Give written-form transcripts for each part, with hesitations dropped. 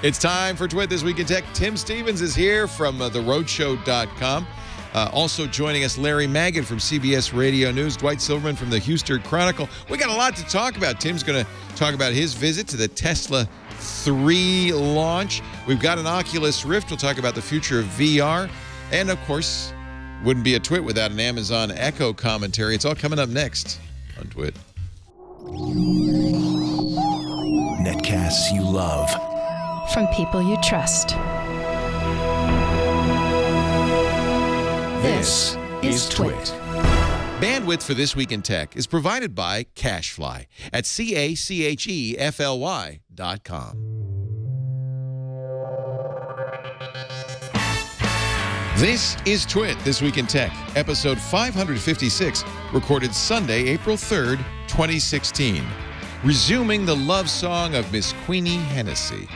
It's time for Twit This Week in Tech. Tim Stevens is here from theroadshow.com. Also joining us, Larry Magid from CBS Radio News, Dwight Silverman from the Houston Chronicle. We got a lot to talk about. Tim's going to talk about his visit to the Tesla 3 launch. We've got an Oculus Rift. We'll talk about the future of VR. And, of course, wouldn't be a Twit without an Amazon Echo commentary. It's all coming up next on Twit. Netcasts you love. From people you trust. This is Twit. Bandwidth for This Week in Tech is provided by CacheFly at CacheFly.com. This is Twit This Week in Tech, episode 556, recorded Sunday, April 3rd, 2016. Resuming the love song of Miss Queenie Hennessy.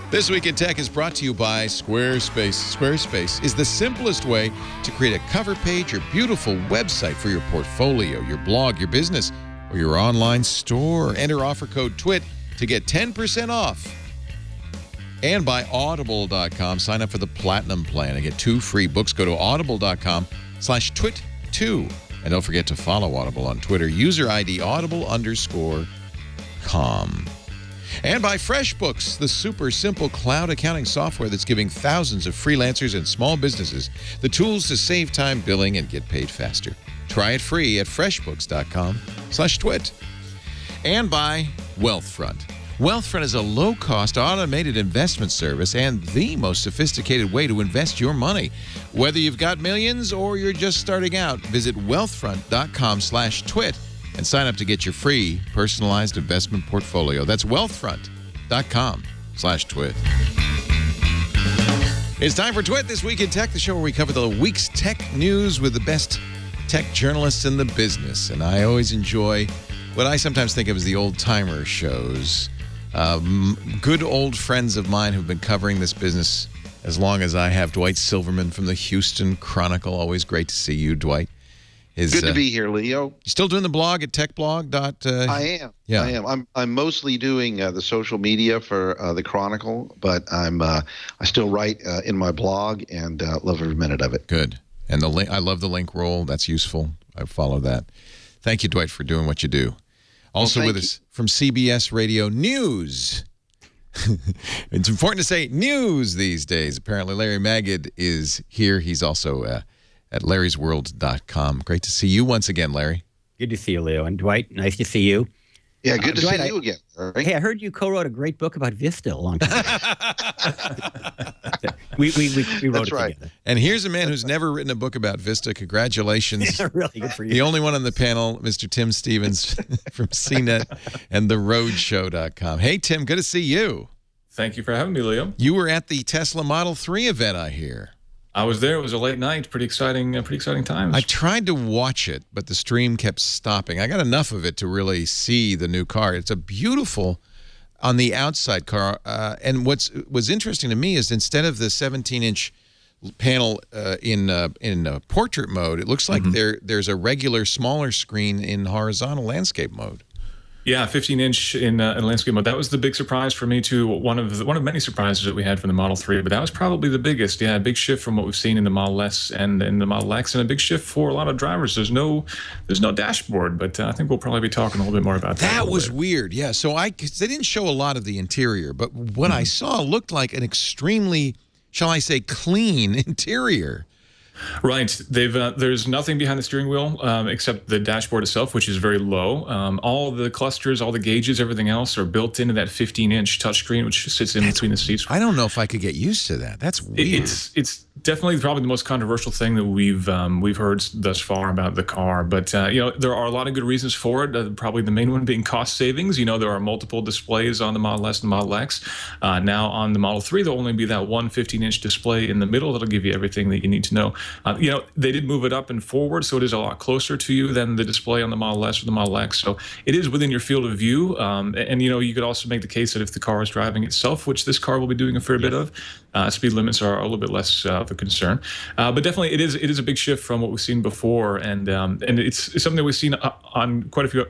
This Week in Tech is brought to you by Squarespace. Squarespace is the simplest way to create a cover page or beautiful website for your portfolio, your blog, your business, or your online store. Enter offer code TWIT to get 10% off. And by Audible.com. Sign up for the Platinum plan and get 2 free books. Go to audible.com/twit2. And don't forget to follow Audible on Twitter. User ID Audible_com. And by FreshBooks, the super simple cloud accounting software that's giving thousands of freelancers and small businesses the tools to save time billing and get paid faster. Try it free at freshbooks.com/twit. And by Wealthfront. Wealthfront is a low-cost automated investment service and the most sophisticated way to invest your money. Whether you've got millions or you're just starting out, visit wealthfront.com/twit and sign up to get your free personalized investment portfolio. That's wealthfront.com/twit. It's time for Twit This Week in Tech, the show where we cover the week's tech news with the best tech journalists in the business. And I always enjoy what I sometimes think of as the old-timer shows. Good old friends of mine who've been covering this business as long as I have. Dwight Silverman from the Houston Chronicle. Always great to see you, Dwight. Good to be here, Leo. You still doing the blog at techblog? I am. Yeah. I am. I'm mostly doing the social media for the Chronicle, but I still write in my blog and love every minute of it. Good. And the link, I love the link roll. That's useful. I follow that. Thank you, Dwight, for doing what you do. Also with us from CBS Radio News. It's important to say news these days. Apparently, Larry Magid is here. He's also at larrysworld.com. Great to see you once again, Larry. Good to see you, Leo. And Dwight, nice to see you. Yeah, good to Dwight, see you again. Right? Hey, I heard you co-wrote a great book about Vista a long time ago. we wrote That's it right. together. And here's a man who's never written a book about Vista. Congratulations. Yeah, really good for you. The only one on the panel, Mr. Tim Stevens from CNET and theroadshow.com. Hey, Tim, good to see you. Thank you for having me, Leo. You were at the Tesla Model 3 event, I hear. I was there. It was a late night. Pretty exciting times. I tried to watch it, but the stream kept stopping. I got enough of it to really see the new car. It's a beautiful, on the outside car. And what's interesting to me is instead of the 17-inch panel in portrait mode, it looks like there's a regular smaller screen in horizontal landscape mode. Yeah, 15-inch in landscape mode. That was the big surprise for me too. One of many surprises that we had for the Model 3, but that was probably the biggest. Yeah, a big shift from what we've seen in the Model S and in the Model X, and a big shift for a lot of drivers. There's no dashboard, but I think we'll probably be talking a little bit more about that. That was weird. Yeah, so they didn't show a lot of the interior, but what I saw looked like an extremely, shall I say, clean interior. Right. There's nothing behind the steering wheel except the dashboard itself, which is very low. All the clusters, all the gauges, everything else are built into that 15-inch touchscreen, which sits in between the seats. I don't know if I could get used to that. That's weird. It's definitely probably the most controversial thing that we've heard thus far about the car. But there are a lot of good reasons for it. Probably the main one being cost savings. There are multiple displays on the Model S and Model X. Now on the Model 3, there'll only be that one 15-inch display in the middle that'll give you everything that you need to know. They did move it up and forward, so it is a lot closer to you than the display on the Model S or the Model X. So it is within your field of view. And you could also make the case that if the car is driving itself, which this car will be doing a fair bit of, speed limits are a little bit less of a concern. But definitely it is a big shift from what we've seen before. And it's something that we've seen on quite a few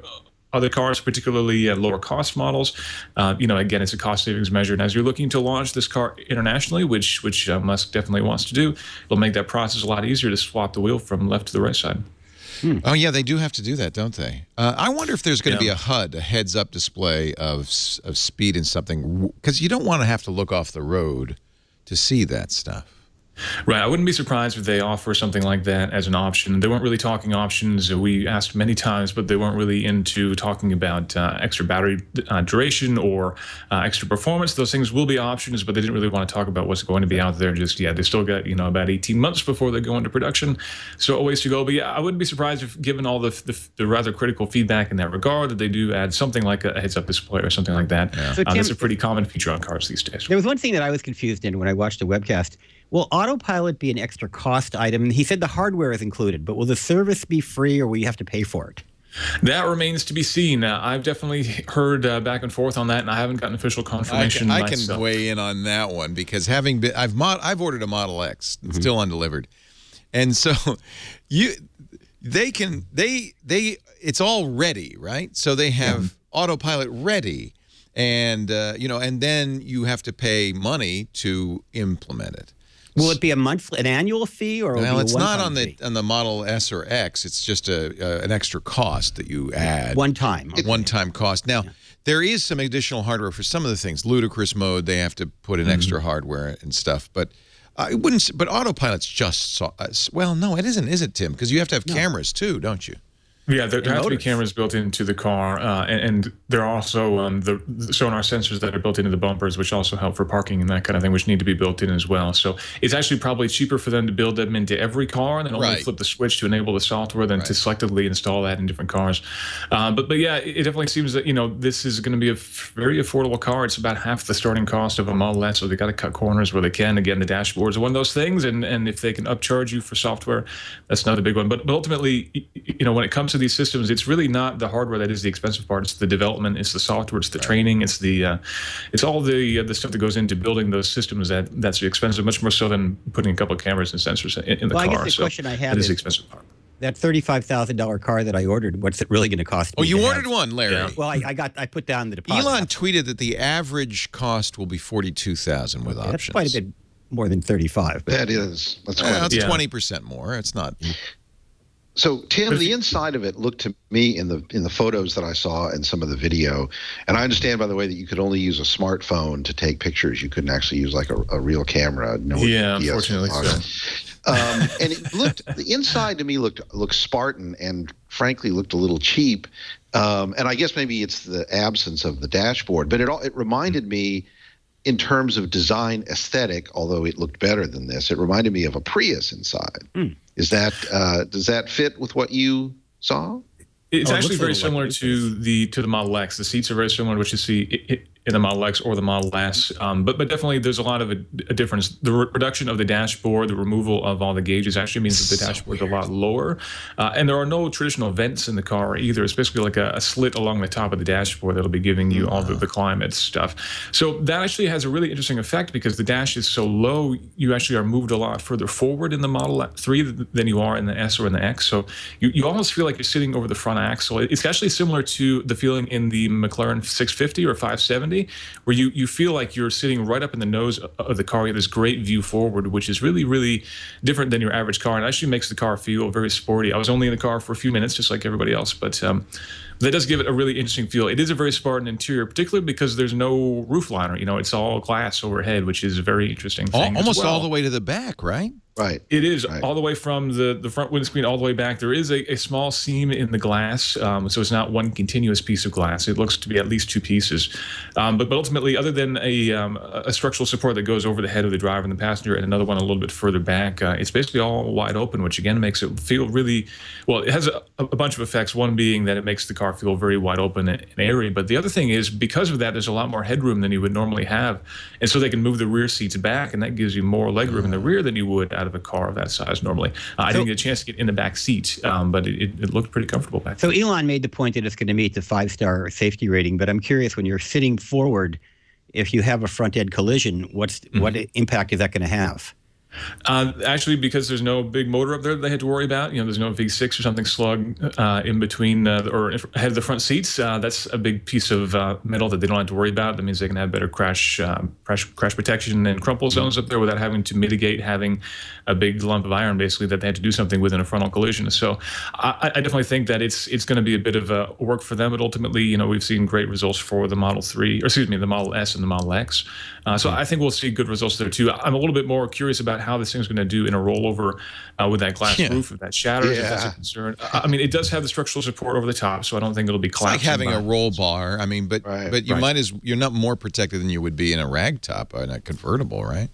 other cars, particularly lower cost models. Again, it's a cost savings measure. And as you're looking to launch this car internationally, which Musk definitely wants to do, it'll make that process a lot easier to swap the wheel from left to the right side. Oh, yeah, they do have to do that, don't they? I wonder if there's going to be a HUD, a heads-up display of speed and something, because you don't want to have to look off the road to see that stuff. Right. I wouldn't be surprised if they offer something like that as an option. They weren't really talking options. We asked many times, but they weren't really into talking about extra battery duration or extra performance. Those things will be options, but they didn't really want to talk about what's going to be out there just yet. They still got, about 18 months before they go into production. So a ways to go. But yeah, I wouldn't be surprised if, given all the rather critical feedback in that regard, that they do add something like a heads-up display or something like that. Yeah. So, Tim, that's a pretty common feature on cars these days. There was one thing that I was confused in when I watched the webcast. Will autopilot be an extra cost item? He said the hardware is included, but will the service be free or will you have to pay for it? That remains to be seen. I've definitely heard back and forth on that, and I haven't gotten official confirmation I myself. can weigh in on that one because having been, I've ordered a Model X, it's still undelivered, and so it's all ready, right? So they have autopilot ready, and and then you have to pay money to implement it. Will it be an annual fee, or will it be it's a not one-time on the Model S or X. It's just an extra cost that you add. One time. Okay. One-time cost. Now, there is some additional hardware for some of the things. Ludicrous mode, they have to put in extra hardware and stuff. But it wouldn't. But autopilot's just well, no, it isn't, is it, Tim? Because you have to have cameras too, don't you? Yeah, there have to be cameras built into the car, and there are also the sonar sensors that are built into the bumpers, which also help for parking and that kind of thing, which need to be built in as well. So it's actually probably cheaper for them to build them into every car and then only flip the switch to enable the software than to selectively install that in different cars. But yeah, it definitely seems that this is going to be a very affordable car. It's about half the starting cost of a Model S, so they got to cut corners where they can. Again, the dashboards are one of those things, and if they can upcharge you for software, that's another big one. But ultimately, when it comes to these systems, it's really not the hardware that is the expensive part. It's the development, it's the software, it's the training, it's it's all the stuff that goes into building those systems that's expensive, much more so than putting a couple of cameras and sensors in the car. I guess the question I have is the expensive part. That $35,000 car that I ordered, what's it really going to cost me? Oh, you ordered one, Larry. Yeah. Well, I put down the deposit. Elon tweeted that the average cost will be $42,000 with options. That's quite a bit more than 35. But That is. That's quite Well, it's 20% more. It's not. So, Tim, the inside of it looked to me in the photos that I saw and some of the video, and I understand, by the way, that you could only use a smartphone to take pictures. You couldn't actually use like a real camera. Unfortunately so. And the inside to me looked Spartan and frankly looked a little cheap. And I guess maybe it's the absence of the dashboard, but it reminded me, in terms of design aesthetic, although it looked better than this, it reminded me of a Prius inside. Is that does that fit with what you saw? It's actually very similar to the Model X. The seats are very similar to what you see in the Model X or the Model S, but definitely there's a lot of a difference. The reduction of the dashboard, the removal of all the gauges actually means that the dashboard is a lot lower, and there are no traditional vents in the car either. It's basically like a slit along the top of the dashboard that'll be giving you all the climate stuff. So that actually has a really interesting effect because the dash is so low, you actually are moved a lot further forward in the Model 3 than you are in the S or in the X. So you almost feel like you're sitting over the front axle. It's actually similar to the feeling in the McLaren 650 or 570. Where you feel like you're sitting right up in the nose of the car. You have this great view forward, which is really, really different than your average car, and actually makes the car feel very sporty. I was only in the car for a few minutes, just like everybody else, but that does give it a really interesting feel. It is a very Spartan interior, particularly because there's no roof liner. It's all glass overhead, which is a very interesting thing. Almost all the way to the back, right? Right. It is all the way from the front windscreen all the way back. There is a small seam in the glass, so it's not one continuous piece of glass. It looks to be at least two pieces. But ultimately, other than a structural support that goes over the head of the driver and the passenger and another one a little bit further back, it's basically all wide open, which again makes it feel really, well, it has a bunch of effects, one being that it makes the car feel very wide open and airy. But the other thing is, because of that, there's a lot more headroom than you would normally have. And so they can move the rear seats back, and that gives you more legroom in the rear than you would out of a car of that size normally. I didn't get a chance to get in the back seat, but it looked pretty comfortable back there. So Elon made the point that it's going to meet the 5-star safety rating, but I'm curious, when you're sitting forward, if you have a front-end collision, what impact is that going to have? Actually, because there's no big motor up there that they had to worry about. There's no V6 or something slug in between or ahead of the front seats. That's a big piece of metal that they don't have to worry about. That means they can have better crash protection and crumple zones up there without having to mitigate having a big lump of iron, basically, that they had to do something with in a frontal collision. So I definitely think that it's going to be a bit of work for them, but ultimately, we've seen great results for the Model 3, or excuse me, the Model S and the Model X. So I think we'll see good results there too. I'm a little bit more curious about how this thing's going to do in a rollover with that glass roof, if that shatters, if that's a concern. I mean, it does have the structural support over the top, so I don't think it'll be collapsing. It's like having a roll bar. I mean, but you're not more protected than you would be in a rag top in a convertible, right?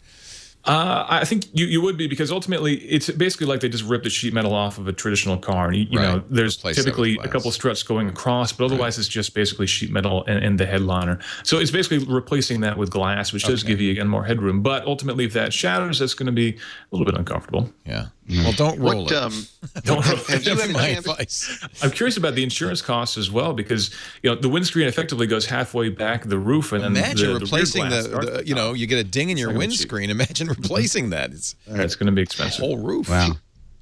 I think you would be, because ultimately it's basically like they just ripped the sheet metal off of a traditional car. And you know, there's typically a couple struts going across, but otherwise it's just basically sheet metal and the headliner. So it's basically replacing that with glass, which does give you, again, more headroom. But ultimately, if that shatters, that's going to be a little bit uncomfortable. Yeah. Well, don't roll it. Don't roll it. That's my advice. I'm curious about the insurance costs as well, because the windscreen effectively goes halfway back the roof, and then imagine replacing the you get a ding in your windscreen. Imagine replacing that. It's going to be expensive. The whole roof. Wow.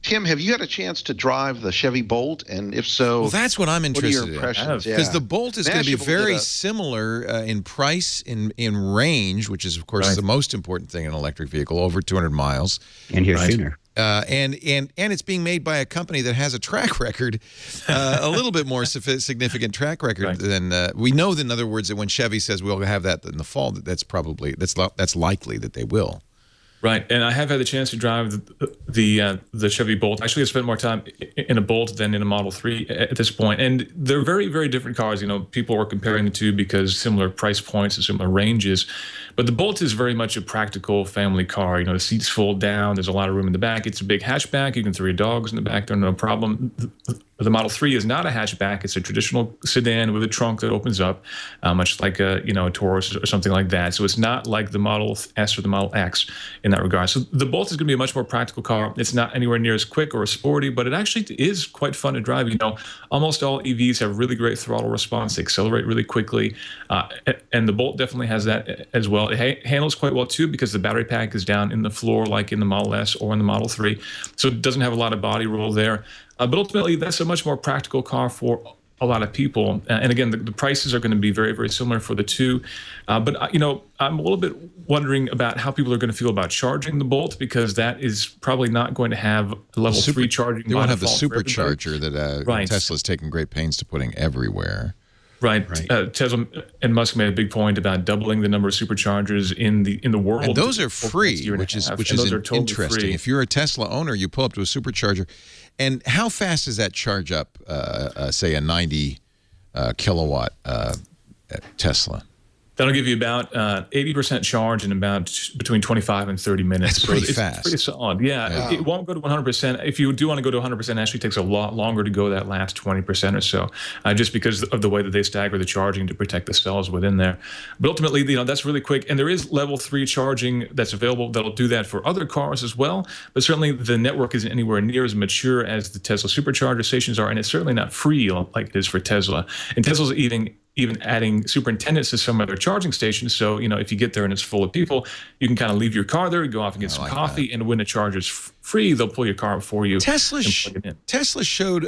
Tim, have you had a chance to drive the Chevy Bolt? And if so, well, that's what I'm interested in. What are your impressions? Because the Bolt is going to be very similar in price, in range, which is, of course, the most important thing in an electric vehicle, over 200 miles. And here sooner. And it's being made by a company that has a track record, a little bit more significant track record than we know. In other words, that when Chevy says we'll have that in the fall, that's likely that they will. Right, and I have had the chance to drive the Chevy Bolt. Actually, I spent more time in a Bolt than in a Model 3 at this point, and they're very, very different cars. People were comparing the two because similar price points and similar ranges, but the Bolt is very much a practical family car. The seats fold down. There's a lot of room in the back. It's a big hatchback. You can throw your dogs in the back there, no problem. The Model 3 is not a hatchback. It's a traditional sedan with a trunk that opens up, much like a Taurus or something like that. So it's not like the Model S or the Model X in that regard. So the Bolt is going to be a much more practical car. It's not anywhere near as quick or as sporty, but it actually is quite fun to drive. Almost all EVs have really great throttle response. They accelerate really quickly, and the Bolt definitely has that as well. It handles quite well too, because the battery pack is down in the floor like in the Model S or in the Model 3, so it doesn't have a lot of body roll there. But ultimately, that's a much more practical car for a lot of people. And again, the prices are going to be very, very similar for the two. But, I'm a little bit wondering about how people are going to feel about charging the Bolt, because that is probably not going to have a level 3 charging. They won't have the supercharger that Tesla's taking great pains to putting everywhere. Right. Tesla and Musk made a big point about doubling the number of superchargers in the world. And those are free, which is interesting. Free. If you're a Tesla owner, you pull up to a supercharger. And how fast does that charge up, say, a 90 kilowatt Tesla? That'll give you about 80% charge in about between 25 and 30 minutes. That's pretty fast. It's pretty solid. Yeah, it won't go to 100%. If you do want to go to 100%, it actually takes a lot longer to go that last 20% or so, just because of the way that they stagger the charging to protect the cells within there. But ultimately, that's really quick. And there is level 3 charging that's available that'll do that for other cars as well. But certainly the network isn't anywhere near as mature as the Tesla supercharger stations are, and it's certainly not free like it is for Tesla. And Tesla's even adding superintendents to some of their charging stations. So, if you get there and it's full of people, you can kind of leave your car there, go off and get some coffee, and when the charge is free, they'll pull your car up for you. Tesla showed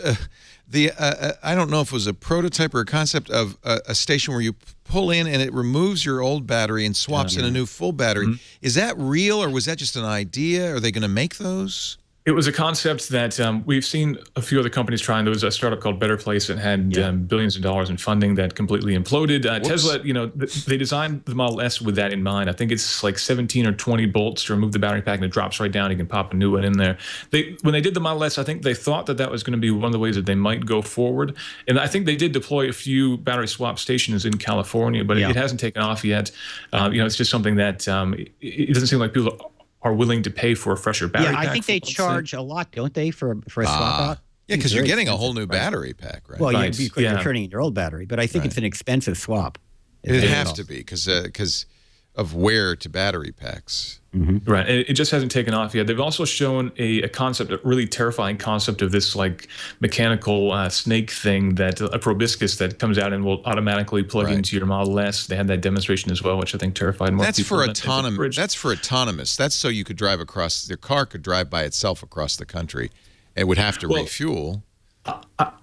I don't know if it was a prototype or a concept of a station where you pull in and it removes your old battery and swaps in a new full battery. Mm-hmm. Is that real, or was that just an idea? Are they going to make those? It was a concept that we've seen a few other companies trying. There was a startup called Better Place that had billions of dollars in funding that completely imploded. Tesla, they designed the Model S with that in mind. I think it's like 17 or 20 bolts to remove the battery pack, and it drops right down. You can pop a new one in there. When they did the Model S, I think they thought that was going to be one of the ways that they might go forward. And I think they did deploy a few battery swap stations in California, but it hasn't taken off yet. It's just something that it doesn't seem like people are willing to pay for a fresher battery pack. Yeah, I think they charge a lot, don't they, for a swap out? Yeah, because you're getting a whole new battery pack, right? Well, you're turning in your old battery, but I think it's an expensive swap. It'd have to be, because of wear to battery packs. Right. It just hasn't taken off yet. They've also shown a concept, a really terrifying concept of this like mechanical snake thing, that a proboscis that comes out and will automatically plug into your Model S. They had that demonstration as well, which I think terrified more people. That's for autonomous. That's so you could drive across, your car could drive by itself across the country. It would have to refuel.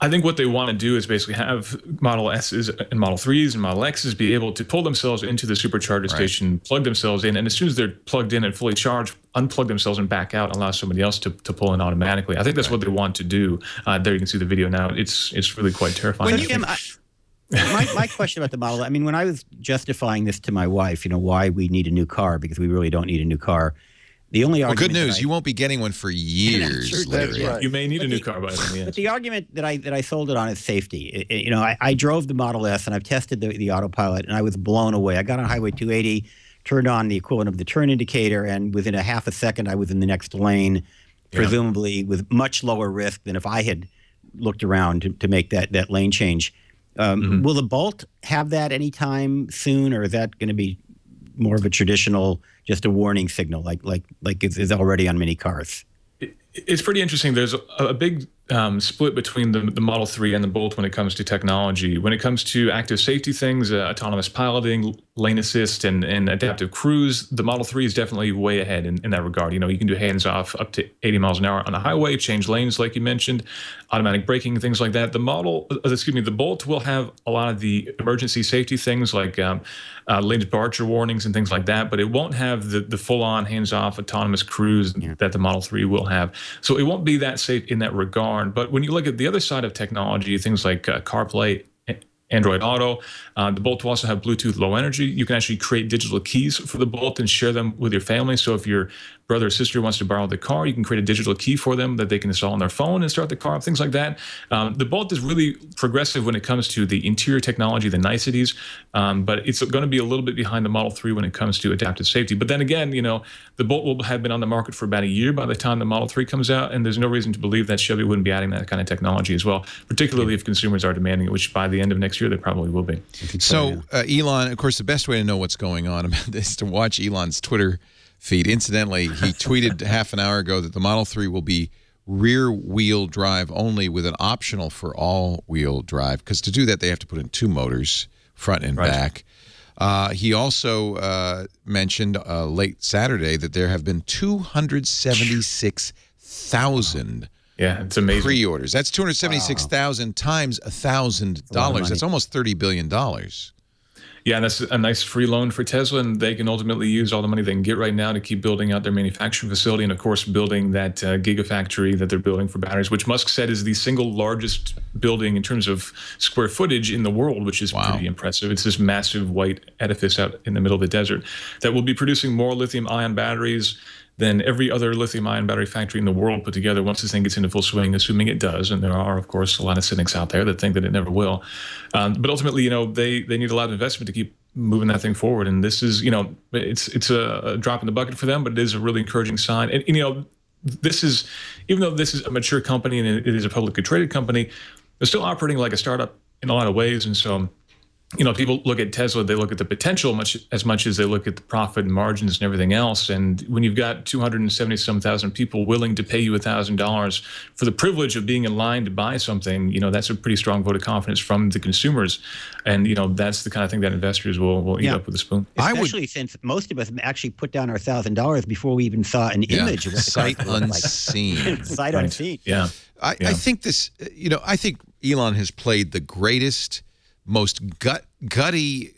I think what they want to do is basically have Model S's and Model 3s and Model X's be able to pull themselves into the supercharger station, plug themselves in, and as soon as they're plugged in and fully charged, unplug themselves and back out and allow somebody else to pull in automatically. I think that's what they want to do. There you can see the video now. It's really quite terrifying. My question about the Model, I mean, when I was justifying this to my wife, why we need a new car, because we really don't need a new car. The only argument. Well, good news. You won't be getting one for years. That's right. You may need a new car by then. Yes. But the argument that I sold it on is safety. I drove the Model S and I've tested the autopilot and I was blown away. I got on Highway 280, turned on the equivalent of the turn indicator, and within a half a second I was in the next lane, presumably with much lower risk than if I had looked around to make that lane change. Will the Bolt have that anytime soon, or is that going to be more of a traditional, just a warning signal, like is already on many cars? It's pretty interesting. There's a big split between the Model 3 and the Bolt when it comes to technology. When it comes to active safety things, autonomous piloting, lane assist, and adaptive cruise, the Model 3 is definitely way ahead in that regard. You can do hands-off up to 80 miles an hour on the highway, change lanes like you mentioned, automatic braking, things like that. The Bolt will have a lot of the emergency safety things like lane departure warnings and things like that, but it won't have the full-on hands-off autonomous cruise that the Model 3 will have. So it won't be that safe in that regard. But when you look at the other side of technology, things like CarPlay, Android Auto, the Bolt will also have Bluetooth Low Energy. You can actually create digital keys for the Bolt and share them with your family. So if your brother or sister wants to borrow the car, you can create a digital key for them that they can install on their phone and start the car up, things like that. The Bolt is really progressive when it comes to the interior technology, the niceties, but it's going to be a little bit behind the Model 3 when it comes to adaptive safety. But then again, the Bolt will have been on the market for about a year by the time the Model 3 comes out, and there's no reason to believe that Chevy wouldn't be adding that kind of technology as well, particularly if consumers are demanding it, which by the end of next year they probably will be. So Elon, of course, the best way to know what's going on about this is to watch Elon's Twitter feed. Incidentally, he tweeted half an hour ago that the Model 3 will be rear-wheel drive only with an optional for all-wheel drive, because to do that they have to put in two motors, front and back. He also mentioned late Saturday that there have been 276,000 it's amazing. pre-orders. That's 276,000 times $1,000. That's almost $30 billion. Yeah, and that's a nice free loan for Tesla, and they can ultimately use all the money they can get right now to keep building out their manufacturing facility and, of course, building that gigafactory that they're building for batteries, which Musk said is the single largest building in terms of square footage in the world, which is pretty impressive. It's this massive white edifice out in the middle of the desert that will be producing more lithium-ion batteries than every other lithium-ion battery factory in the world put together once this thing gets into full swing, assuming it does. And there are, of course, a lot of cynics out there that think that it never will. But ultimately, they need a lot of investment to keep moving that thing forward. And this is, it's a drop in the bucket for them, but it is a really encouraging sign. And, this is, even though this is a mature company and it is a publicly traded company, they're still operating like a startup in a lot of ways. And so, people look at Tesla, they look at the potential as much as they look at the profit and margins and everything else. And when you've got 270-some thousand people willing to pay you $1,000 for the privilege of being in line to buy something, that's a pretty strong vote of confidence from the consumers. And, that's the kind of thing that investors will eat up with a spoon. Especially since most of us actually put down our $1,000 before we even saw an image of what the sight unseen. Sight unseen. Yeah. I think this, I think Elon has played the greatest, most gutty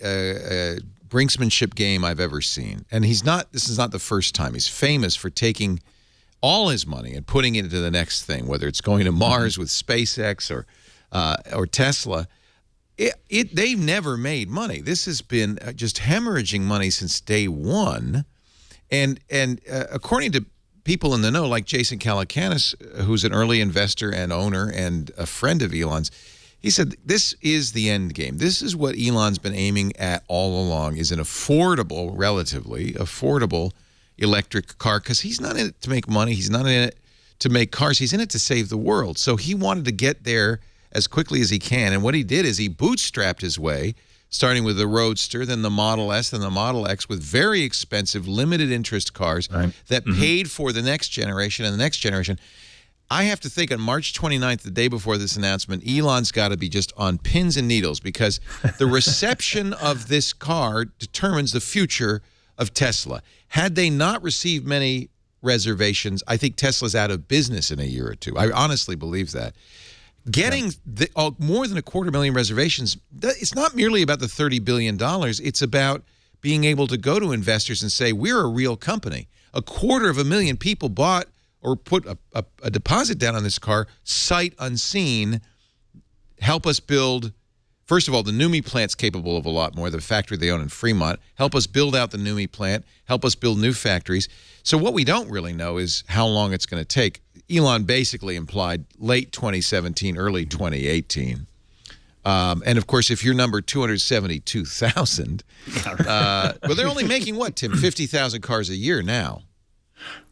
brinksmanship game I've ever seen. And this is not the first time. He's famous for taking all his money and putting it into the next thing, whether it's going to Mars with SpaceX or Tesla. They've never made money. This has been just hemorrhaging money since day one. And according to people in the know, like Jason Calacanis, who's an early investor and owner and a friend of Elon's, he said, this is the end game. This is what Elon's been aiming at all along, is an affordable, relatively affordable electric car, because he's not in it to make money. He's not in it to make cars. He's in it to save the world. So he wanted to get there as quickly as he can. And what he did is he bootstrapped his way starting with the Roadster, then the Model S, then the Model X, with very expensive limited interest cars that paid for the next generation and the next generation. I have to think on March 29th, the day before this announcement, Elon's got to be just on pins and needles, because the reception of this car determines the future of Tesla. Had they not received many reservations, I think Tesla's out of business in a year or two. I honestly believe that. Getting more than 250,000 reservations, it's not merely about the $30 billion. It's about being able to go to investors and say, we're a real company. 250,000 people bought or put a deposit down on this car, sight unseen. Help us build, first of all, the NUMMI plant's capable of a lot more, the factory they own in Fremont. Help us build out the NUMMI plant. Help us build new factories. So what we don't really know is how long it's going to take. Elon basically implied late 2017, early 2018. And, of course, if you're number 272,000, well, they're only making, what, Tim, 50,000 cars a year now.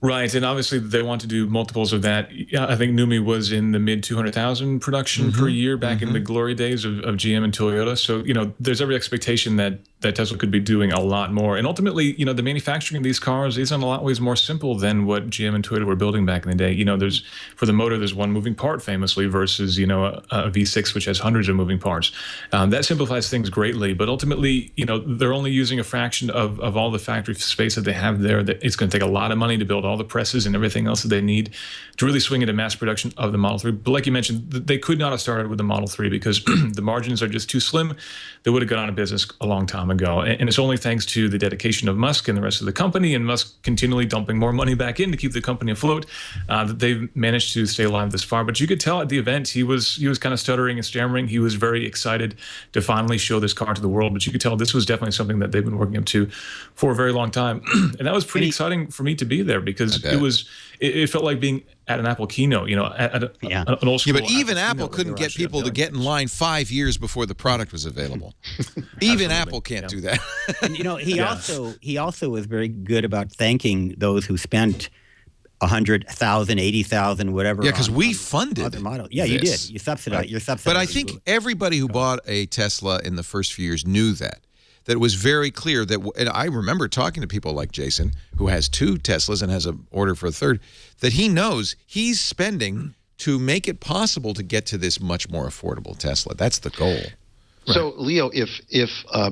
Right, and obviously they want to do multiples of that. I think NUMMI was in the mid 200,000 production per year back in the glory days of GM and Toyota. So, there's every expectation that Tesla could be doing a lot more. And ultimately, the manufacturing of these cars is in a lot of ways more simple than what GM and Toyota were building back in the day. There's, for the motor, there's one moving part famously versus, a V6, which has hundreds of moving parts. That simplifies things greatly. But ultimately, they're only using a fraction of all the factory space that they have there. That it's going to take a lot of money to build all the presses and everything else that they need to really swing into mass production of the Model 3. But like you mentioned, they could not have started with the Model 3 because the margins are just too slim. They would have gone out of business a long time ago. And it's only thanks to the dedication of Musk and the rest of the company, and Musk continually dumping more money back in to keep the company afloat, that they've managed to stay alive this far. But you could tell at the event he was kind of stuttering and stammering. He was very excited to finally show this car to the world. But you could tell this was definitely something that they've been working up to for a very long time. And that was pretty exciting for me to be there, because it felt like being at an Apple keynote, at an old school. Yeah, but even Apple couldn't get people to get in line 5 years before the product was available. Even Apple can't do that. And he also was very good about thanking those who spent 100,000, 80,000, whatever. Yeah, because we funded other models. Yeah, you did. You subsidized. You're subsidizing. But I think everybody who bought a Tesla in the first few years knew that. That it was very clear that, and I remember talking to people like Jason, who has 2 Teslas and has an order for a third, that he knows he's spending to make it possible to get to this much more affordable Tesla. That's the goal. So, Leo, if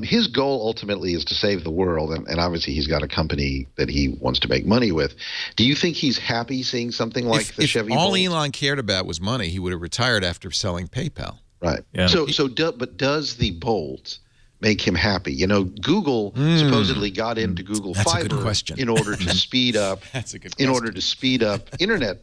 his goal ultimately is to save the world, and obviously he's got a company that he wants to make money with, do you think he's happy seeing something like the Chevy all Bolt? Elon cared about was money, he would have retired after selling PayPal. Right. Yeah. But does the Bolt make him happy? Google supposedly got into Google Fiber in order to speed up internet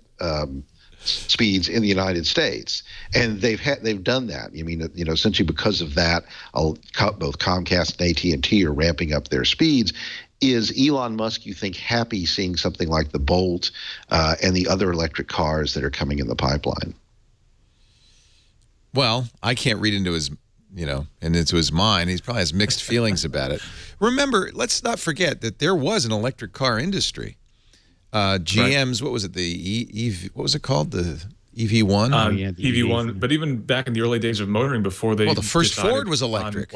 speeds in the United States, and they've done that. I mean, essentially because of that, both Comcast and AT&T are ramping up their speeds. Is Elon Musk, you think, happy seeing something like the Bolt and the other electric cars that are coming in the pipeline? Well, I can't read into his and into his mind. He probably has mixed feelings about it. Remember, let's not forget that there was an electric car industry. GM's, what was it? What was it called? The EV1? EV1. But even back in the early days of motoring, before they... Well, the first Ford was electric.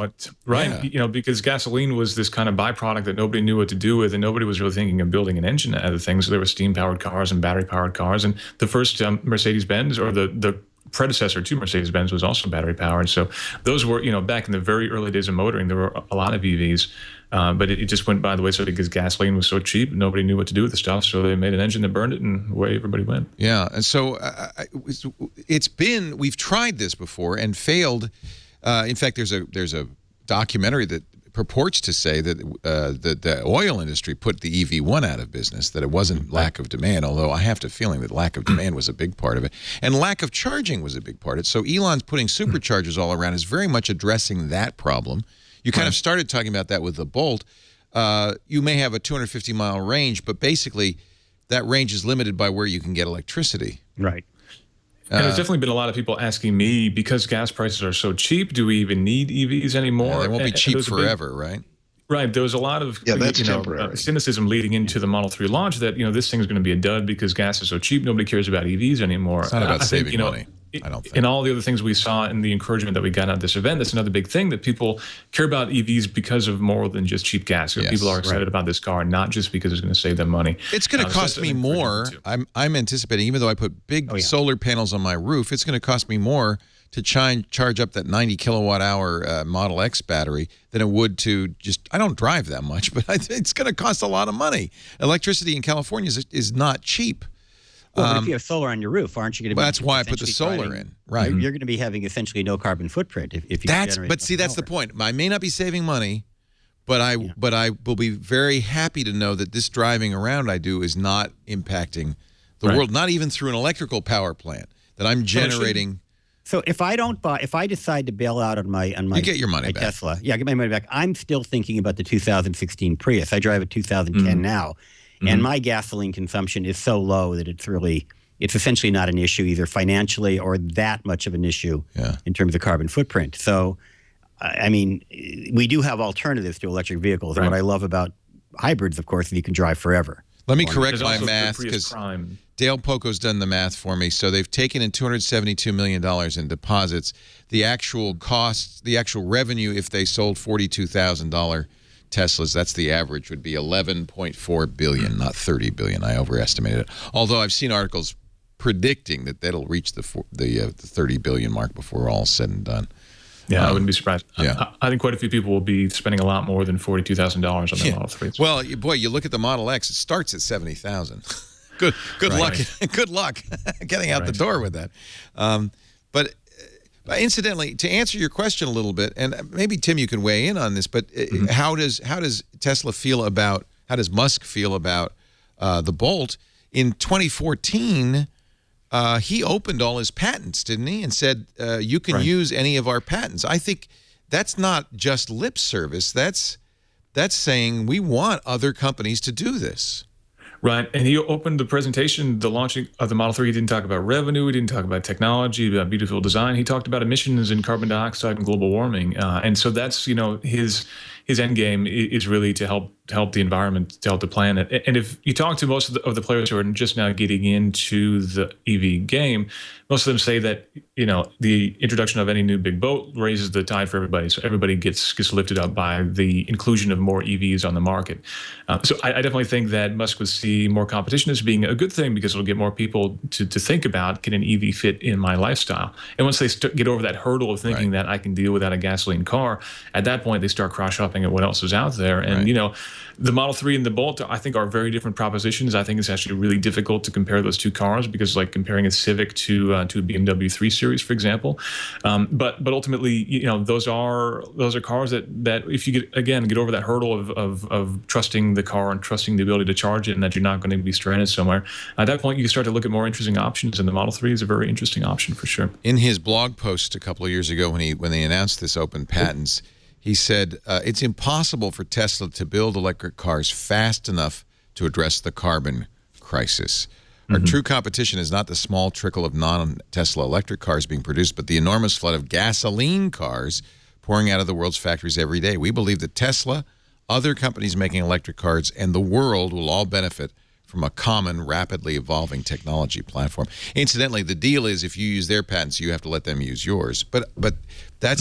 Because gasoline was this kind of byproduct that nobody knew what to do with, and nobody was really thinking of building an engine out of things. So there were steam-powered cars and battery-powered cars. And the first Mercedes-Benz, or the predecessor to Mercedes-Benz, was also battery-powered. So those were, back in the very early days of motoring, there were a lot of EVs. But it just went by the wayside because gasoline was so cheap, nobody knew what to do with the stuff. So they made an engine that burned it, and away everybody went. Yeah, and so we've tried this before and failed. In fact, there's a documentary that purports to say that the oil industry put the EV1 out of business, that it wasn't lack of demand, although I have the feeling that lack of demand was a big part of it. And lack of charging was a big part of it. So Elon's putting superchargers all around is very much addressing that problem. You kind of started talking about that with the Bolt. You may have a 250-mile range, but basically that range is limited by where you can get electricity. Right. And there's definitely been a lot of people asking me, because gas prices are so cheap, do we even need EVs anymore? Yeah, they won't be cheap forever, right? Right. There was a lot of cynicism leading into the Model 3 launch that, this thing's going to be a dud because gas is so cheap. Nobody cares about EVs anymore. It's not about saving money. I don't think. And all the other things we saw and the encouragement that we got out of this event, that's another big thing, that people care about EVs because of more than just cheap gas. Yes, people are excited about this car, not just because it's going to save them money. It's going to cost me more. I'm anticipating, even though I put big solar panels on my roof, it's going to cost me more to charge up that 90 kilowatt hour Model X battery than it would to just, I don't drive that much, but it's going to cost a lot of money. Electricity in California is not cheap. Well, but if you have solar on your roof, aren't you going to be? That's why I put the solar in, right? You're going to be having essentially no carbon footprint if you. But see, that's the point. I may not be saving money, but I will be very happy to know that this driving around I do is not impacting the world, not even through an electrical power plant that I'm generating. So if I decide to bail out on my you get your money back. Tesla, I get my money back. I'm still thinking about the 2016 Prius. I drive a 2010 now, and my gasoline consumption is so low that it's essentially not an issue either financially or that much of an issue in terms of carbon footprint. So, I mean, we do have alternatives to electric vehicles, and what I love about hybrids, of course, is you can drive forever. Let me correct my math, because Dale Poco's done the math for me. So they've taken in $272 million in deposits. The actual costs, the actual revenue, if they sold $42,000 Teslas, that's the average, would be $11.4 billion, not $30 billion. I overestimated it. Although I've seen articles predicting that that'll reach the $30 billion mark before all said and done. Yeah, I wouldn't be surprised. Yeah. I think quite a few people will be spending a lot more than $42,000 on their Model 3. Well, boy, you look at the Model X, it starts at $70,000. Good luck. Good luck getting out the door with that. But incidentally, to answer your question a little bit, and maybe Tim, you can weigh in on this, but how does Tesla feel about, how does Musk feel about the Bolt? In 2014, he opened all his patents, didn't he? And said, you can use any of our patents. I think that's not just lip service. That's saying we want other companies to do this. Right. And he opened the presentation, the launching of the Model 3. He didn't talk about revenue. He didn't talk about technology, about beautiful design. He talked about emissions and carbon dioxide and global warming. And so that's, his end game is really to help the environment, to help the planet. And if you talk to most of the players who are just now getting into the EV game, most of them say that, the introduction of any new big boat raises the tide for everybody. So everybody gets lifted up by the inclusion of more EVs on the market. So I definitely think that Musk would see more competition as being a good thing, because it'll get more people to think about, can an EV fit in my lifestyle? And once they get over that hurdle of thinking that I can deal without a gasoline car, at that point they start cross-shopping at what else is out there. And, the Model 3 and the Bolt, I think, are very different propositions. I think it's actually really difficult to compare those two cars, because like comparing a Civic to a BMW 3 Series, for example. But ultimately, those are cars that if you get over that hurdle of trusting the car and trusting the ability to charge it, and that you're not going to be stranded somewhere, at that point you can start to look at more interesting options, and the Model 3 is a very interesting option for sure. In his blog post a couple of years ago, when they announced this open patents, he said, it's impossible for Tesla to build electric cars fast enough to address the carbon crisis. Our true competition is not the small trickle of non-Tesla electric cars being produced, but the enormous flood of gasoline cars pouring out of the world's factories every day. We believe that Tesla, other companies making electric cars, and the world will all benefit from a common, rapidly evolving technology platform. Incidentally, the deal is if you use their patents, you have to let them use yours. But I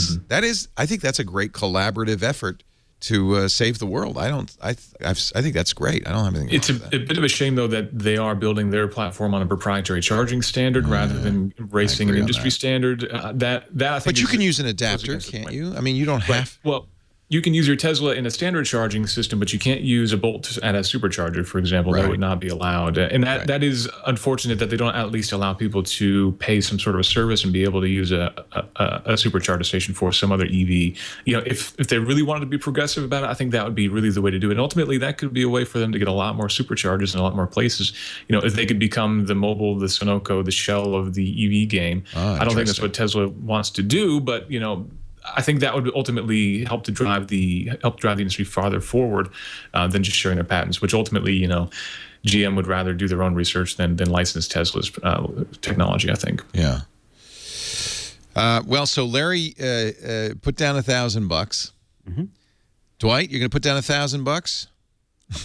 think that's a great collaborative effort to save the world. I think that's great. I don't have anything. It's a bit of a shame, though, that they are building their platform on a proprietary charging standard rather than embracing an industry standard. That I think. But you can use an adapter, can't you? I mean, you don't have. Well, you can use your Tesla in a standard charging system, but you can't use a Bolt at a supercharger, for example. That would not be allowed. And that is unfortunate that they don't at least allow people to pay some sort of a service and be able to use a supercharger station for some other EV. If they really wanted to be progressive about it, I think that would be really the way to do it. And ultimately, that could be a way for them to get a lot more superchargers in a lot more places. If they could become the Mobil, the Sunoco, the Shell of the EV game. I don't think that's what Tesla wants to do, but, I think that would ultimately help drive the industry farther forward than just sharing their patents, which ultimately, GM would rather do their own research than license Tesla's technology, I think. Yeah. Well, so Larry put down $1,000. Dwight, you're going to put down $1,000?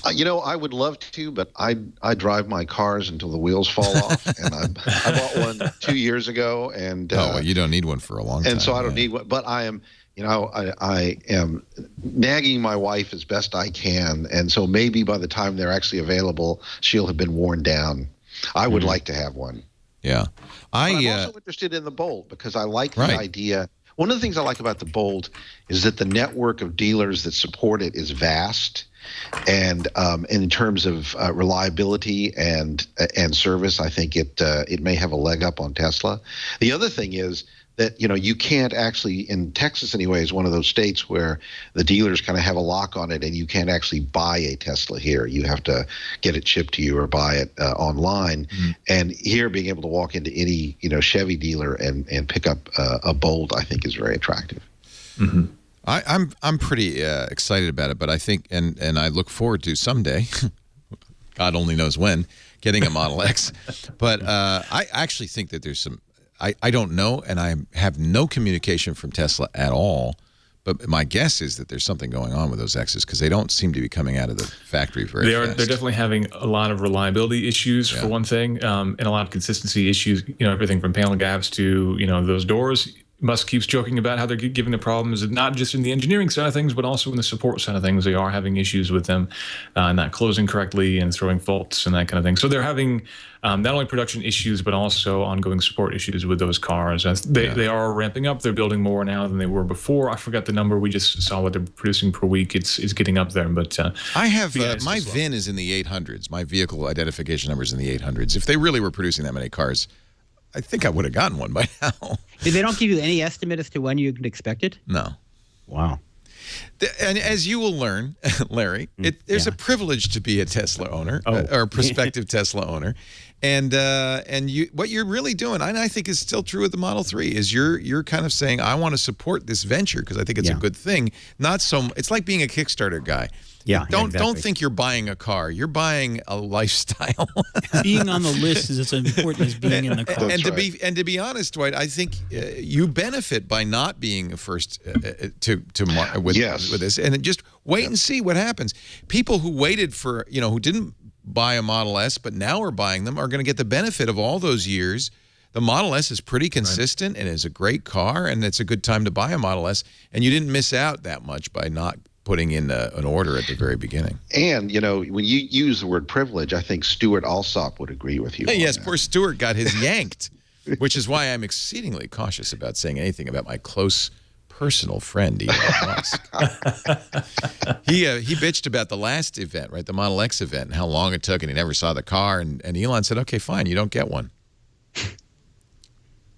I would love to, but I drive my cars until the wheels fall off, and I bought one 2 years ago, and you don't need one for a long time. And so I don't need one, but I am. I am nagging my wife as best I can, and so maybe by the time they're actually available, she'll have been worn down. I would like to have one. Yeah, I'm also interested in the Bolt because I like the idea. One of the things I like about the Bolt is that the network of dealers that support it is vast, and in terms of reliability and service, I think it may have a leg up on Tesla. The other thing is that you can't actually, in Texas anyway, is one of those states where the dealers kind of have a lock on it, and you can't actually buy a Tesla here. You have to get it shipped to you or buy it online. And here, being able to walk into any Chevy dealer and pick up a Bolt, I think is very attractive. I'm pretty excited about it, but I think and I look forward to someday, God only knows when, getting a Model X. But I actually think that there's some. I don't know, and I have no communication from Tesla at all. But my guess is that there's something going on with those X's because they don't seem to be coming out of the factory very fast. They're definitely having a lot of reliability issues for one thing, and a lot of consistency issues. Everything from panel gaps to those doors. Musk keeps joking about how they're giving the problems not just in the engineering side of things, but also in the support side of things. They are having issues with them not closing correctly and throwing faults and that kind of thing. So they're having not only production issues, but also ongoing support issues with those cars. They are ramping up. They're building more now than they were before. I forgot the number. We just saw what they're producing per week. It's getting up there. But I have my VIN is in the 800s. My vehicle identification number is in the 800s. If they really were producing that many cars, I think I would have gotten one by now. They don't give you any estimate as to when you can expect it? No. Wow. And as you will learn, Larry, there's a privilege to be a Tesla owner or a prospective Tesla owner. And what you're really doing, and I think is still true with the Model 3, is you're kind of saying, I want to support this venture because I think it's a good thing. It's like being a Kickstarter guy. Yeah, don't think you're buying a car. You're buying a lifestyle. Being on the list is as important as being in the car. And to be honest, Dwight, I think you benefit by not being first with this, and just wait and see what happens. People who waited for who didn't buy a Model S but now are buying them are going to get the benefit of all those years. The Model S is pretty consistent and is a great car, and it's a good time to buy a Model S. And you didn't miss out that much by not putting in an order at the very beginning. And, when you use the word privilege, I think Stuart Alsop would agree with you. Yes, poor Stuart got his yanked, which is why I'm exceedingly cautious about saying anything about my close personal friend, Elon Musk. He bitched about the last event, right, the Model X event, and how long it took, and he never saw the car, and Elon said, okay, fine, you don't get one.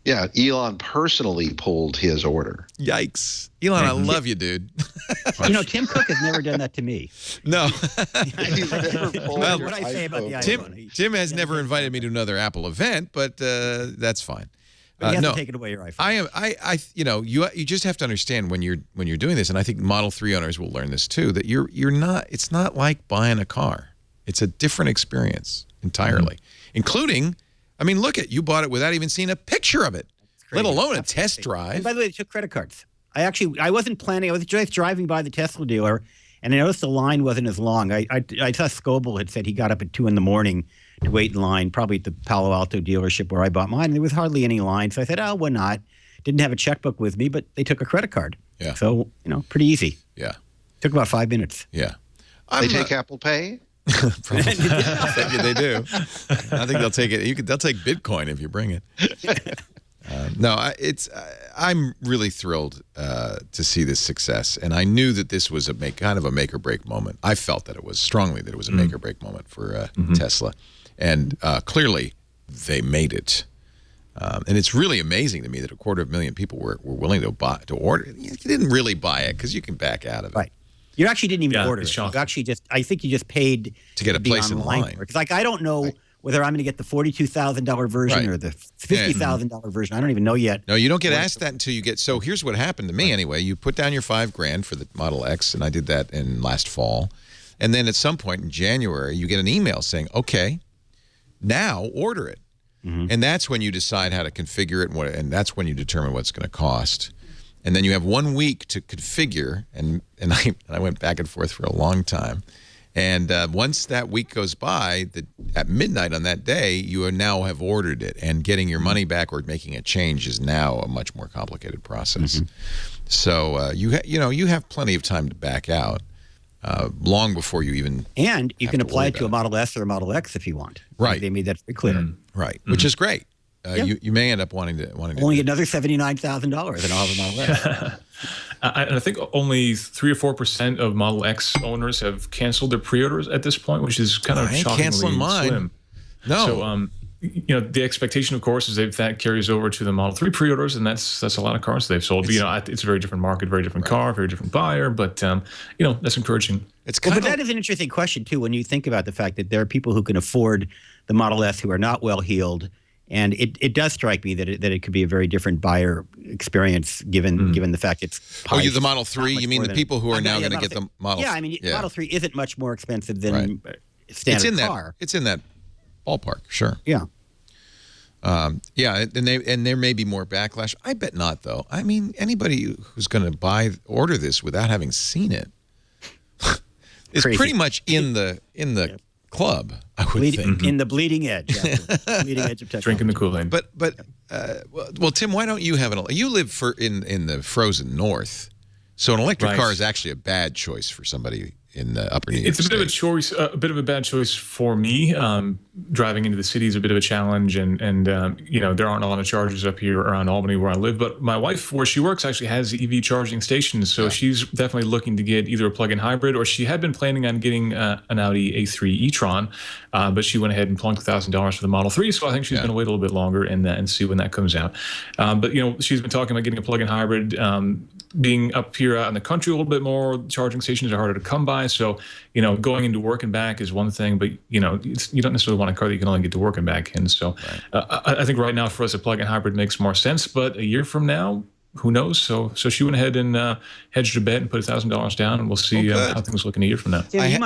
Yeah, Elon personally pulled his order. Yikes. Elon, I love you, dude. Tim Cook has never done that to me. No. He's never pulled what I say about the iPhone. Tim has never invited me to another Apple event, but that's fine. But he hasn't taken away your iPhone. You just have to understand when you're doing this, and I think Model 3 owners will learn this too, that you're not. It's not like buying a car. It's a different experience entirely, including. I mean, you bought it without even seeing a picture of it, let alone a test drive. And by the way, they took credit cards. I wasn't planning. I was just driving by the Tesla dealer, and I noticed the line wasn't as long. I saw Scoble had said he got up at 2 a.m. to wait in line, probably at the Palo Alto dealership where I bought mine. There was hardly any line, so I said, "Oh, why not?" Didn't have a checkbook with me, but they took a credit card. Yeah. So pretty easy. Yeah. Took about 5 minutes. Yeah. They take Apple Pay. Probably. They do. I think they'll take it. They'll take Bitcoin if you bring it. I'm really thrilled to see this success, and I knew that this was kind of a make or break moment. I felt that it was strongly that it was a make or break moment for Tesla, and clearly they made it. And it's really amazing to me that 250,000 people were willing to order. You didn't really buy it because you can back out of it. Right. You actually didn't even order it. Shocking. You actually I think you just paid to get a place in line. Because I don't know whether I'm going to get the $42,000 version or the $50,000 version. I don't even know yet. No, you don't get asked that until you get. So here's what happened to me anyway. You put down your $5,000 for the Model X, and I did that in last fall. And then at some point in January, you get an email saying, "Okay, now order it." And that's when you decide how to configure it, and that's when you determine what's going to cost. And then you have 1 week to configure, and I went back and forth for a long time. And once that week goes by, at midnight on that day, you now have ordered it, and getting your money back or making a change is now a much more complicated process. So you have plenty of time to back out long before you even. And you can apply it to a Model S or a Model X if you want. Right. They made that very clear. Right, which is great. You may end up wanting to only another $79,000, and I'll have a Model S. I think only 3 or 4% of Model X owners have canceled their pre-orders at this point, which is kind of shockingly slim. No. So, the expectation, of course, is that carries over to the Model 3 pre-orders, and that's a lot of cars they've sold. It's a very different market, very different car, very different buyer, but that's encouraging. But that is an interesting question too when you think about the fact that there are people who can afford the Model S who are not well-heeled. And it does strike me that it could be a very different buyer experience given the fact it's the Model 3? You mean the people who are now going to get the Model? Yeah, I mean, Model 3 isn't much more expensive than standard car. It's in that ballpark, sure. Yeah. And there may be more backlash. I bet not, though. I mean, anybody who's going to order this without having seen it is pretty much in the club, I would think. In the bleeding edge. Bleeding edge of technology. Drinking the Kool-Aid. Well, Tim, why don't you have you live in the frozen north, so an electric car is actually a bad choice for somebody in the upper New York State. A bit of a bad choice for me. Driving into the city is a bit of a challenge, and there aren't a lot of chargers up here around Albany where I live. But my wife, where she works, actually has EV charging stations, so she's definitely looking to get either a plug-in hybrid, or she had been planning on getting an Audi A3 e-tron, but she went ahead and plunked $1,000 for the Model 3. So I think she's going to wait a little bit longer and see when that comes out. But she's been talking about getting a plug-in hybrid. Being up here out in the country a little bit more, charging stations are harder to come by. So, going into work and back is one thing, but, you don't necessarily want a car that you can only get to work and back in. So I think right now for us, a plug-in hybrid makes more sense. But a year from now, who knows? So she went ahead and hedged a bet and put $1,000 down, and we'll see how things look in a year from now. Tim,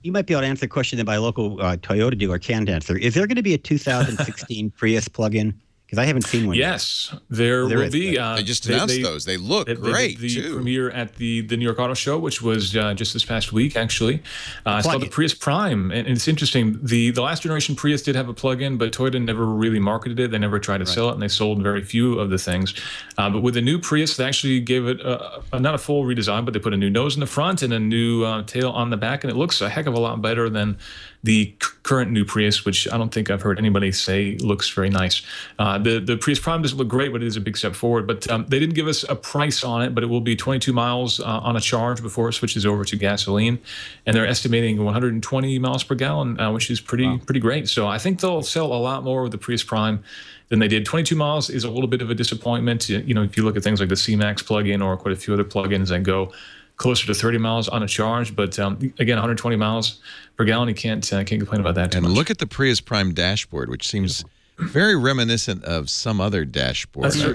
you might be able to answer a question that my local Toyota dealer can't answer. Is there going to be a 2016 Prius plug-in? Because I haven't seen one yet. Yes, there will be. They just announced those. They look great, the too. premiere at the New York Auto Show, which was just this past week, actually. It's called the Prius Prime. And it's interesting. The last generation Prius did have a plug-in, but Toyota never really marketed it. They never tried to sell it, and they sold very few of the things. But with the new Prius, they actually gave it not a full redesign, but they put a new nose in the front and a new tail on the back, and it looks a heck of a lot better than the current new Prius, which I don't think I've heard anybody say looks very nice. The Prius Prime doesn't look great, but it is a big step forward. But they didn't give us a price on it, but it will be 22 miles on a charge before it switches over to gasoline. And they're estimating 120 miles per gallon, which is pretty great. So I think they'll sell a lot more with the Prius Prime than they did. 22 miles is a little bit of a disappointment. If you look at things like the C-Max plug-in or quite a few other plug-ins that go closer to 30 miles on a charge, but again, 120 miles per gallon, you can't complain about that too much. Look at the Prius Prime dashboard, which seems very reminiscent of some other dashboard I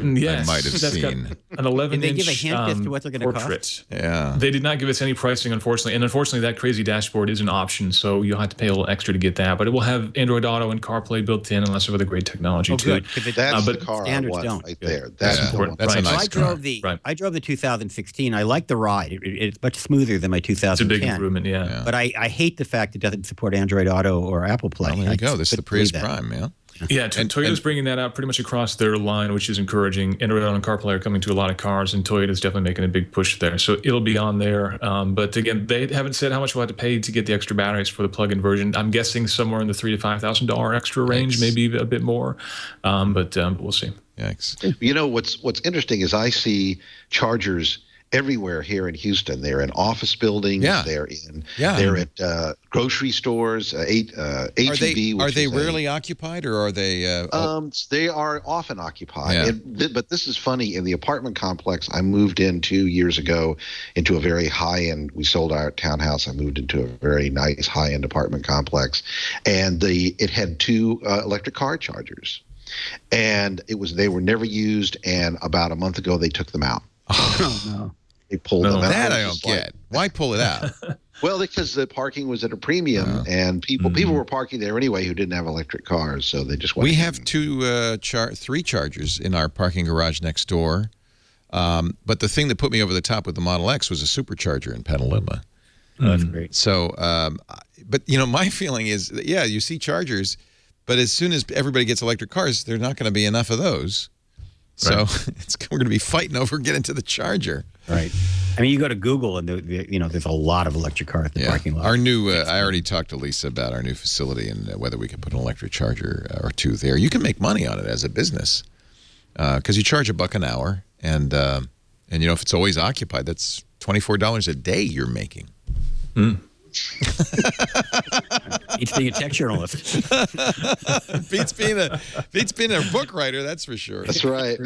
might have seen. An 11-inch Did they give a hint as to what they're going to cost? Yeah. They did not give us any pricing, unfortunately. And unfortunately, that crazy dashboard is an option, so you'll have to pay a little extra to get that. But it will have Android Auto and CarPlay built in, unless of other great technology too. Good. That's the car I want right there. That's important. That's a nice car. I drove the 2016. I like the ride. It's much smoother than my 2010. It's a big improvement, yeah. But I hate the fact it doesn't support Android Auto or Apple Play. Well, there you go. This is the Prius Prime, yeah. Yeah, Toyota's bringing that out pretty much across their line, which is encouraging. Android Auto and CarPlay are coming to a lot of cars, and Toyota's definitely making a big push there. So it'll be on there. But again, they haven't said how much we'll have to pay to get the extra batteries for the plug-in version. I'm guessing somewhere in the $3,000 to $5,000 extra range, maybe a bit more. But we'll see. Yikes. What's interesting is I see chargers everywhere here in Houston. They're in office buildings. They're at grocery stores. HEB. Are they rarely occupied, or are they? They are often occupied. Yeah. But this is funny. In the apartment complex I moved in 2 years ago into a very high-end. We sold our townhouse. I moved into a very nice high-end apartment complex, and it had 2 electric car chargers, and they were never used. And about a month ago, they took them out. Oh no. They pulled them out. That I don't get. Why pull it out? Well, because the parking was at a premium, and people were parking there anyway who didn't have electric cars, so they just went. We have 3 chargers in our parking garage next door, but the thing that put me over the top with the Model X was a supercharger in Petaluma. That's great. So, but my feeling is, yeah, you see chargers, but as soon as everybody gets electric cars, there's not going to be enough of those. So we're going to be fighting over getting to the charger. Right. I mean, you go to Google and there's a lot of electric cars in the parking lot. Our new, I already talked to Lisa about our new facility and whether we can put an electric charger or two there. You can make money on it as a business because you charge $1 an hour, and if it's always occupied, that's $24 a day you're making. Beats being a tech journalist. beats being a book writer, that's for sure. That's right.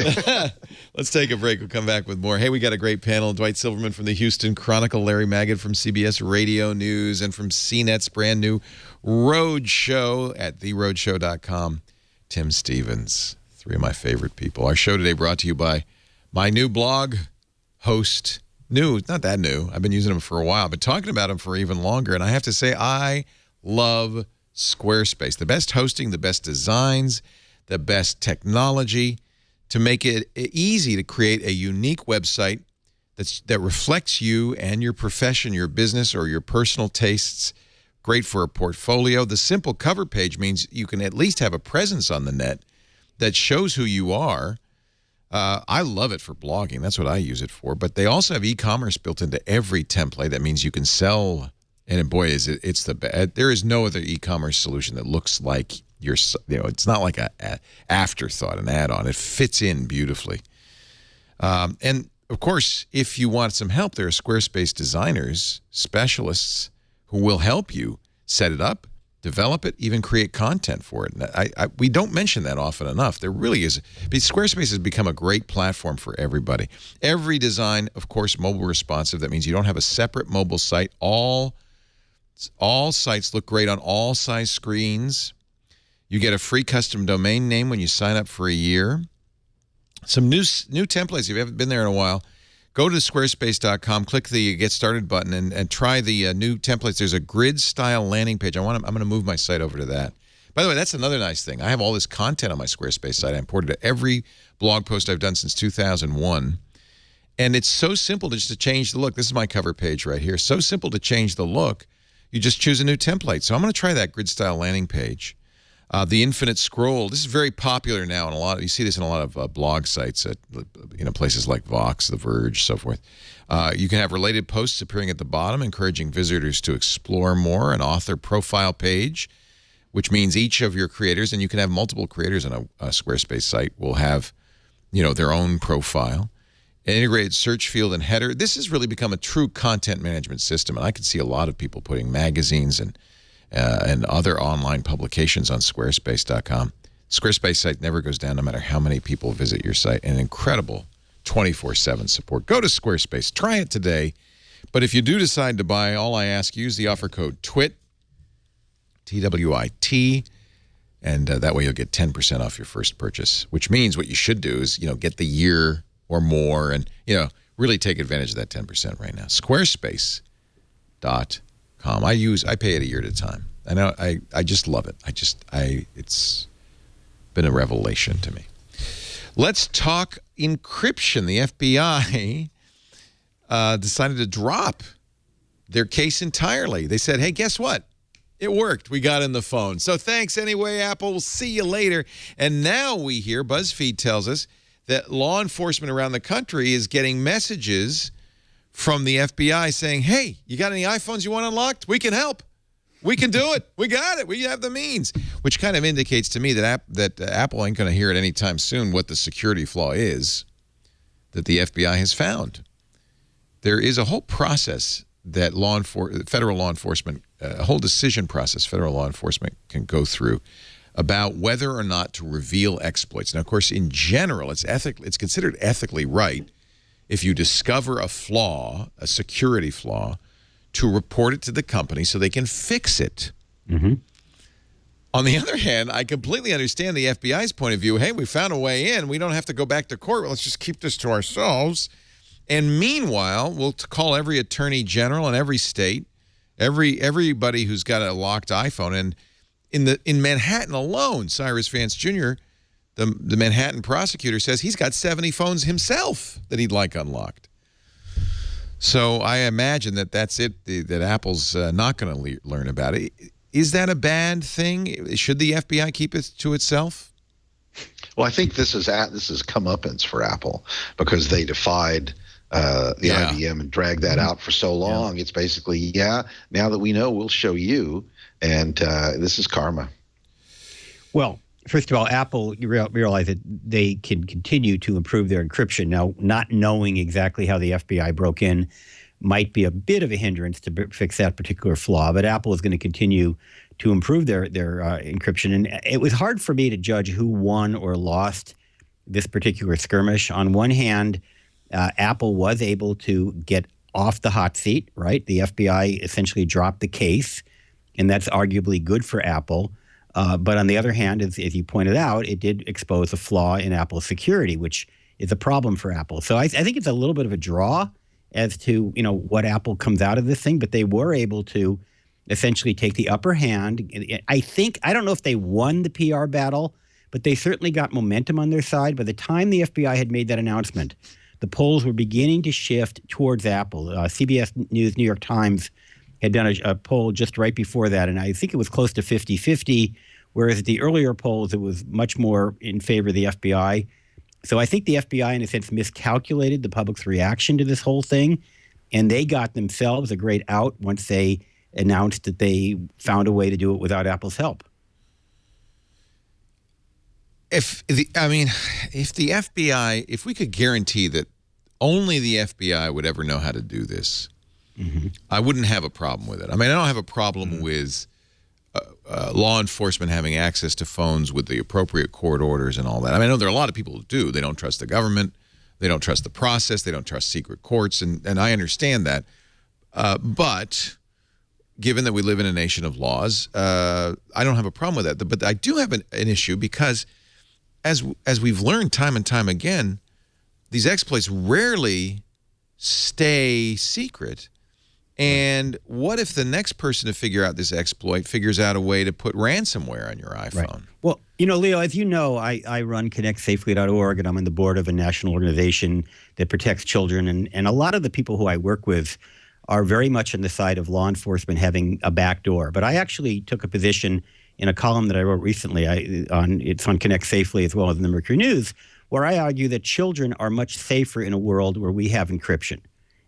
Let's take a break. We'll come back with more. Hey, we got a great panel. Dwight Silverman from the Houston Chronicle, Larry Magid from CBS Radio News, and from CNET's brand new Road Show at theroadshow.com, Tim Stevens. Three of my favorite people. Our show today brought to you by my new blog host. New, not that new. I've been using them for a while, but talking about them for even longer. And I have to say, I love Squarespace. The best hosting, the best designs, the best technology to make it easy to create a unique website that reflects you and your profession, your business, or your personal tastes. Great for a portfolio. The simple cover page means you can at least have a presence on the net that shows who you are. I love it for blogging. That's what I use it for. But they also have e-commerce built into every template. That means you can sell. And boy, it's the best. There is no other e-commerce solution that looks like it's not like a afterthought, an add-on. It fits in beautifully. And of course, if you want some help, there are Squarespace designers, specialists who will help you set it up, develop it, even create content for it. And we don't mention that often enough. There really is. Squarespace has become a great platform for everybody. Every design, of course, mobile responsive. That means you don't have a separate mobile site. All sites look great on all size screens. You get a free custom domain name when you sign up for a year. Some new templates. If you haven't been there in a while, go to squarespace.com, click the Get Started button, and try the new templates. There's a grid-style landing page. I'm going to move my site over to that. By the way, that's another nice thing. I have all this content on my Squarespace site. I imported it to every blog post I've done since 2001. And it's so simple to change the look. This is my cover page right here. So simple to change the look. You just choose a new template. So I'm going to try that grid-style landing page. The infinite scroll. This is very popular now, and you see this in a lot of blog sites at places like Vox, The Verge, so forth. You can have related posts appearing at the bottom, encouraging visitors to explore more. An author profile page, which means each of your creators, and you can have multiple creators on a Squarespace site, will have their own profile. An integrated search field and header. This has really become a true content management system, and I can see a lot of people putting magazines and other online publications on Squarespace.com. Squarespace site never goes down no matter how many people visit your site. An incredible 24/7 support. Go to Squarespace. Try it today. But if you do decide to buy, all I ask, use the offer code TWIT, TWIT, and that way you'll get 10% off your first purchase, which means what you should do is, get the year or more and, really take advantage of that 10% right now. Squarespace.com. I pay it a year at a time. I know I just love it. It's been a revelation to me. Let's talk encryption. The FBI decided to drop their case entirely. They said, hey, guess what? It worked. We got in the phone. So thanks anyway, Apple. We'll see you later. And now we hear, BuzzFeed tells us, that law enforcement around the country is getting messages from the FBI saying, hey, you got any iPhones you want unlocked? We can help. We can do it. We got it. We have the means, which kind of indicates to me that Apple ain't going to hear it anytime soon what the security flaw is that the FBI has found. There is a whole process that federal law enforcement, a whole decision process federal law enforcement can go through about whether or not to reveal exploits. Now, of course, in general, it's considered ethically right if you discover a flaw, a security flaw, to report it to the company so they can fix it. Mm-hmm. On the other hand, I completely understand the FBI's point of view. Hey, we found a way in. We don't have to go back to court. Let's just keep this to ourselves. And meanwhile, we'll call every attorney general in every state, everybody who's got a locked iPhone. And in Manhattan alone, Cyrus Vance Jr., the Manhattan prosecutor, says he's got 70 phones himself that he'd like unlocked. So I imagine that that's it, that Apple's not going to learn about it. Is that a bad thing? Should the FBI keep it to itself? Well, I think this is comeuppance for Apple because they defied the IBM and dragged that out for so long. It's basically, now that we know, we'll show you, and this is karma. Well, first of all, Apple, you realize that they can continue to improve their encryption. Now, not knowing exactly how the FBI broke in might be a bit of a hindrance to fix that particular flaw, but Apple is going to continue to improve their encryption. And it was hard for me to judge who won or lost this particular skirmish. On one hand, Apple was able to get off the hot seat, right? The FBI essentially dropped the case, and that's arguably good for Apple. But on the other hand, as you pointed out, it did expose a flaw in Apple's security, which is a problem for Apple. So I think it's a little bit of a draw as to what Apple comes out of this thing, but they were able to essentially take the upper hand. I don't know if they won the PR battle, but they certainly got momentum on their side. By the time the FBI had made that announcement, the polls were beginning to shift towards Apple. CBS News, New York Times had done a poll just right before that, and I think it was close to 50-50, whereas at the earlier polls, it was much more in favor of the FBI. So I think the FBI, in a sense, miscalculated the public's reaction to this whole thing, and they got themselves a great out once they announced that they found a way to do it without Apple's help. If the FBI, if we could guarantee that only the FBI would ever know how to do this, I wouldn't have a problem with it. I mean, I don't have a problem with law enforcement having access to phones with the appropriate court orders and all that. I mean, I know there are a lot of people who do. They don't trust the government. They don't trust the process. They don't trust secret courts, and I understand that. But given that we live in a nation of laws, I don't have a problem with that. But I do have an issue because, as we've learned time and time again, these exploits rarely stay secret. And what if the next person to figure out this exploit figures out a way to put ransomware on your iPhone? Right. Well, Leo, as you know, I run ConnectSafely.org, and I'm on the board of a national organization that protects children. And a lot of the people who I work with are very much on the side of law enforcement having a back door. But I actually took a position in a column that I wrote recently. It's on Connect Safely as well as in the Mercury News, where I argue that children are much safer in a world where we have encryption.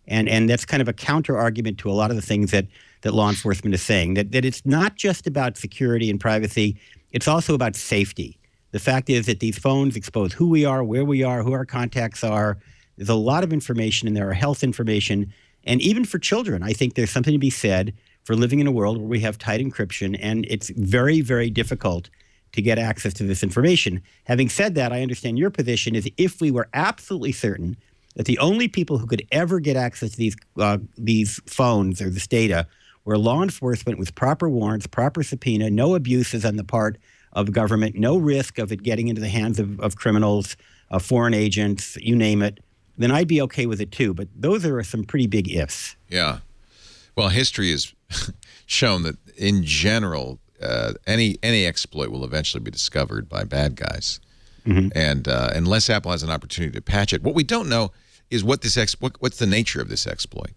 And that's kind of a counter-argument to a lot of the things that law enforcement is saying, that it's not just about security and privacy, it's also about safety. The fact is that these phones expose who we are, where we are, who our contacts are. There's a lot of information, and there are health information. And even for children, I think there's something to be said for living in a world where we have tight encryption, and it's very, very difficult to get access to this information. Having said that, I understand your position is if we were absolutely certain that the only people who could ever get access to these phones or this data were law enforcement with proper warrants, proper subpoena, no abuses on the part of government, no risk of it getting into the hands of criminals, foreign agents, you name it, then I'd be okay with it too. But those are some pretty big ifs. Yeah. Well, history has shown that in general, any exploit will eventually be discovered by bad guys. And unless Apple has an opportunity to patch it, what we don't know is what's the nature of this exploit.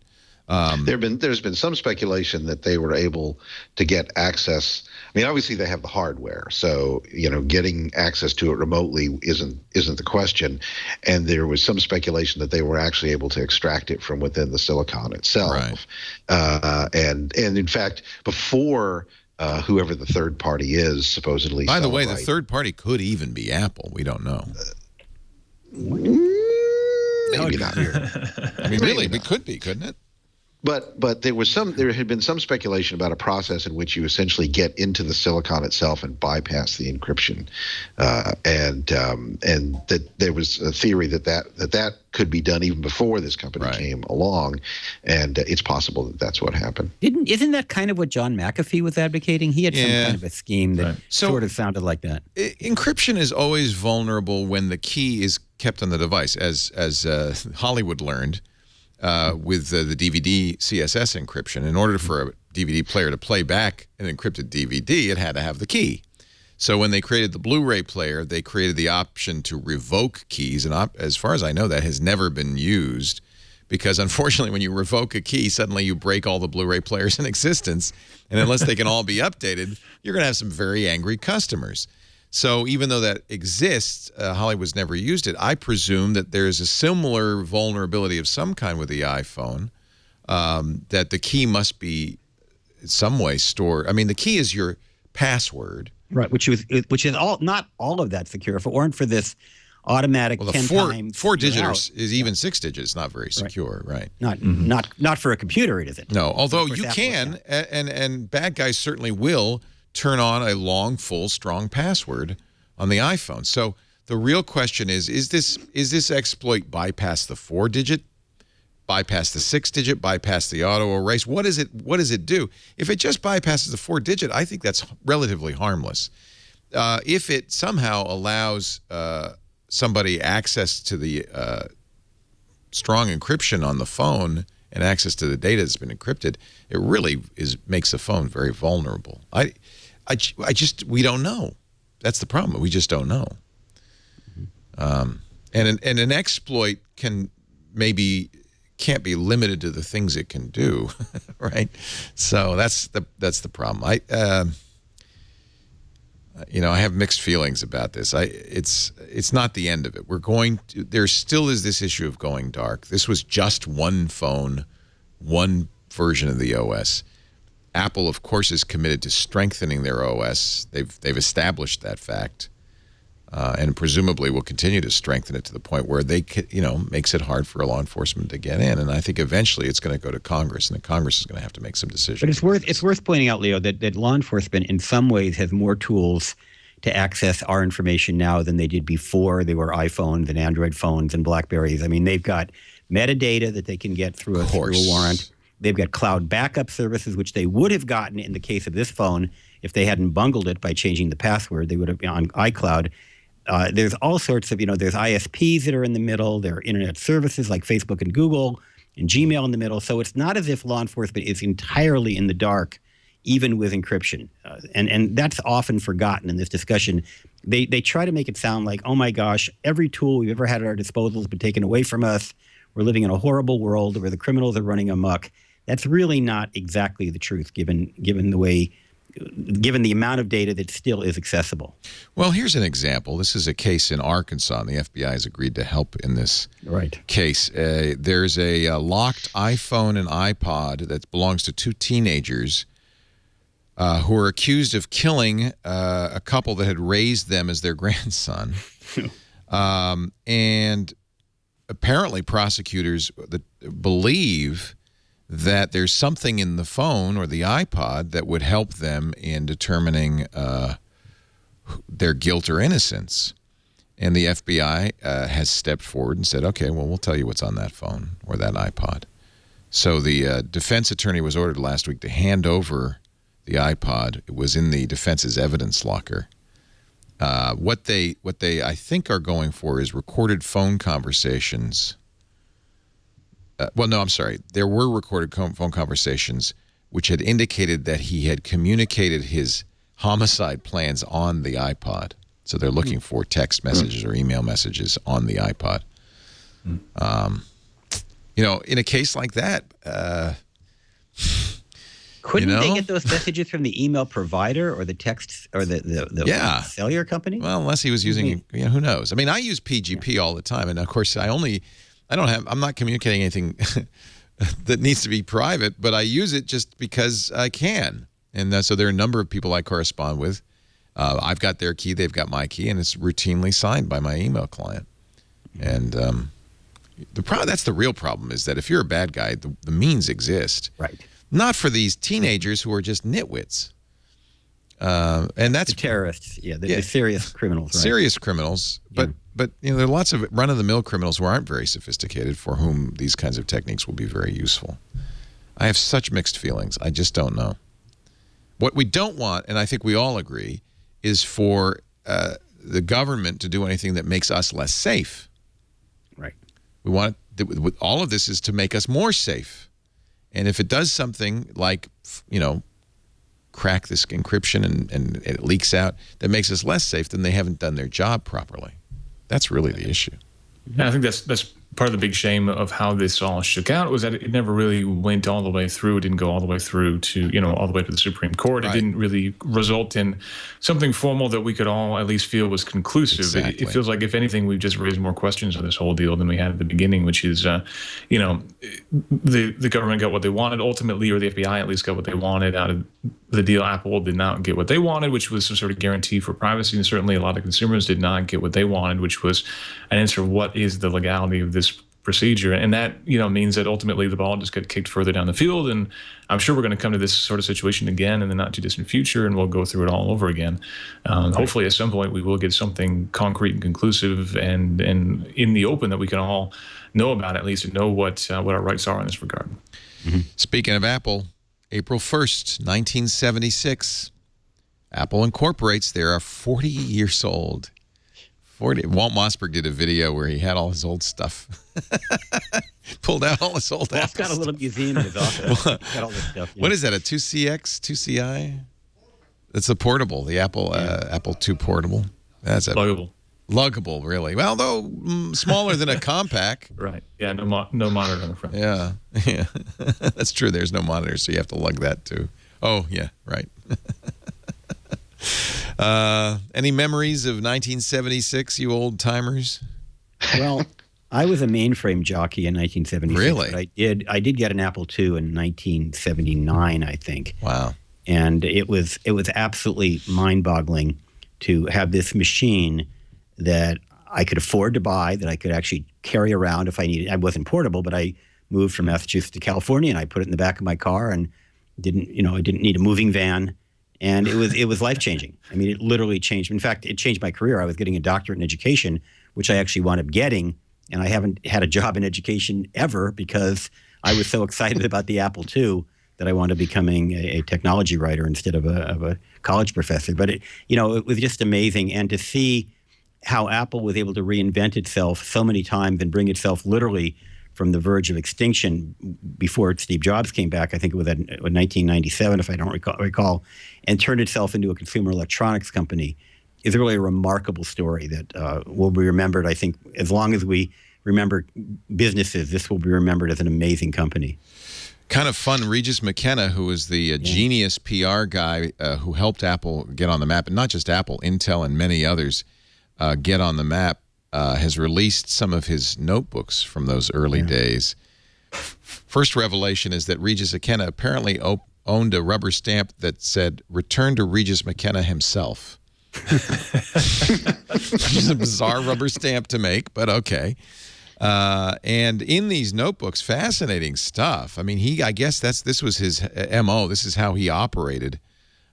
There's been some speculation that they were able to get access. I mean, obviously they have the hardware, so getting access to it remotely isn't the question. And there was some speculation that they were actually able to extract it from within the silicon itself. Right. And in fact, before whoever the third party is supposedly. By the way, the third party could even be Apple. We don't know. Maybe not. I mean, really, it could be, couldn't it? But there had been some speculation about a process in which you essentially get into the silicon itself and bypass the encryption, and that there was a theory that could be done even before this company came along, and it's possible that that's what happened. Isn't that kind of what John McAfee was advocating? He had some kind of a scheme that sort of sounded like that. Encryption is always vulnerable when the key is kept on the device, as Hollywood learned. With the DVD CSS encryption, in order for a DVD player to play back an encrypted DVD, it had to have the key. So when they created the Blu-ray player, they created the option to revoke keys, and as far as I know, that has never been used because unfortunately when you revoke a key, suddenly you break all the Blu-ray players in existence, and unless they can all be updated, you're going to have some very angry customers. So even though that exists, Hollywood's never used it. I presume that there's a similar vulnerability of some kind with the iPhone, that the key must be in some way stored. I mean, the key is your password. Right, which is not all of that secure. If it weren't for this automatic 10 times four digits is even 6 digits, not very secure, right? Not for a computer, it isn't. No, although you can, and bad guys certainly will turn on a long, full, strong password on the iPhone. So the real question is this exploit bypass the 4-digit, bypass the 6-digit, bypass the auto erase? What does it do? If it just bypasses the 4-digit, I think that's relatively harmless. If it somehow allows somebody access to the strong encryption on the phone and access to the data that's been encrypted, it really makes the phone very vulnerable. We don't know. That's the problem. We just don't know. And an exploit can't be limited to the things it can do, right? So that's the problem. I have mixed feelings about this. It's not the end of it. There still is this issue of going dark. This was just one phone, one version of the OS. Apple, of course, is committed to strengthening their OS. They've established that fact. And presumably will continue to strengthen it to the point where they, makes it hard for law enforcement to get in. And I think eventually it's going to go to Congress, and the Congress is going to have to make some decisions. But it's worth pointing out, Leo, that law enforcement in some ways has more tools to access our information now than they did before. They were iPhones and Android phones and BlackBerries. I mean, they've got metadata that they can get through a warrant. They've got cloud backup services, which they would have gotten in the case of this phone if they hadn't bungled it by changing the password. They would have been on iCloud. There's all sorts of, there's ISPs that are in the middle. There are internet services like Facebook and Google and Gmail in the middle. So it's not as if law enforcement is entirely in the dark, even with encryption. And that's often forgotten in this discussion. They try to make it sound like, oh my gosh, every tool we've ever had at our disposal has been taken away from us. We're living in a horrible world where the criminals are running amok. That's really not exactly the truth, given the amount of data that still is accessible. Well, here's an example. This is a case in Arkansas, and the FBI has agreed to help in this case. There's a locked iPhone and iPod that belongs to 2 teenagers who are accused of killing a couple that had raised them as their grandson. And apparently prosecutors believe that there's something in the phone or the iPod that would help them in determining their guilt or innocence. And the FBI has stepped forward and said, okay, well, we'll tell you what's on that phone or that iPod. So the defense attorney was ordered last week to hand over the iPod. It was in the defense's evidence locker. What they I think are going for is recorded phone conversations. Well, no, I'm sorry. There were recorded phone conversations which had indicated that he had communicated his homicide plans on the iPod. So they're looking for text messages or email messages on the iPod. In a case like that, couldn't they get those messages from the email provider or the text or the cellular company? Well, unless he was using, who knows? I mean, I use PGP all the time, and of course, I'm not communicating anything that needs to be private, but I use it just because I can. And so there are a number of people I correspond with. I've got their key, they've got my key, and it's routinely signed by my email client. And that's the real problem, is that if you're a bad guy, the means exist. Right. Not for these teenagers who are just nitwits. And that's the terrorists, the serious criminals. Right? Serious criminals, but there are lots of run-of-the-mill criminals who aren't very sophisticated for whom these kinds of techniques will be very useful. I have such mixed feelings. I just don't know. What we don't want, and I think we all agree, is for the government to do anything that makes us less safe. Right. We want all of this is to make us more safe. And if it does something like, crack this encryption and it leaks out that makes us less safe, then they haven't done their job properly. That's really the issue. Yeah, I think that's part of the big shame of how this all shook out was that it never really went all the way through. It didn't go all the way through to, all the way to the Supreme Court. Right. It didn't really result in something formal that we could all at least feel was conclusive. Exactly. It feels like, if anything, we've just raised more questions on this whole deal than we had at the beginning, which is, the government got what they wanted ultimately, or the FBI at least got what they wanted out of the deal. Apple did not get what they wanted, which was some sort of guarantee for privacy. And certainly a lot of consumers did not get what they wanted, which was an answer. What is the legality of this procedure? And that, means that ultimately the ball just got kicked further down the field. And I'm sure we're going to come to this sort of situation again in the not too distant future, and we'll go through it all over again. Hopefully at some point we will get something concrete and conclusive and in the open that we can all know about, at least, and know what our rights are in this regard. Mm-hmm. Speaking of Apple, April 1st, 1976, Apple incorporates. They are 40 years old. Walt Mossberg did a video where he had all his old stuff. Pulled out all his old Walt's got a little museum in his office. Got all this stuff. What is that, a 2CX, 2CI? That's a portable, the Apple Apple II portable. That's a luggable, really. Well, though smaller than a compact. Right. Yeah, no monitor on the front. Yeah. That's true. There's no monitor, so you have to lug that too. Oh, yeah, right. Any memories of 1976, you old timers? Well, I was a mainframe jockey in 1976. Really? I did get an Apple II in 1979, I think. Wow. And it was absolutely mind-boggling to have this machine that I could afford to buy, that I could actually carry around if I needed. I wasn't portable, but I moved from Massachusetts to California, and I put it in the back of my car, and I didn't need a moving van. And it was life-changing. I mean, it literally changed. In fact, it changed my career. I was getting a doctorate in education, which I actually wound up getting, and I haven't had a job in education ever because I was so excited about the Apple II that I wound up becoming a technology writer instead of a college professor. But it was just amazing. And to see how Apple was able to reinvent itself so many times and bring itself literally from the verge of extinction before Steve Jobs came back, I think it was in 1997, if I don't recall, and turned itself into a consumer electronics company, is really a remarkable story that will be remembered. I think as long as we remember businesses, this will be remembered as an amazing company. Kind of fun. Regis McKenna, who was the genius PR guy who helped Apple get on the map, and not just Apple, Intel and many others get on the map, has released some of his notebooks from those early days. First revelation is that Regis McKenna apparently owned a rubber stamp that said, "Return to Regis McKenna himself." Which is a bizarre rubber stamp to make, but okay. And in these notebooks, fascinating stuff. I mean, I guess this was his MO. This is how he operated.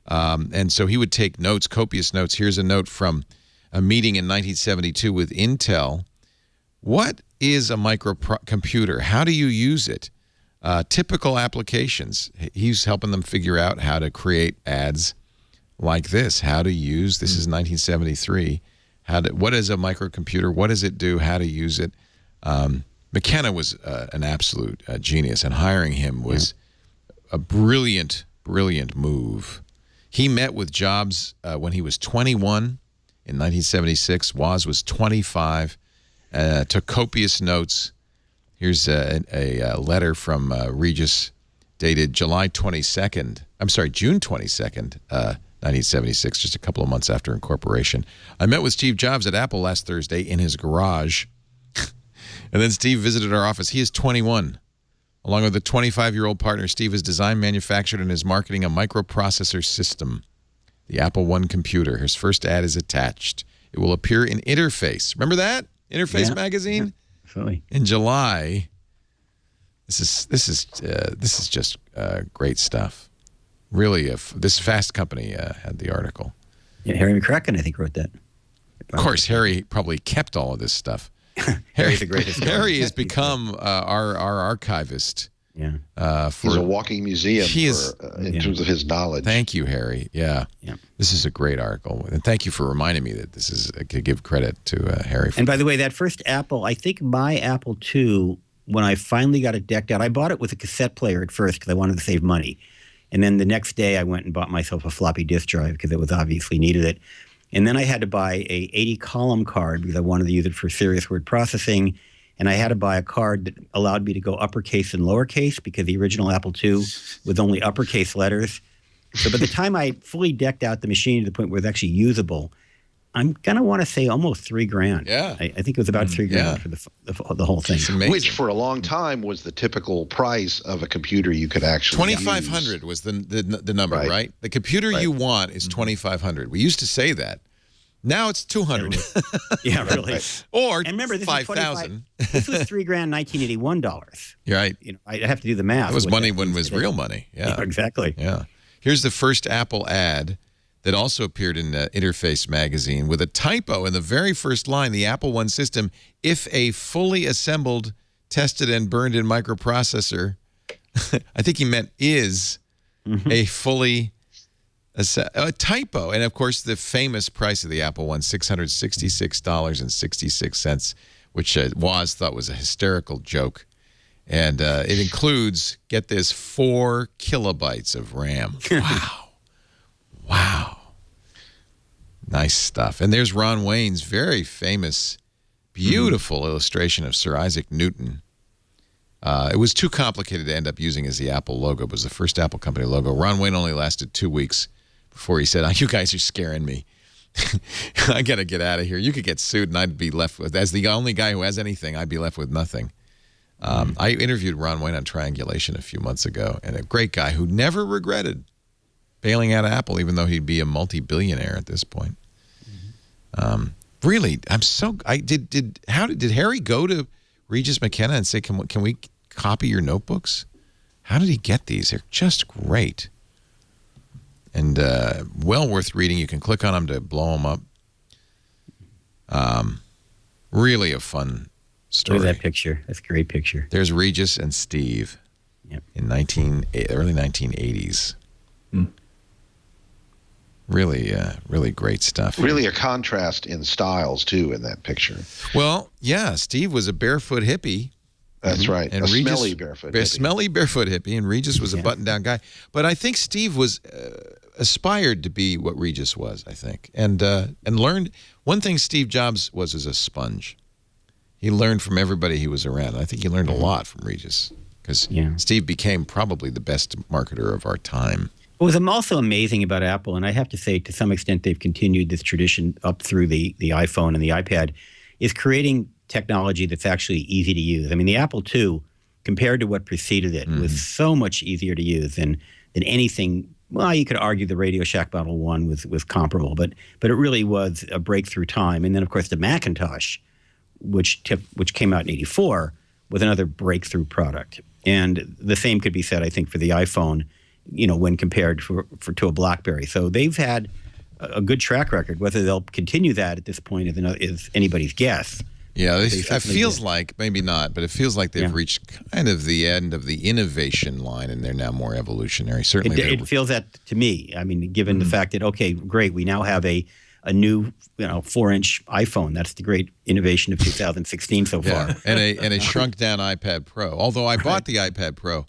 And so he would take notes, copious notes. Here's a note from a meeting in 1972 with Intel. What is a microcomputer? How do you use it? Typical applications. He's helping them figure out how to create ads like this. How to use, this is 1973. What is a microcomputer? What does it do? How to use it? McKenna was an absolute genius, and hiring him was a brilliant, brilliant move. He met with Jobs when he was 21 in 1976. Woz was 25. Took copious notes. Here's a letter from Regis dated June 22nd, 1976, just a couple of months after incorporation. I met with Steve Jobs at Apple last Thursday in his garage. And then Steve visited our office. He is 21. Along with a 25-year-old partner, Steve has designed, manufactured, and is marketing a microprocessor system, the Apple I computer. His first ad is attached. It will appear in Interface. Remember that? Interface magazine? Absolutely. In July. This is just great stuff. Really, this Fast Company had the article. Yeah, Harry McCracken, I think, wrote that. Of course, Harry probably kept all of this stuff. Harry's the greatest. Harry has become our archivist. Yeah. He's a walking museum in terms of his knowledge. Thank you, Harry. Yeah. This is a great article. And thank you for reminding me that this is, I could give credit to Harry. And by the way, that first Apple, I think my Apple II, when I finally got it decked out, I bought it with a cassette player at first because I wanted to save money. And then the next day I went and bought myself a floppy disk drive because it was obviously needed it. And then I had to buy a 80-column card because I wanted to use it for serious word processing. and I had to buy a card that allowed me to go uppercase and lowercase because the original Apple II was only uppercase letters. So by the time I fully decked out the machine to the point where it's actually usable, I'm going to want to say almost $3,000. Yeah. I think it was about $3,000 for the whole thing. Which for a long time was the typical price of a computer you could actually $2,500 was the number, right? The computer you want is $2,500. We used to say that. Now it's $200. Yeah, really. Or and remember, this $5,000. This was $3,000, $1981. You're right. I have to do the math. That was money when it was real money. Yeah, exactly. Yeah. Here's the first Apple ad that also appeared in Interface magazine with a typo in the very first line. The Apple I system, if a fully assembled, tested, and burned-in microprocessor, I think he meant is a fully a typo. And, of course, the famous price of the Apple I, $666.66, which Woz thought was a hysterical joke. And it includes, get this, 4 kilobytes of RAM. Wow. Wow. Nice stuff. And there's Ron Wayne's very famous, beautiful illustration of Sir Isaac Newton. It was too complicated to end up using as the Apple logo. It was the first Apple company logo. Ron Wayne only lasted 2 weeks before he said, "Oh, you guys are scaring me. I got to get out of here. You could get sued and I'd be left with, as the only guy who has anything, I'd be left with nothing." I interviewed Ron Wayne on Triangulation a few months ago, and a great guy who never regretted bailing out of Apple, even though he'd be a multi-billionaire at this point. Really, did Harry go to Regis McKenna and say, can we copy your notebooks? How did he get these? They're just great. And well worth reading. You can click on them to blow them up. Really a fun story. Look at that picture. That's a great picture. There's Regis and Steve in early 1980s. Really, really great stuff. Really a contrast in styles, too, in that picture. Well, yeah, Steve was a barefoot hippie. That's right. And smelly barefoot hippie. Smelly barefoot hippie, and Regis was a button-down guy. But I think Steve was aspired to be what Regis was, I think, and learned. One thing Steve Jobs was a sponge. He learned from everybody he was around. I think he learned a lot from Regis because Steve became probably the best marketer of our time. What was also amazing about Apple, and I have to say to some extent they've continued this tradition up through the iPhone and the iPad, is creating technology that's actually easy to use. I mean, the Apple II, compared to what preceded it, was so much easier to use than anything. Well, you could argue the Radio Shack Model 1 was comparable, but it really was a breakthrough time. And then, of course, the Macintosh, which came out in '84, was another breakthrough product. And the same could be said, I think, for the iPhone, when compared to a BlackBerry. So they've had a good track record. Whether they'll continue that at this point is anybody's guess. Yeah, it feels like, maybe not, but it feels like they've reached kind of the end of the innovation line, and they're now more evolutionary. Certainly, it feels that to me. I mean, given the fact that, okay, great, we now have a new 4-inch iPhone. That's the great innovation of 2016 so far. and a shrunk down iPad Pro. Although I bought the iPad Pro,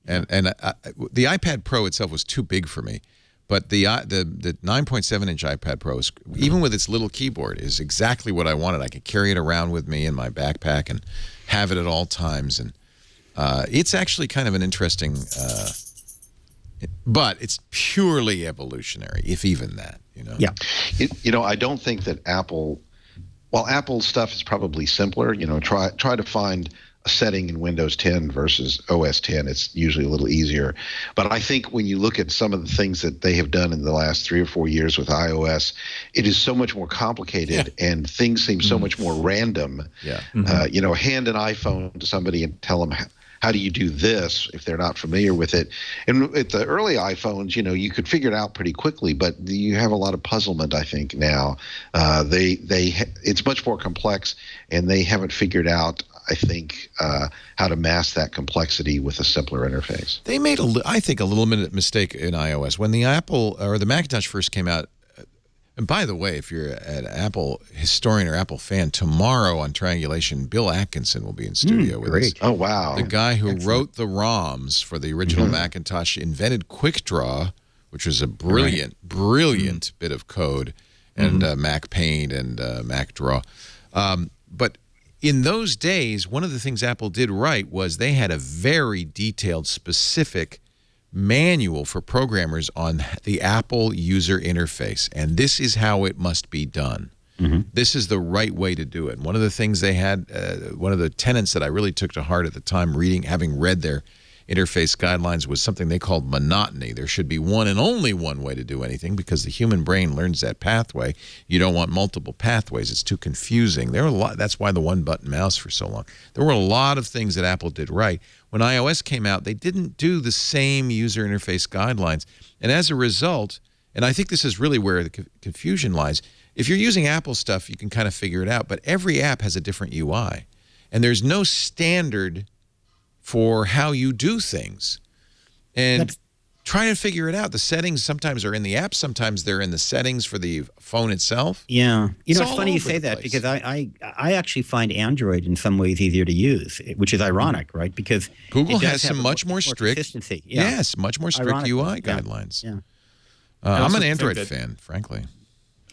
and the iPad Pro itself was too big for me. But the 9.7-inch iPad Pro, even with its little keyboard, is exactly what I wanted. I could carry it around with me in my backpack and have it at all times. And it's actually kind of an interesting, but it's purely evolutionary, if even that. Yeah. I don't think that Apple, while Apple stuff is probably simpler. Try to find a setting in Windows 10 versus OS 10, it's usually a little easier. But I think when you look at some of the things that they have done in the last 3 or 4 years with iOS, it is so much more complicated and things seem so much more random. Yeah. Hand an iPhone to somebody and tell them, how do you do this if they're not familiar with it? And at the early iPhones, you could figure it out pretty quickly, but you have a lot of puzzlement, I think, now. It's much more complex, and they haven't figured out, I think, how to mask that complexity with a simpler interface. They made, I think, a little mistake in iOS. When the Apple or the Macintosh first came out, and by the way, if you're an Apple historian or Apple fan, tomorrow on Triangulation, Bill Atkinson will be in studio with us. Oh, wow. The guy who wrote the ROMs for the original Macintosh, invented QuickDraw, which was a brilliant bit of code, and Mac Paint and Mac Draw. But in those days, one of the things Apple did right was they had a very detailed, specific manual for programmers on the Apple user interface, and this is how it must be done. This is the right way to do it. And one of the things they had, one of the tenets that I really took to heart at the time, having read their interface guidelines, was something they called monotony. There should be one and only one way to do anything, because the human brain learns that pathway. You don't want multiple pathways. It's too confusing. There are a lot. That's why the one-button mouse for so long. There were a lot of things that Apple did right. When iOS came out, they didn't do the same user interface guidelines. And as a result, and I think this is really where the confusion lies, if you're using Apple stuff, you can kind of figure it out. But every app has a different UI. And there's no standard for how you do things. And try to figure it out. The settings sometimes are in the app, sometimes they're in the settings for the phone itself. Yeah. It's funny you say that, because I actually find Android in some ways easier to use, which is ironic, right? Because Google has some much more strict consistency. Yes, much more strict UI guidelines. Yeah. I'm an Android fan, frankly.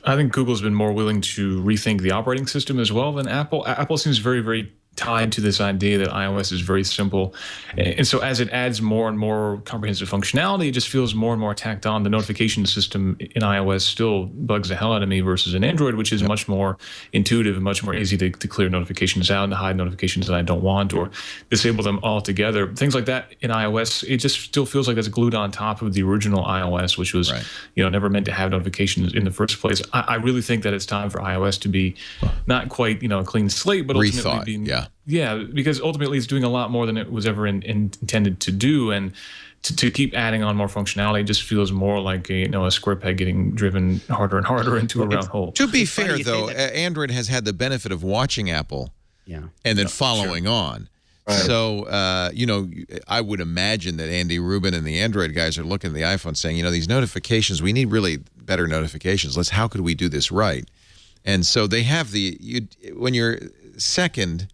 I think Google's been more willing to rethink the operating system as well than Apple. Apple seems very, very tied to this idea that iOS is very simple. And so as it adds more and more comprehensive functionality, it just feels more and more tacked on. The notification system in iOS still bugs the hell out of me versus in Android, which is much more intuitive and much more easy to clear notifications out and to hide notifications that I don't want or disable them altogether. Things like that in iOS, it just still feels like that's glued on top of the original iOS, which was never meant to have notifications in the first place. I really think that it's time for iOS to be not quite a clean slate, but ultimately being Yeah, because ultimately it's doing a lot more than it was ever intended to do, and to keep adding on more functionality just feels more like a square peg getting driven harder and harder into a round hole. To be fair, though, Android has had the benefit of watching Apple, and then following on. Right. So, I would imagine that Andy Rubin and the Android guys are looking at the iPhone saying, these notifications, we need really better notifications. How could we do this right? And so they have when you're second,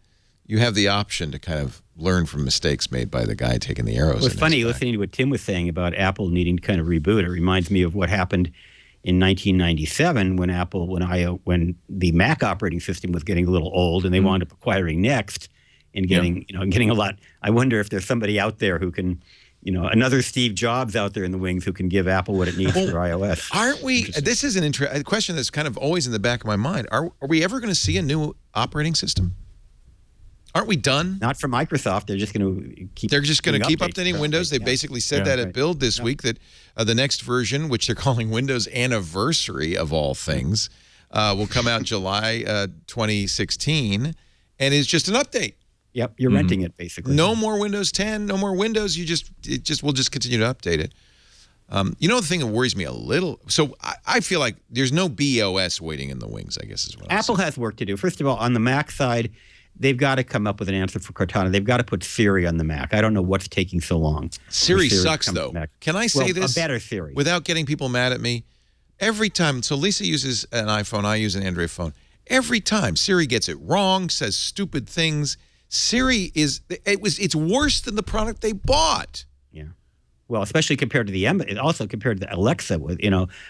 you have the option to kind of learn from mistakes made by the guy taking the arrows. It was funny listening to what Tim was saying about Apple needing to kind of reboot. It reminds me of what happened in 1997 when the Mac operating system was getting a little old, and they wound up acquiring Next and getting a lot. I wonder if there's somebody out there who can, another Steve Jobs out there in the wings who can give Apple what it needs for iOS. Aren't we? This is a question that's kind of always in the back of my mind. Are we ever going to see a new operating system? Aren't we done? Not for Microsoft. They're just going to keep. They're just going to keep updating Windows. They basically said that at Build this week that the next version, which they're calling Windows Anniversary of all things, will come out July 2016, and is just an update. Yep, you're renting it basically. No more Windows 10. No more Windows. We'll just continue to update it. The thing that worries me a little. So I feel like there's no BOS waiting in the wings, I guess is what Apple has work to do. First of all, on the Mac side, they've got to come up with an answer for Cortana. They've got to put Siri on the Mac. I don't know what's taking so long. Siri sucks, though. Can I say this? A better Siri. Without getting people mad at me? Every time, so Lisa uses an iPhone, I use an Android phone. Every time Siri gets it wrong, says stupid things. Siri it's worse than the product they bought. Yeah. Well, especially compared to also compared to Alexa.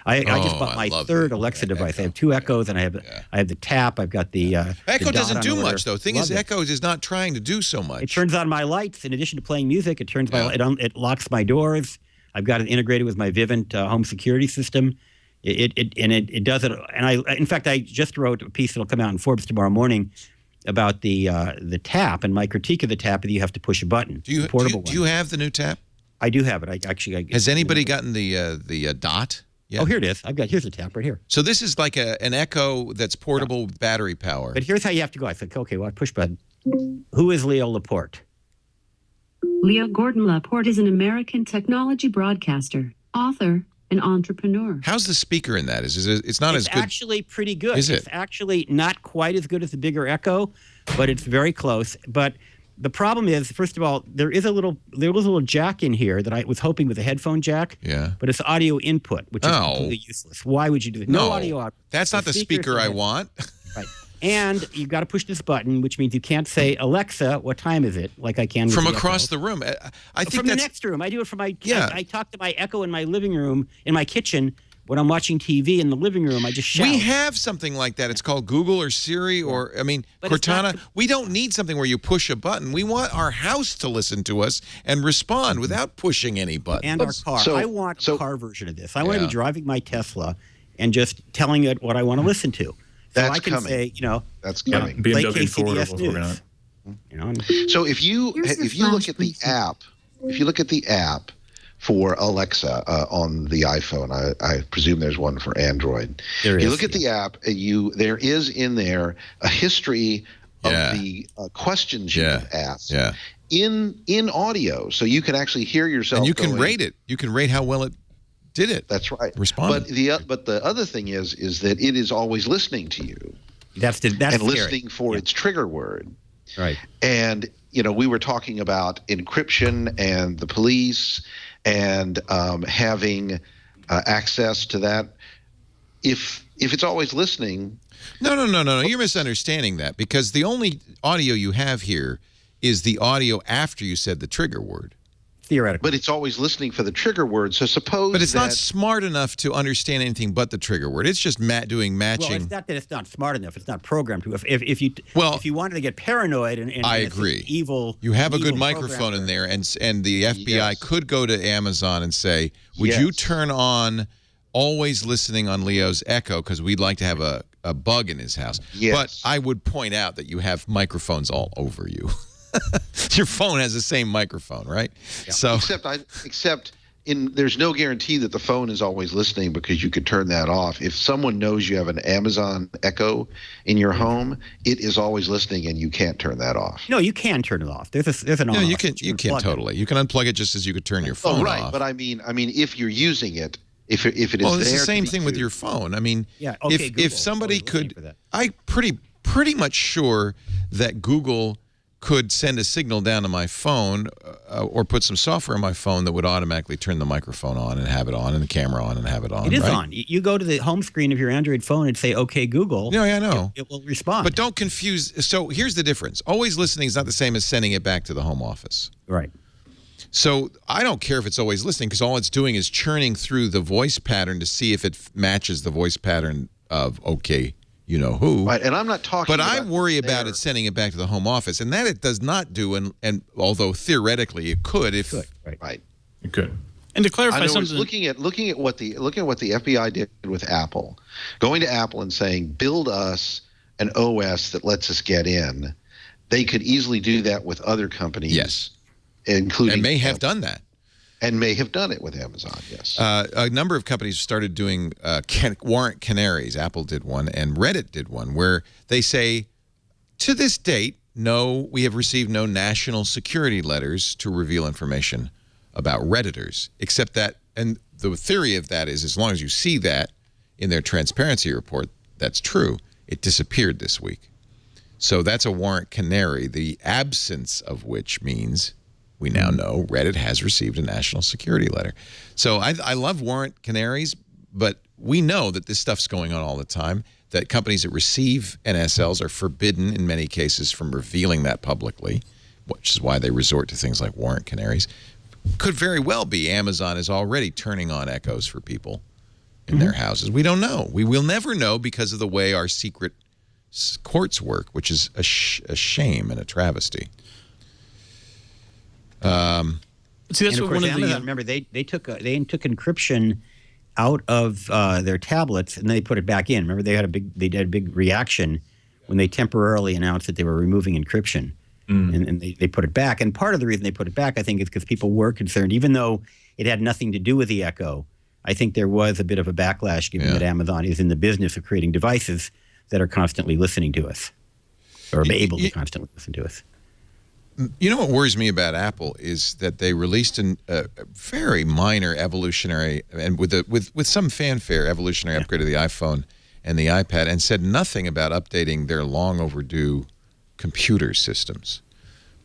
I just bought my third Alexa device. Echo. I have two Echoes, and I have the Tap. I've got the Echo doesn't do much, though. Thing is, Echo is not trying to do so much. It turns on my lights in addition to playing music. It turns it locks my doors. I've got it integrated with my Vivint home security system. It does it. And in fact, I just wrote a piece that'll come out in Forbes tomorrow morning about the Tap, and my critique of the Tap is you have to push a button. Do you have the new Tap? I do have it. Has anybody gotten the Dot? Yeah. Oh, here it is. Here's a Tap right here. So this is like an Echo that's portable with battery power. But here's how you have to go. I said, okay, well, I push button. Who is Leo Laporte? Leo Gordon Laporte is an American technology broadcaster, author, and entrepreneur. How's the speaker in that? It's not as good? It's actually pretty good. Is it? It's actually not quite as good as the bigger Echo, but it's very close. But the problem is, first of all, there was a little jack in here that I was hoping was a headphone jack. Yeah. But it's audio input, which is completely useless. Why would you do that? No audio output. That's not the speaker I want. Right. And you've got to push this button, which means you can't say, Alexa, what time is it? Like I can with from the across Echo. the room. I think from the next room. I do it from my. I talk to my Echo in my living room, in my kitchen, when I'm watching TV in the living room, I just shout. We have something like that. It's called Google or Siri or, I mean, Cortana. We don't need something where you push a button. We want our house to listen to us and respond without pushing any button. And our car. I want a car version of this. I want to be driving my Tesla and just telling it what I want to listen to. So That's I can coming. say, that's coming. play BMW Ford KCBS will work on it. News. So if you look at the app for Alexa on the iPhone, I presume there's one for Android. There you is, look at the app, there is in there a history of the questions you have asked in audio, so you can actually hear yourself. And you can rate it. You can rate how well it did it. That's right. Responded. But the other thing is that it is always listening to you. That's and scary. listening for its trigger word. Right. And we were talking about encryption and the police and having access to that. If it's always listening. No. You're misunderstanding that, because the only audio you have here is the audio after you said the trigger word. Theoretically. But it's always listening for the trigger word. So suppose But it's not smart enough to understand anything but the trigger word. It's just doing matching. Well, it's not that it's not smart enough. It's not programmed to. If you wanted to get paranoid and I agree. Evil. You have a good microphone in there, and the FBI could go to Amazon and say, "Would you turn on always listening on Leo's Echo, because we'd like to have a bug in his house." Yes. But I would point out that you have microphones all over you. Your phone has the same microphone, right? Yeah. So except there's no guarantee that the phone is always listening, because you could turn that off. If someone knows you have an Amazon Echo in your home, it is always listening, and you can't turn that off. No, you can turn it off. There's an on. No, you can totally. You can unplug it just as you could turn your phone off. But I mean, if you're using it, if it is well, it's the same thing with your phone. I mean, if somebody could, I'm pretty much sure that Google could send a signal down to my phone or put some software on my phone that would automatically turn the microphone on and have it on, and the camera on and have it on. It is on. You go to the home screen of your Android phone and say, "Okay, Google." Yeah, I know. It will respond. But don't confuse. So here's the difference. Always listening is not the same as sending it back to the home office. Right. So I don't care if it's always listening, because all it's doing is churning through the voice pattern to see if it matches the voice pattern of okay, you know who. Right, and I'm not talking But I about worry about it sending it back to the home office, and that it does not do, and although theoretically it could if right. It could. And to clarify something, something, looking at what the FBI did with Apple, going to Apple and saying, "Build us an OS that lets us get in." They could easily do that with other companies. Yes. Including and may have done that. And may have done it with Amazon, yes. A number of companies started doing warrant canaries. Apple did one, and Reddit did one, where they say, to this date, no, we have received no national security letters to reveal information about Redditors, except that, and the theory of that is, as long as you see that in their transparency report, that's true. It disappeared this week. So that's a warrant canary, the absence of which means we now know Reddit has received a national security letter. So I love warrant canaries, but we know that this stuff's going on all the time, that companies that receive NSLs are forbidden in many cases from revealing that publicly, which is why they resort to things like warrant canaries. Could very well be Amazon is already turning on echoes for people in their houses. We don't know. We will never know because of the way our secret courts work, which is a shame and a travesty. See, that's what one of Amazon, remember, they took encryption out of their tablets and they put it back in. Remember, they had a big reaction when they temporarily announced that they were removing encryption, and they put it back. And part of the reason they put it back, I think, is because people were concerned, even though it had nothing to do with the Echo. I think there was a bit of a backlash, given that Amazon is in the business of creating devices that are constantly listening to us, or able to constantly listen to us. You know what worries me about Apple is that they released a very minor evolutionary, and with some fanfare, evolutionary upgrade of the iPhone and the iPad, and said nothing about updating their long overdue computer systems.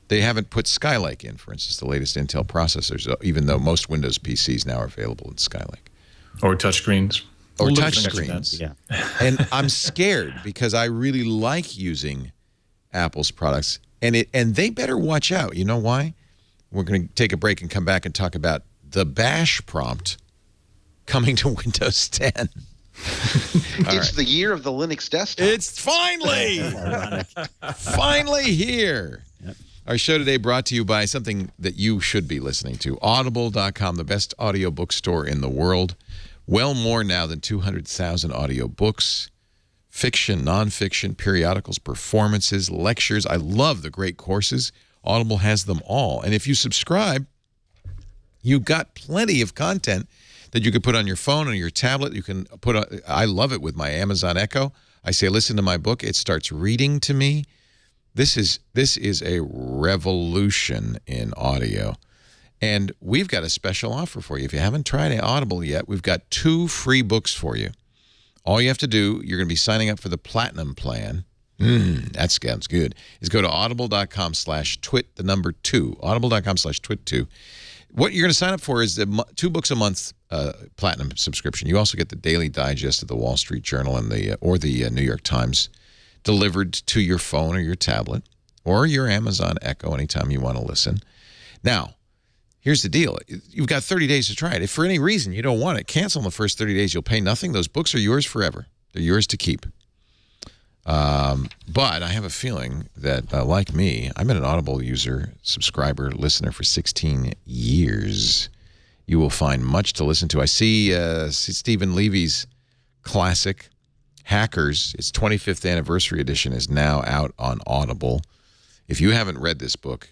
They haven't put Skylake in, for instance, the latest Intel processors, even though most Windows PCs now are available in Skylake. Or touchscreens. Or touchscreens. Yeah. And I'm scared because I really like using Apple's products. And they better watch out. You know why? We're going to take a break and come back and talk about the bash prompt coming to Windows 10. It's the year of the Linux desktop. It's finally here. Yep. Our show today brought to you by something that you should be listening to. Audible.com, the best audio bookstore in the world. Well more now than 200,000 audio books, fiction, nonfiction, periodicals, performances, lectures. I love the great courses. Audible has them all. And if you subscribe, you've got plenty of content that you can put on your phone or your tablet. You can put I love it with my Amazon Echo. I say, listen to my book. It starts reading to me. This is a revolution in audio. And we've got a special offer for you. If you haven't tried Audible yet, we've got 2 free books for you. All you have to do, you're going to be signing up for the Platinum plan. That sounds good. Is go to audible.com/twit, the number 2. Audible.com/twit2. What you're going to sign up for is the 2 books a month Platinum subscription. You also get the daily digest of the Wall Street Journal and the New York Times delivered to your phone or your tablet or your Amazon Echo anytime you want to listen. Now, here's the deal. You've got 30 days to try it. If for any reason you don't want it, cancel in the first 30 days. You'll pay nothing. Those books are yours forever. They're yours to keep. But I have a feeling that, like me, I've been an Audible user, subscriber, listener for 16 years. You will find much to listen to. I see Stephen Levy's classic, Hackers, its 25th anniversary edition, is now out on Audible. If you haven't read this book,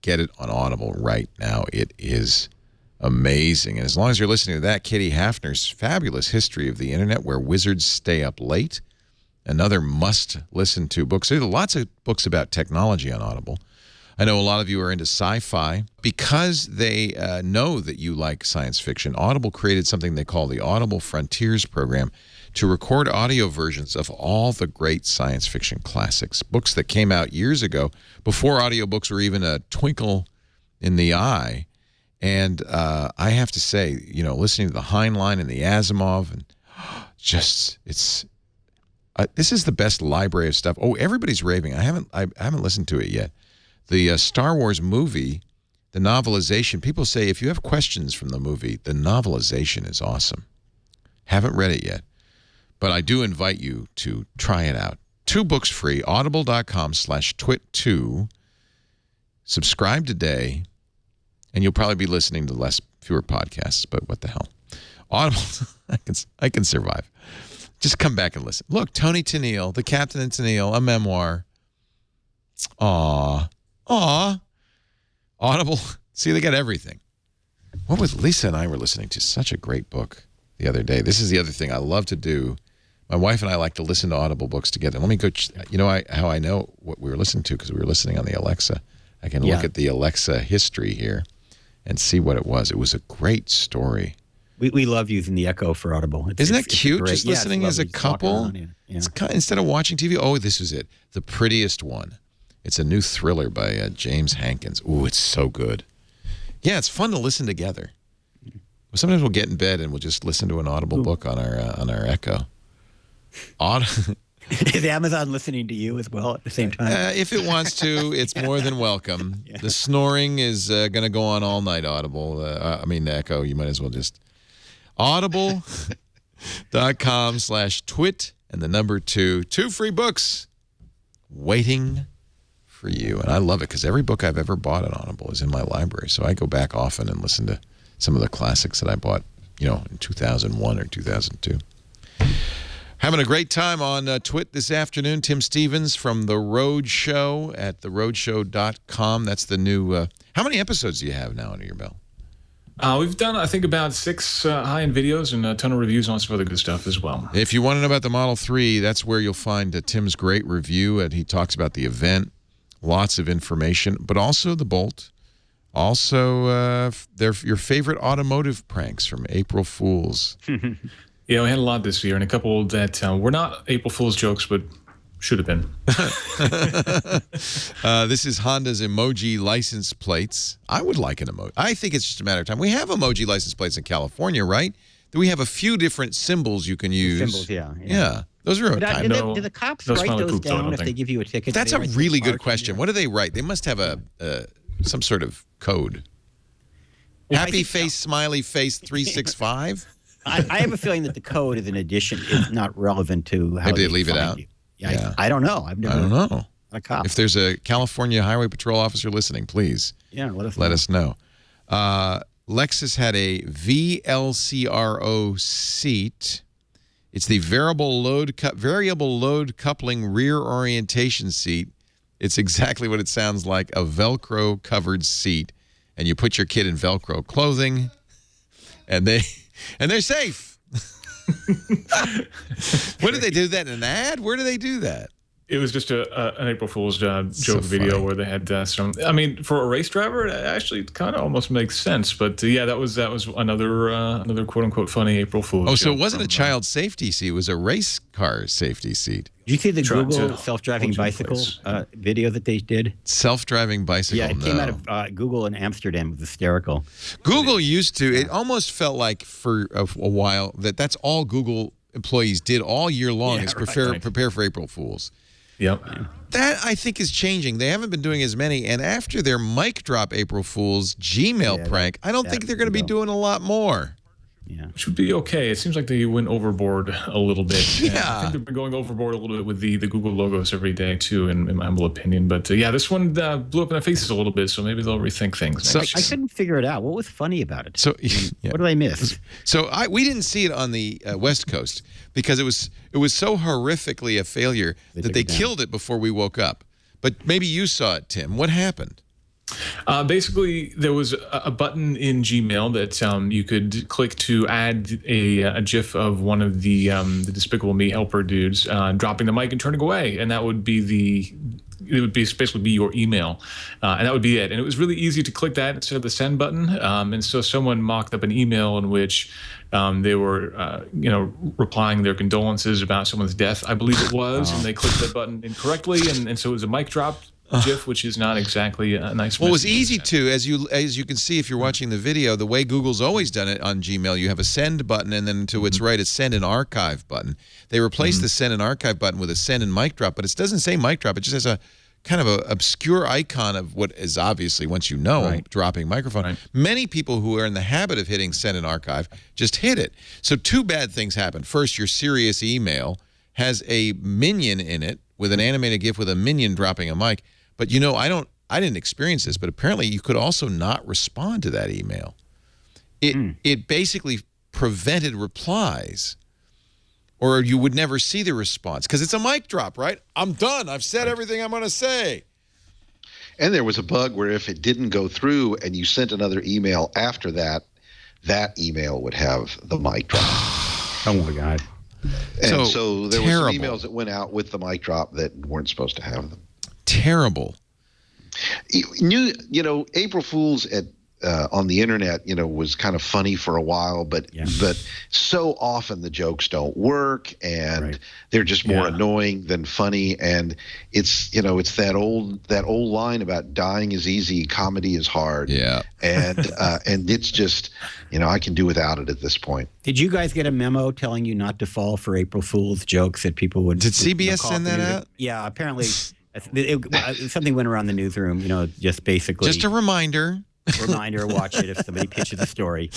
get it on Audible right now. It is amazing. And as long as you're listening to that, Katie Hafner's fabulous History of the Internet, Where Wizards Stay Up Late, another must-listen-to book. So there are lots of books about technology on Audible. I know a lot of you are into sci-fi. Because they know that you like science fiction, Audible created something they call the Audible Frontiers program to record audio versions of all the great science fiction classics, books that came out years ago before audiobooks were even a twinkle in the eye. And I have to say, listening to the Heinlein and the Asimov, and this is the best library of stuff. Oh, everybody's raving. I haven't listened to it yet. The Star Wars movie, the novelization, people say if you have questions from the movie, the novelization is awesome. Haven't read it yet, but I do invite you to try it out. 2 books free, audible.com/twit2. Subscribe today, and you'll probably be listening to fewer podcasts, but what the hell. Audible, I can survive. Just come back and listen. Look, Tony Tennille, The Captain and Tennille, a memoir. Aw. Audible. See, they got everything. What was Lisa and I were listening to? Such a great book the other day. This is the other thing I love to do. My wife and I like to listen to Audible books together. Let me go. How I know what we were listening to, because we were listening on the Alexa. I can look at the Alexa history here and see what it was. It was a great story. We love using the Echo for Audible. Isn't that cute? Just listening as a couple. It's instead of watching TV. Oh, this is it. The Prettiest One. It's a new thriller by James Hankins. Ooh, it's so good. Yeah, it's fun to listen together. Sometimes we'll get in bed and we'll just listen to an Audible book on our Echo. Is Amazon listening to you as well at the same time? If it wants to, it's more than welcome. Yeah. The snoring is going to go on all night, Audible. Echo. You might as well just audible.com/twit and the number 2. 2 free books waiting for you. And I love it because every book I've ever bought on Audible is in my library. So I go back often and listen to some of the classics that I bought, in 2001 or 2002. Having a great time on Twit this afternoon. Tim Stevens from The Road Show at theroadshow.com. That's the new... how many episodes do you have now under your belt? We've done, I think, about 6 high-end videos and a ton of reviews on some other good stuff as well. If you want to know about the Model 3, that's where you'll find Tim's great review. And he talks about the event, lots of information, but also the Bolt. Also, your favorite automotive pranks from April Fools. Yeah, we had a lot this year, and a couple that were not April Fool's jokes, but should have been. This is Honda's emoji license plates. I would like an emoji. I think it's just a matter of time. We have emoji license plates in California, right? We have a few different symbols you can use. Symbols, yeah. Those are kind of... Do the cops write those down if they give you a ticket? That's a really good question. What do they write? They must have some sort of code. Happy face, smiley face, 365. I have a feeling that the code is an addition is not relevant to how Maybe they leave it find out. you. Yeah, I don't know. I don't know. A cop. If there's a California Highway Patrol officer listening, please let us know. Lexus had a VLCRO seat. It's the variable load coupling rear orientation seat. It's exactly what it sounds like, a Velcro covered seat. And you put your kid in Velcro clothing and they're safe. When did they do that in an ad? Where do they do that? It was just an April Fool's joke video where they had some. I mean, for a race driver, it actually kind of almost makes sense. But yeah, that was another quote unquote funny April Fool's. Oh, so it wasn't a child safety seat; it was a race car safety seat. Did you see the Google self-driving bicycle video that they did? Self-driving bicycle. Yeah, it came out of Google in Amsterdam. It was hysterical. Google used to. It almost felt like for a while that's all Google employees did all year long is prepare for April Fools. Yep. That, I think, is changing. They haven't been doing as many. And after their mic drop April Fool's Gmail prank, I don't think they're going to be doing a lot more. Yeah. Which would be okay. It seems like they went overboard a little bit. Yeah. I think they've been going overboard a little bit with the Google logos every day, too, in my humble opinion. But yeah, this one blew up in their faces a little bit, so maybe they'll rethink things. So I couldn't figure it out. What was funny about it? So what did I miss? So we didn't see it on the West Coast because it was so horrifically a failure that they killed it before we woke up. But maybe you saw it, Tim. What happened? Basically, there was a button in Gmail that you could click to add a GIF of one of the Despicable Me helper dudes dropping the mic and turning away, and that would be basically be your email, and that would be it. And it was really easy to click that instead of the send button. And so someone mocked up an email in which they were, replying their condolences about someone's death, I believe it was, and they clicked that button incorrectly, and so it was a mic drop GIF, which is not exactly a nice. Well, it was easy to, as you can see if you're watching the video, the way Google's always done it on Gmail, you have a send button, and then to its right, a send and archive button. They replaced the send and archive button with a send and mic drop, but it doesn't say mic drop. It just has a kind of a obscure icon of what is obviously, once you know, dropping microphone. Right. Many people who are in the habit of hitting send and archive just hit it. So two bad things happen. First, your serious email has a minion in it with an animated GIF with a minion dropping a mic. But I didn't experience this, but apparently you could also not respond to that email. It basically prevented replies, or you would never see the response because it's a mic drop, right? I'm done. I've said everything I'm going to say. And there was a bug where if it didn't go through and you sent another email after that, that email would have the mic drop. Oh my God. And so there were some emails that went out with the mic drop that weren't supposed to have them. Terrible. April Fools on the internet, was kind of funny for a while, but so often the jokes don't work, and they're just more annoying than funny. And it's that old line about dying is easy, comedy is hard. Yeah. And it's just, I can do without it at this point. Did you guys get a memo telling you not to fall for April Fool's jokes that people would? Did CBS send that out? Yeah, apparently. Something went around the newsroom, just basically. Just a reminder. Watch it if somebody pitches a story.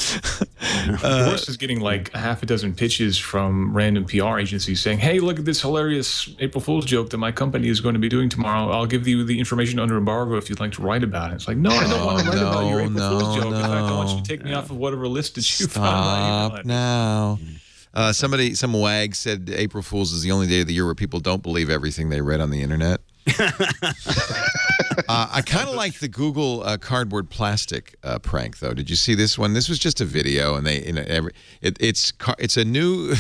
Boris is getting like a half a dozen pitches from random PR agencies saying, hey, look at this hilarious April Fool's joke that my company is going to be doing tomorrow. I'll give you the information under embargo if you'd like to write about it. It's like, no, I don't want to write about your April Fool's joke. In fact, I want you to take me off of whatever list that you found. Stop now. Some wag said April Fool's is the only day of the year where people don't believe everything they read on the internet. I kind of like the Google cardboard plastic prank, though. Did you see this one? This was just a video, and it's a new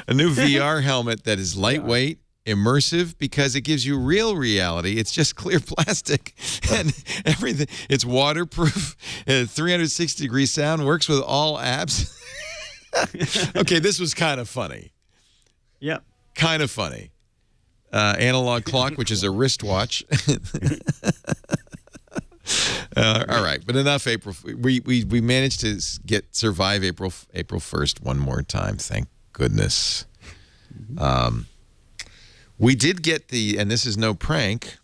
VR helmet that is lightweight, immersive, because it gives you real reality. It's just clear plastic and everything. It's waterproof, 360-degree sound, works with all apps. Okay, this was kind of funny. Yeah, kind of funny. Analog clock, which is a wristwatch. All right, but enough April. We managed to survive April 1st one more time. Thank goodness. We did get and this is no prank.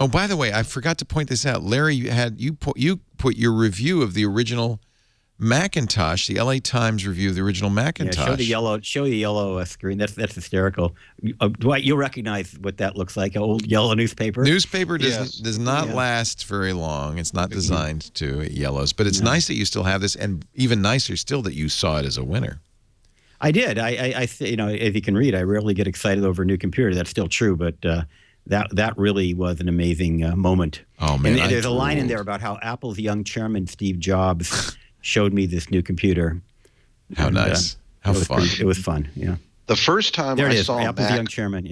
Oh, by the way, I forgot to point this out. Larry, you put your review of the original Macintosh, the LA Times review of the original Macintosh. Yeah, show the yellow screen. That's hysterical. Dwight, you'll recognize what that looks like. An old yellow newspaper. Newspaper does not last very long. It's not designed to. It yellows. But it's nice that you still have this, and even nicer still that you saw it as a winner. I did. I as you can read, I rarely get excited over a new computer. That's still true, but that really was an amazing moment. Oh, man. And there's a line in there about how Apple's young chairman, Steve Jobs, showed me this new computer. How nice. How fun. It was fun, yeah. The first time I saw Apple's Mac, young chairman,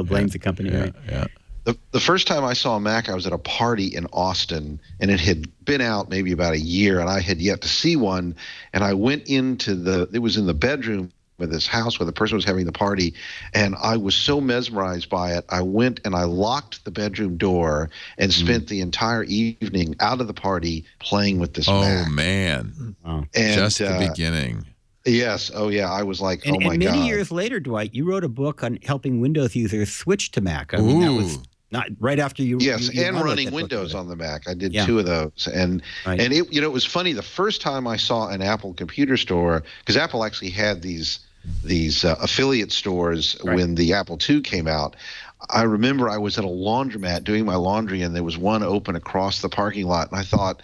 blames the company, right? Yeah. The first time I saw a Mac, I was at a party in Austin, and it had been out maybe about a year, and I had yet to see one. And I went into it was in the bedroom of this house where the person was having the party, and I was so mesmerized by it. I went and I locked the bedroom door and spent the entire evening out of the party playing with this Mac. Oh, man. Oh. And, just the beginning. Yes. Oh, yeah. I was like, and, oh, my and God. many years later, Dwight, you wrote a book on helping Windows users switch to Mac. I mean, that was not right after you. Yes, you and running Windows on the Mac. I did 2 of those, and it was funny. The first time I saw an Apple computer store, because Apple actually had these affiliate stores when the Apple II came out. I remember I was at a laundromat doing my laundry, and there was one open across the parking lot, and I thought,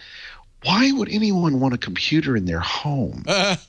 why would anyone want a computer in their home? That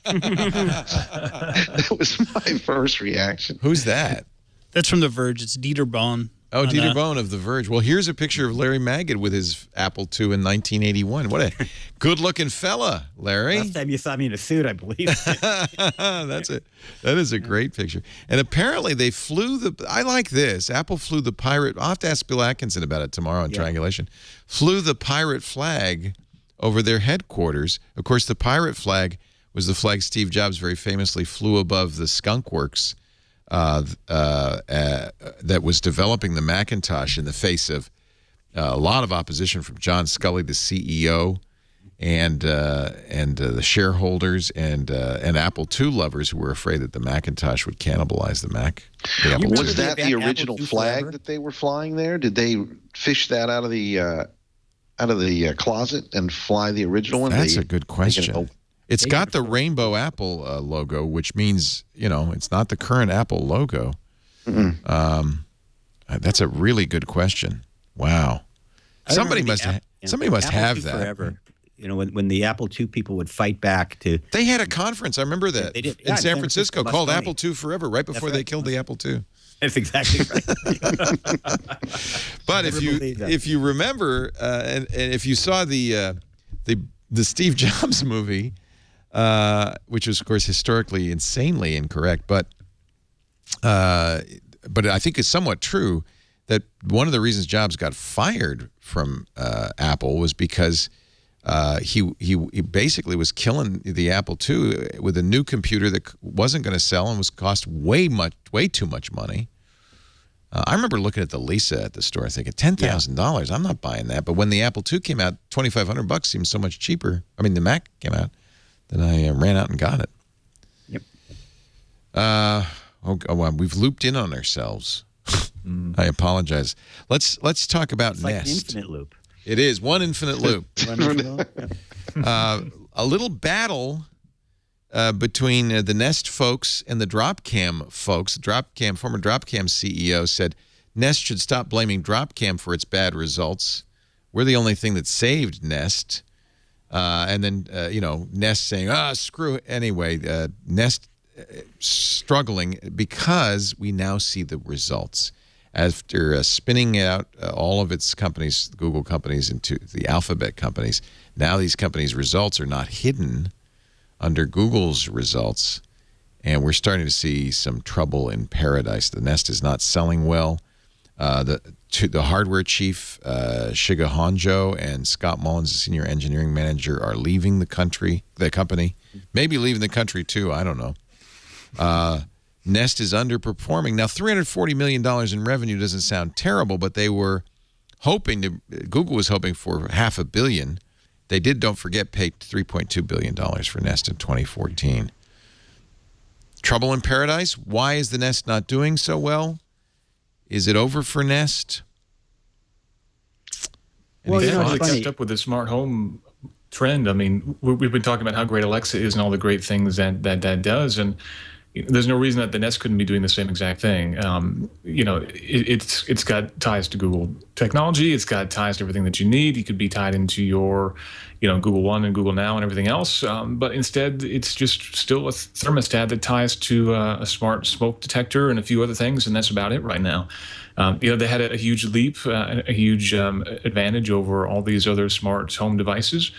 was my first reaction. Who's that? That's from The Verge. It's Dieter Bohn. Oh, Dieter Bohn of The Verge. Well, here's a picture of Larry Magid with his Apple II in 1981. What a good-looking fella, Larry. Last time you saw me in a suit, I believe. That is a great picture. And apparently they flew I like this. Apple flew the pirate. I'll have to ask Bill Atkinson about it tomorrow on Triangulation. Flew the pirate flag over their headquarters. Of course, the pirate flag was the flag Steve Jobs very famously flew above the Skunk Works that was developing the Macintosh in the face of a lot of opposition from John Sculley, the CEO, and the shareholders and Apple II lovers who were afraid that the Macintosh would cannibalize the Mac. Was that the original flag that they were flying there? Did they fish that out of the closet and fly the original one? That's a good question. It's got the rainbow Apple logo, which means, it's not the current Apple logo. That's a really good question. Wow. Somebody must have that. Forever. When the Apple II people would fight back to... They had a conference, I remember that, in San Francisco called Apple II Forever, right before they killed the Apple II. That's exactly right. But if you remember, and if you saw the Steve Jobs movie, which was, of course, historically insanely incorrect, but I think it's somewhat true that one of the reasons Jobs got fired from Apple was because he basically was killing the Apple II with a new computer that wasn't going to sell and was cost way too much money. I remember looking at the Lisa at the store thinking, $10,000, I'm not buying that. But when the Apple II came out, $2,500 seemed so much cheaper. I mean, the Mac came out. Then I ran out and got it. Yep. We've looped in on ourselves. I apologize. Let's talk about it's Nest. Like an infinite loop. It is one infinite loop. A little battle between the Nest folks and the Dropcam folks. Former Dropcam CEO said Nest should stop blaming Dropcam for its bad results. We're the only thing that saved Nest. And then, Nest saying, screw it. Anyway, Nest struggling because we now see the results. After spinning out all of its companies, Google companies, into the Alphabet companies, now these companies' results are not hidden under Google's results. And we're starting to see some trouble in paradise. The Nest is not selling well. The hardware chief, Shiga Honjo, and Scott Mullins, the senior engineering manager, are leaving the company. Maybe leaving the country, too. I don't know. Nest is underperforming. Now, $340 million in revenue doesn't sound terrible, but they were Google was hoping for $500 million. They did, don't forget, pay $3.2 billion for Nest in 2014. Trouble in paradise? Why is the Nest not doing so well? Is it over for Nest? Well, they finally kept up with the smart home trend. I mean, we've been talking about how great Alexa is and all the great things that does, and there's no reason that the Nest couldn't be doing the same exact thing. It's got ties to Google technology. It's got ties to everything that you need. You could be tied into your, Google One and Google Now and everything else. But instead, it's just still a thermostat that ties to a smart smoke detector and a few other things, and that's about it right now. They had a huge leap, a huge advantage over all these other smart home devices,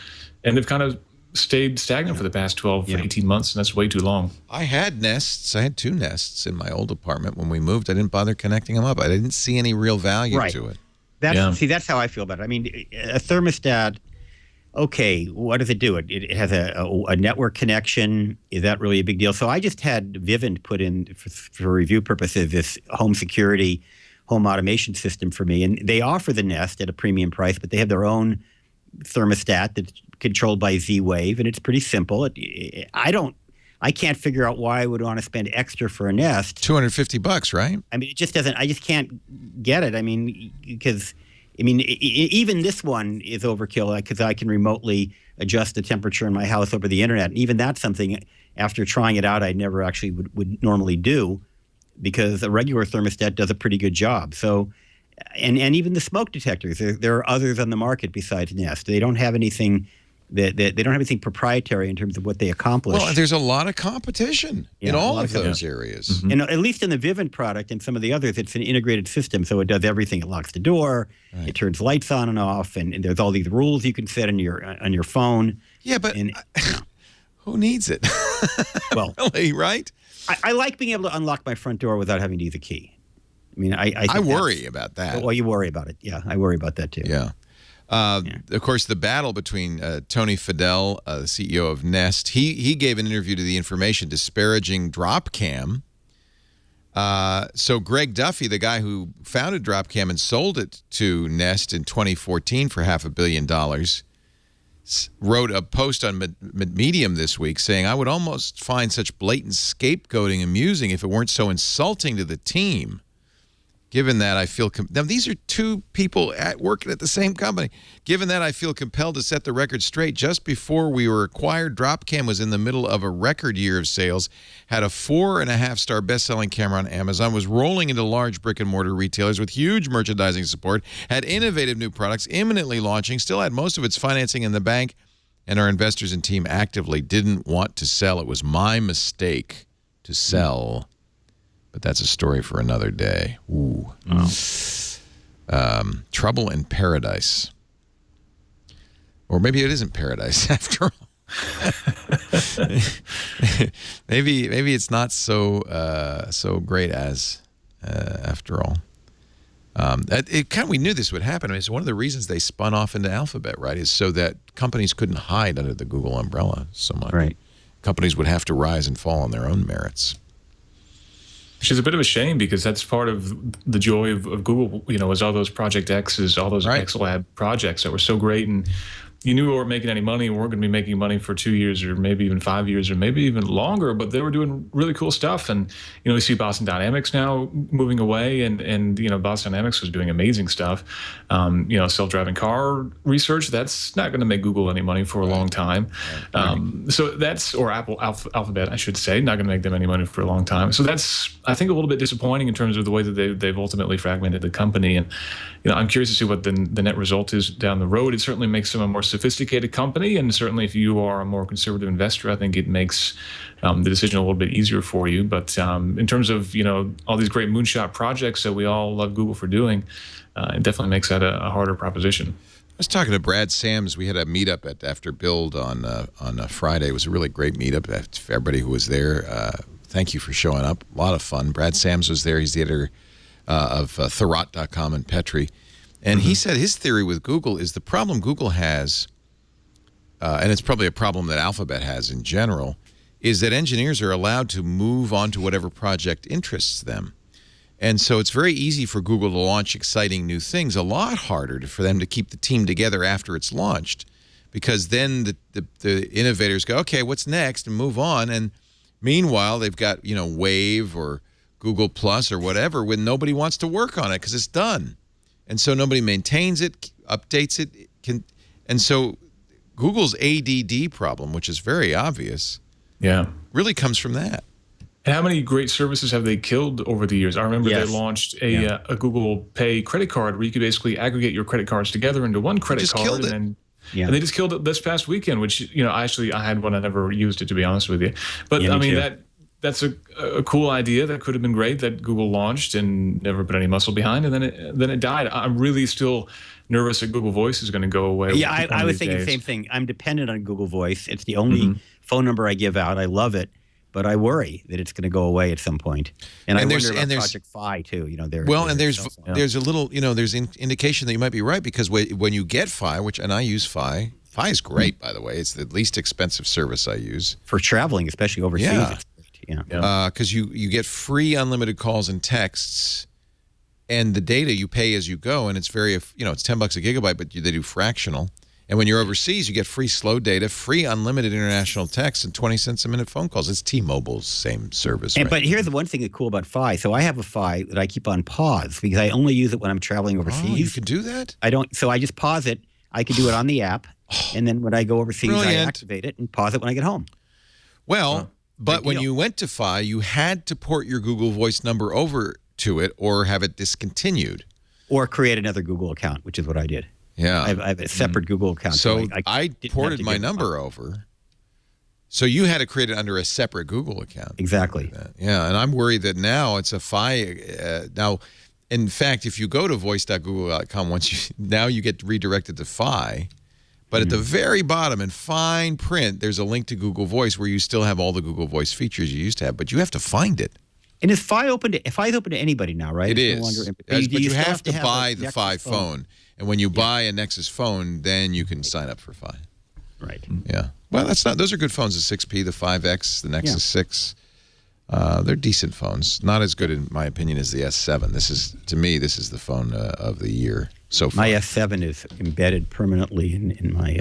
and they've kind of stayed stagnant for the past 12, 18 months, and that's way too long. I had Nests. I had 2 Nests in my old apartment. When we moved, I didn't bother connecting them up. I didn't see any real value to it. See, that's how I feel about it. I mean, a thermostat, okay, what does it do? It has a network connection. Is that really a big deal? So I just had Vivint put in, for review purposes, this home security, home automation system for me. And they offer the Nest at a premium price, but they have their own thermostat that's controlled by Z-Wave, and it's pretty simple. I can't figure out why I would want to spend extra for a Nest. $250, right? I mean, it just doesn't. I just can't get it. I mean, because even this one is overkill because I can remotely adjust the temperature in my house over the internet, and even that's something after trying it out I never actually would normally do, because a regular thermostat does a pretty good job. So. And even the smoke detectors, there are others on the market besides Nest. They don't have anything they don't have anything proprietary in terms of what they accomplish. Well, there's a lot of competition in all of those areas. Mm-hmm. And at least in the Vivint product and some of the others, it's an integrated system, so it does everything. It locks the door, it turns lights on and off, and there's all these rules you can set on your phone. Yeah, but who needs it? Well, really, right? I like being able to unlock my front door without having to use a key. I mean, I worry about that. Well, you worry about it. Yeah, I worry about that too. Yeah. Of course, the battle between Tony Fadell, the CEO of Nest, he gave an interview to The Information disparaging Dropcam. So Greg Duffy, the guy who founded Dropcam and sold it to Nest in 2014 for $500 million, wrote a post on Medium this week saying, "I would almost find such blatant scapegoating amusing if it weren't so insulting to the team. Given that I feel now these are 2 people working at the same company. Given that I feel compelled to set the record straight. Just before we were acquired, Dropcam was in the middle of a record year of sales, had a 4.5-star best-selling camera on Amazon, was rolling into large brick-and-mortar retailers with huge merchandising support, had innovative new products imminently launching, still had most of its financing in the bank, and our investors and team actively didn't want to sell. It was my mistake to sell." But that's a story for another day. Ooh. Trouble in paradise. Or maybe it isn't paradise after all. maybe it's not so great as after all. We knew this would happen. I mean, it's one of the reasons they spun off into Alphabet, right? Is so that companies couldn't hide under the Google umbrella so much. Right. Companies would have to rise and fall on their own merits. Which is a bit of a shame, because that's part of the joy of Google, was all those Project X's, all those XLab projects that were so great. And you knew we weren't making any money. We weren't going to be making money for 2 years or maybe even 5 years or maybe even longer, but they were doing really cool stuff. And, we see Boston Dynamics now moving away, and Boston Dynamics was doing amazing stuff. Self-driving car research, that's not going to make Google any money for a long time. So that's, or Alphabet, I should say, not going to make them any money for a long time. So that's, I think, a little bit disappointing in terms of the way that they've ultimately fragmented the company. And, I'm curious to see what the net result is down the road. It certainly makes them a more sophisticated company, and certainly if you are a more conservative investor, I think it makes the decision a little bit easier for you. But in terms of all these great moonshot projects that we all love Google for doing, it definitely makes that a harder proposition. I was talking to Brad Sams. We had a meetup at After Build on a Friday. It was a really great meetup. For everybody who was there, thank you for showing up. A lot of fun. Brad Sams was there. He's the editor of Thurrott.com and Petri. And he said his theory with Google is the problem Google has, and it's probably a problem that Alphabet has in general, is that engineers are allowed to move on to whatever project interests them. And so it's very easy for Google to launch exciting new things, a lot harder for them to keep the team together after it's launched, because then the innovators go, okay, what's next, and move on. And meanwhile, they've got, Wave or Google Plus or whatever when nobody wants to work on it because it's done. And so nobody maintains it, updates it. And so Google's ADD problem, which is very obvious, really comes from that. And how many great services have they killed over the years? I remember they launched a Google Pay credit card where you could basically aggregate your credit cards together into one credit card, and they just killed it this past weekend. Which I had one. I never used it, to be honest with you. But I mean that's a cool idea that could have been great that Google launched and never put any muscle behind, and then it died. I'm really still nervous that Google Voice is going to go away. Yeah, I was thinking the same thing. I'm dependent on Google Voice. It's the only phone number I give out. I love it. But I worry that it's going to go away at some point. And I wonder about Project Fi too. There's a little, there's indication that you might be right, because when you get Fi, and I use Fi. Fi is great, by the way. It's the least expensive service I use for traveling, especially overseas. Yeah, it's great. Because you get free unlimited calls and texts, and the data you pay as you go, and it's it's $10 a gigabyte, but they do fractional. And when you're overseas, you get free slow data, free unlimited international text, and 20 cents a minute phone calls. It's T-Mobile's same service. But here's the one thing that's cool about Fi. So I have a Fi that I keep on pause because I only use it when I'm traveling overseas. Oh, you can do that? I don't. So I just pause it. I can do it on the app. And then when I go overseas, I activate it and pause it when I get home. Well, but when you went to Fi, you had to port your Google Voice number over to it or have it discontinued. Or create another Google account, which is what I did. Yeah. I have a separate Google account. So I ported my number over. So you had to create it under a separate Google account. Exactly. Yeah, and I'm worried that now it's a Fi. Now, in fact, if you go to voice.google.com, now you get redirected to Fi. But at the very bottom in fine print, there's a link to Google Voice where you still have all the Google Voice features you used to have, but you have to find it. And is Fi open to anybody now, right? It is. But you have to buy the Fi phone. And when you buy a Nexus phone, then you can sign up for Fi. Right. Yeah. Well, those are good phones, the 6P, the 5X, the Nexus 6. They're decent phones. Not as good, in my opinion, as the S7. To me, this is the phone of the year so far. My S7 is embedded permanently in my...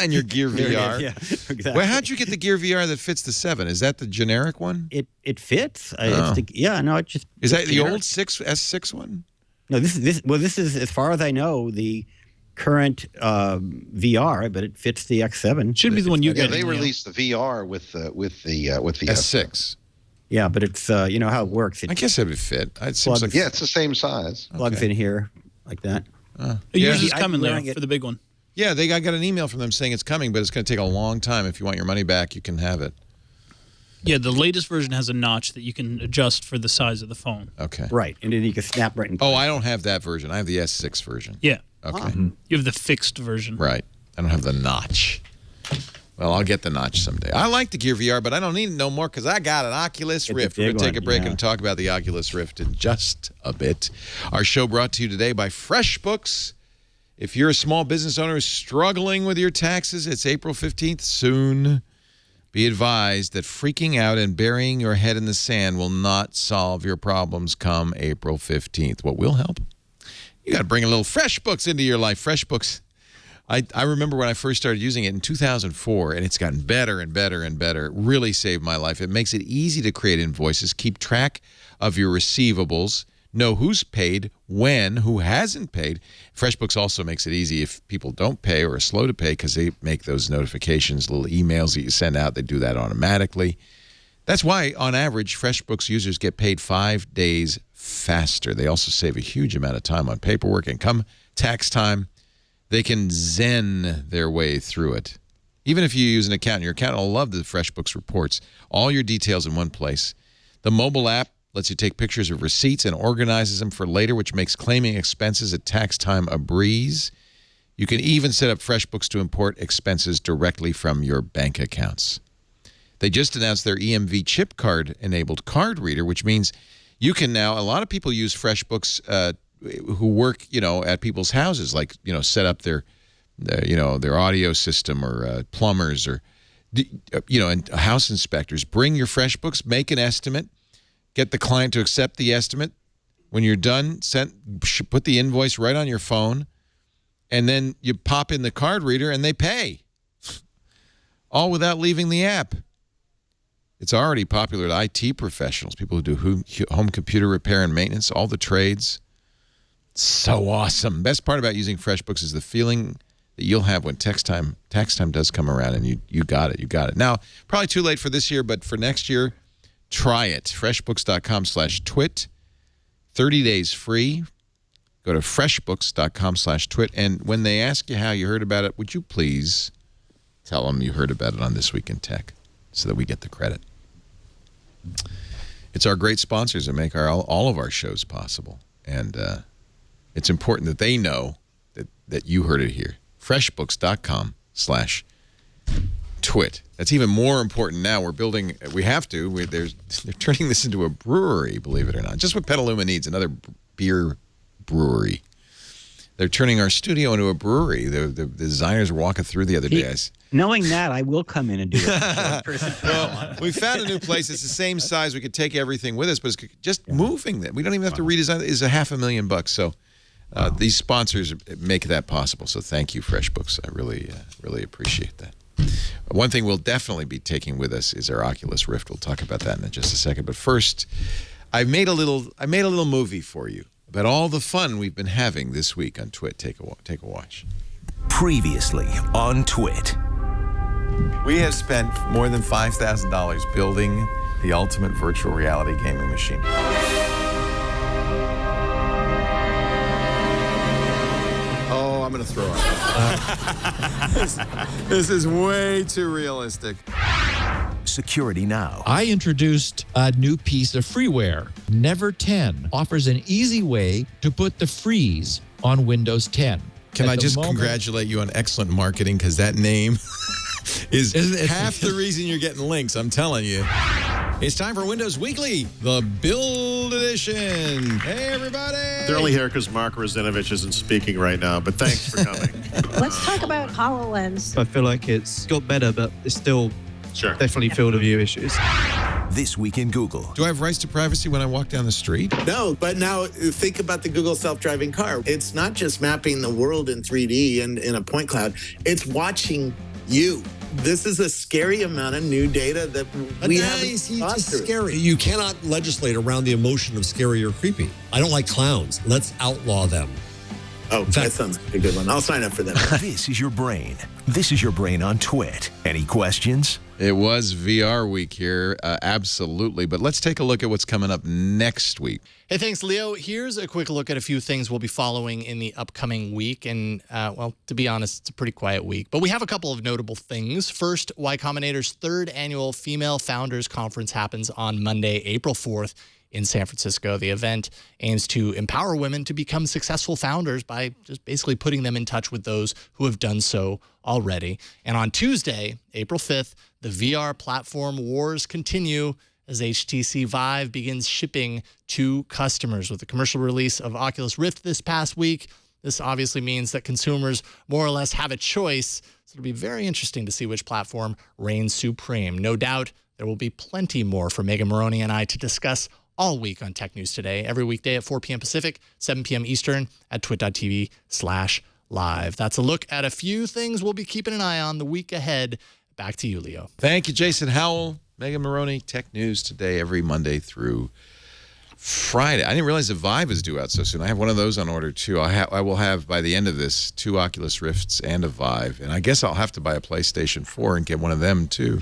in your Gear VR? Yeah, exactly. Well, how'd you get the Gear VR that fits the 7? Is that the generic one? It fits. It just... Is that the old S6 one? No, this is, as far as I know, the current VR, but it fits the X7. Should be the one you get. Yeah, they released the VR with the S6. Yeah, but it's how it works. I guess it would fit. It's the same size. Plugs in here like that. It usually is coming there for the big one. Yeah, I got an email from them saying it's coming, but it's going to take a long time. If you want your money back, you can have it. Yeah, the latest version has a notch that you can adjust for the size of the phone. Okay. Right, and then you can snap right in place. Oh, I don't have that version. I have the S6 version. Yeah. Okay. You have the fixed version. Right. I don't have the notch. Well, I'll get the notch someday. I like the Gear VR, but I don't need it no more because I got an Oculus Rift. We're going to take a break and talk about the Oculus Rift in just a bit. Our show brought to you today by FreshBooks. If you're a small business owner struggling with your taxes, it's April 15th soon. Be advised that freaking out and burying your head in the sand will not solve your problems come April 15th. What will help? You got to bring a little FreshBooks into your life. FreshBooks, I remember when I first started using it in 2004, and it's gotten better and better and better. It really saved my life. It makes it easy to create invoices, keep track of your receivables, know who's paid, when, who hasn't paid. FreshBooks also makes it easy if people don't pay or are slow to pay because they make those notifications, little emails that you send out. They do that automatically. That's why, on average, FreshBooks users get paid 5 days faster. They also save a huge amount of time on paperwork and come tax time. They can zen their way through it. Even if you use an accountant, your accountant will love the FreshBooks reports. All your details in one place. The mobile app lets you take pictures of receipts and organizes them for later, which makes claiming expenses at tax time a breeze. You can even set up FreshBooks to import expenses directly from your bank accounts. They just announced their EMV chip card-enabled card reader, which means you can now, a lot of people use FreshBooks who work, at people's houses, like, set up their audio system, or plumbers, or, and house inspectors. Bring your FreshBooks, make an estimate, get the client to accept the estimate. When you're done, put the invoice right on your phone, and then you pop in the card reader and they pay. All without leaving the app. It's already popular at IT professionals, people who do home computer repair and maintenance, all the trades. So awesome. Best part about using FreshBooks is the feeling that you'll have when tax time does come around, and you got it. Now, probably too late for this year, but for next year, try it. FreshBooks.com/twit. 30 days free. Go to FreshBooks.com/twit. And when they ask you how you heard about it, would you please tell them you heard about it on This Week in Tech so that we get the credit. It's our great sponsors that make all of our shows possible. And it's important that they know that you heard it here. FreshBooks.com/twit. That's even more important now. They're turning this into a brewery, believe it or not. Just what Petaluma needs, another beer brewery. They're turning our studio into a brewery. The designers were walking through the other day. Knowing that, I will come in and do it. Well, we found a new place. It's the same size. We could take everything with us, but it's just moving that. We don't even have to redesign it. It's $500,000. So these sponsors make that possible. So thank you, FreshBooks. I really appreciate that. One thing we'll definitely be taking with us is our Oculus Rift. We'll talk about that in just a second. But first, I made a little movie for you about all the fun we've been having this week on Twit. Take a watch. Previously on Twit. We have spent more than $5,000 building the ultimate virtual reality gaming machine. Oh, I'm going to throw up. This is way too realistic. Security Now. I introduced a new piece of freeware. Never 10 offers an easy way to put the freeze on Windows 10. Can I just congratulate you on excellent marketing, because that name is half the reason you're getting links, I'm telling you. It's time for Windows Weekly, the Build Edition. Hey, everybody. They're only here because Mark Rozinovich isn't speaking right now, but thanks for coming. Let's talk about HoloLens. I feel like it's got better, but it's still definitely filled with a few issues. This Week in Google. Do I have rights to privacy when I walk down the street? No, but now think about the Google self-driving car. It's not just mapping the world in 3D and in a point cloud. It's watching you. This is a scary amount of new data that we haven't gone through. Scary. You cannot legislate around the emotion of scary or creepy. I don't like clowns. Let's outlaw them. Oh, that sounds like a good one. I'll sign up for that. This is your brain. This is your brain on Twit. Any questions? It was VR week here, absolutely. But let's take a look at what's coming up next week. Hey, thanks, Leo. Here's a quick look at a few things we'll be following in the upcoming week. And, well, to be honest, it's a pretty quiet week. But we have a couple of notable things. First, Y Combinator's third annual Female Founders Conference happens on Monday, April 4th. In San Francisco. The event aims to empower women to become successful founders by just basically putting them in touch with those who have done so already. And on Tuesday, April 5th, the VR platform wars continue as HTC Vive begins shipping to customers. With the commercial release of Oculus Rift this past week, this obviously means that consumers more or less have a choice. So it'll be very interesting to see which platform reigns supreme. No doubt there will be plenty more for Megan Maroney and I to discuss all week on Tech News Today, every weekday at 4 p.m. Pacific, 7 p.m. Eastern at twit.tv/live. That's a look at a few things we'll be keeping an eye on the week ahead. Back to you, Leo. Thank you, Jason Howell. Megan Maroney, Tech News Today, every Monday through Friday. I didn't realize the Vive is due out so soon. I have one of those on order, too. I will have, by the end of this, 2 Oculus Rifts and a Vive. And I guess I'll have to buy a PlayStation 4 and get one of them, too.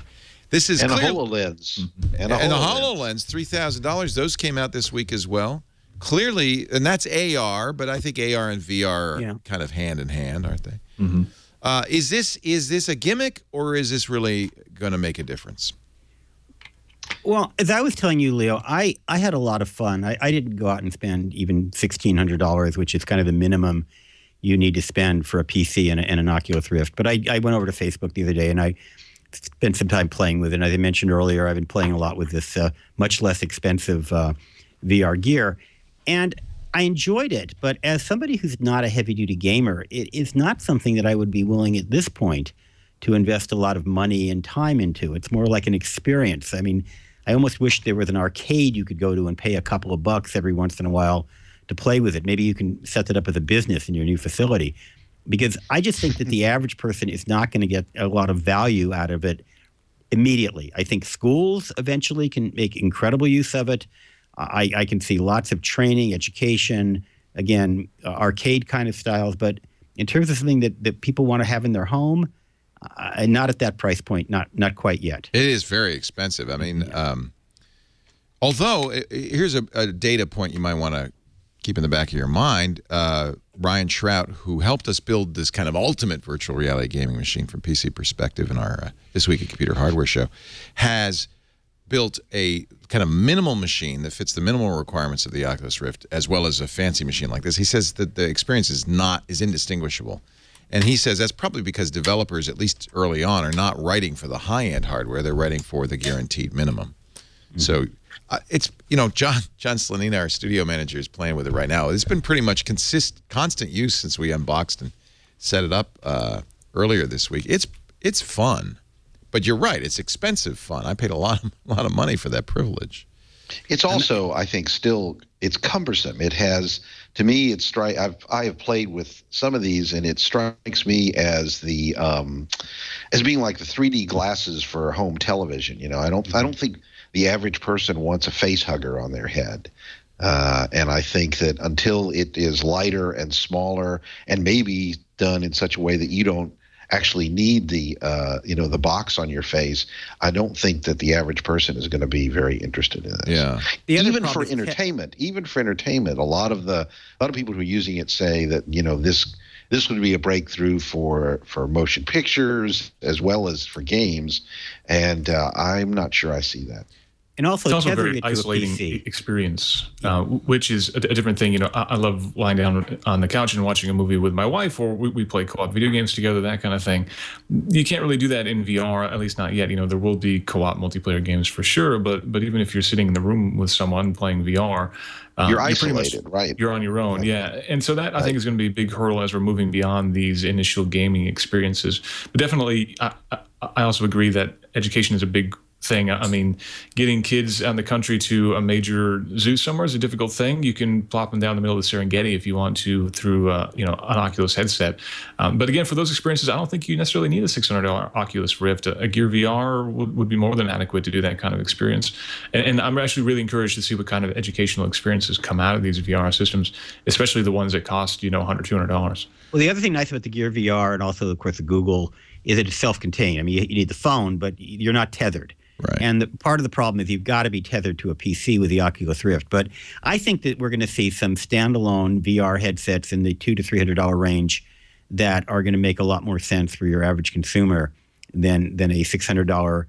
This is a HoloLens. And a HoloLens, $3,000. Those came out this week as well. Clearly, and that's AR, but I think AR and VR are kind of hand in hand, aren't they? Mm-hmm. Is this a gimmick, or is this really going to make a difference? Well, as I was telling you, Leo, I had a lot of fun. I didn't go out and spend even $1,600, which is kind of the minimum you need to spend for a PC and an Oculus Rift. But I went over to Facebook the other day, and I spent some time playing with it. And as I mentioned earlier, I've been playing a lot with this much less expensive VR gear. And I enjoyed it. But as somebody who's not a heavy-duty gamer, it is not something that I would be willing at this point to invest a lot of money and time into. It's more like an experience. I mean, I almost wish there was an arcade you could go to and pay a couple of bucks every once in a while to play with it. Maybe you can set it up as a business in your new facility. Because I just think that the average person is not going to get a lot of value out of it immediately. I think schools eventually can make incredible use of it. I can see lots of training, education, again, arcade kind of styles. But in terms of something that people want to have in their home, not at that price point, not quite yet. It is very expensive. I mean, although here's a data point you might want to keep in the back of your mind. Ryan Shrout, who helped us build this kind of ultimate virtual reality gaming machine from PC Perspective in our This Week at Computer Hardware show, has built a kind of minimal machine that fits the minimal requirements of the Oculus Rift, as well as a fancy machine like this. He says that the experience is indistinguishable. And he says that's probably because developers, at least early on, are not writing for the high-end hardware. They're writing for the guaranteed minimum. So it's, John Slanina, our studio manager, is playing with it right now. It's been pretty much constant use since we unboxed and set it up earlier this week. It's fun, but you're right. It's expensive fun. I paid a lot of money for that privilege. It's also, I think, it's cumbersome. It has, to me, I have played with some of these, and it strikes me as being like the 3D glasses for home television. I don't think the average person wants a face hugger on their head. And I think that until it is lighter and smaller and maybe done in such a way that you don't actually need the box on your face, I don't think that the average person is going to be very interested in this. Yeah. Even for entertainment, a lot of people who are using it say that this would be a breakthrough for motion pictures as well as for games, and I'm not sure I see that. And also, it's also a very isolating experience, which is a different thing. I love lying down on the couch and watching a movie with my wife, or we play co-op video games together, that kind of thing. You can't really do that in VR, at least not yet. There will be co-op multiplayer games for sure, but even if you're sitting in the room with someone playing VR, you're isolated, right? You're on your own, yeah. And so that, I think, is going to be a big hurdle as we're moving beyond these initial gaming experiences. But definitely, I also agree that education is a big thing. I mean, getting kids out in the country to a major zoo somewhere is a difficult thing. You can plop them down in the middle of the Serengeti if you want to through an Oculus headset. But again, for those experiences, I don't think you necessarily need a $600 Oculus Rift. A Gear VR would be more than adequate to do that kind of experience. And I'm actually really encouraged to see what kind of educational experiences come out of these VR systems, especially the ones that cost $100, $200. Well, the other thing nice about the Gear VR and also, of course, the Google is that it's self-contained. I mean, you need the phone, but you're not tethered. Right. And part of the problem is you've got to be tethered to a PC with the Oculus Rift. But I think that we're going to see some standalone VR headsets in the $200 to $300 range that are going to make a lot more sense for your average consumer than a $600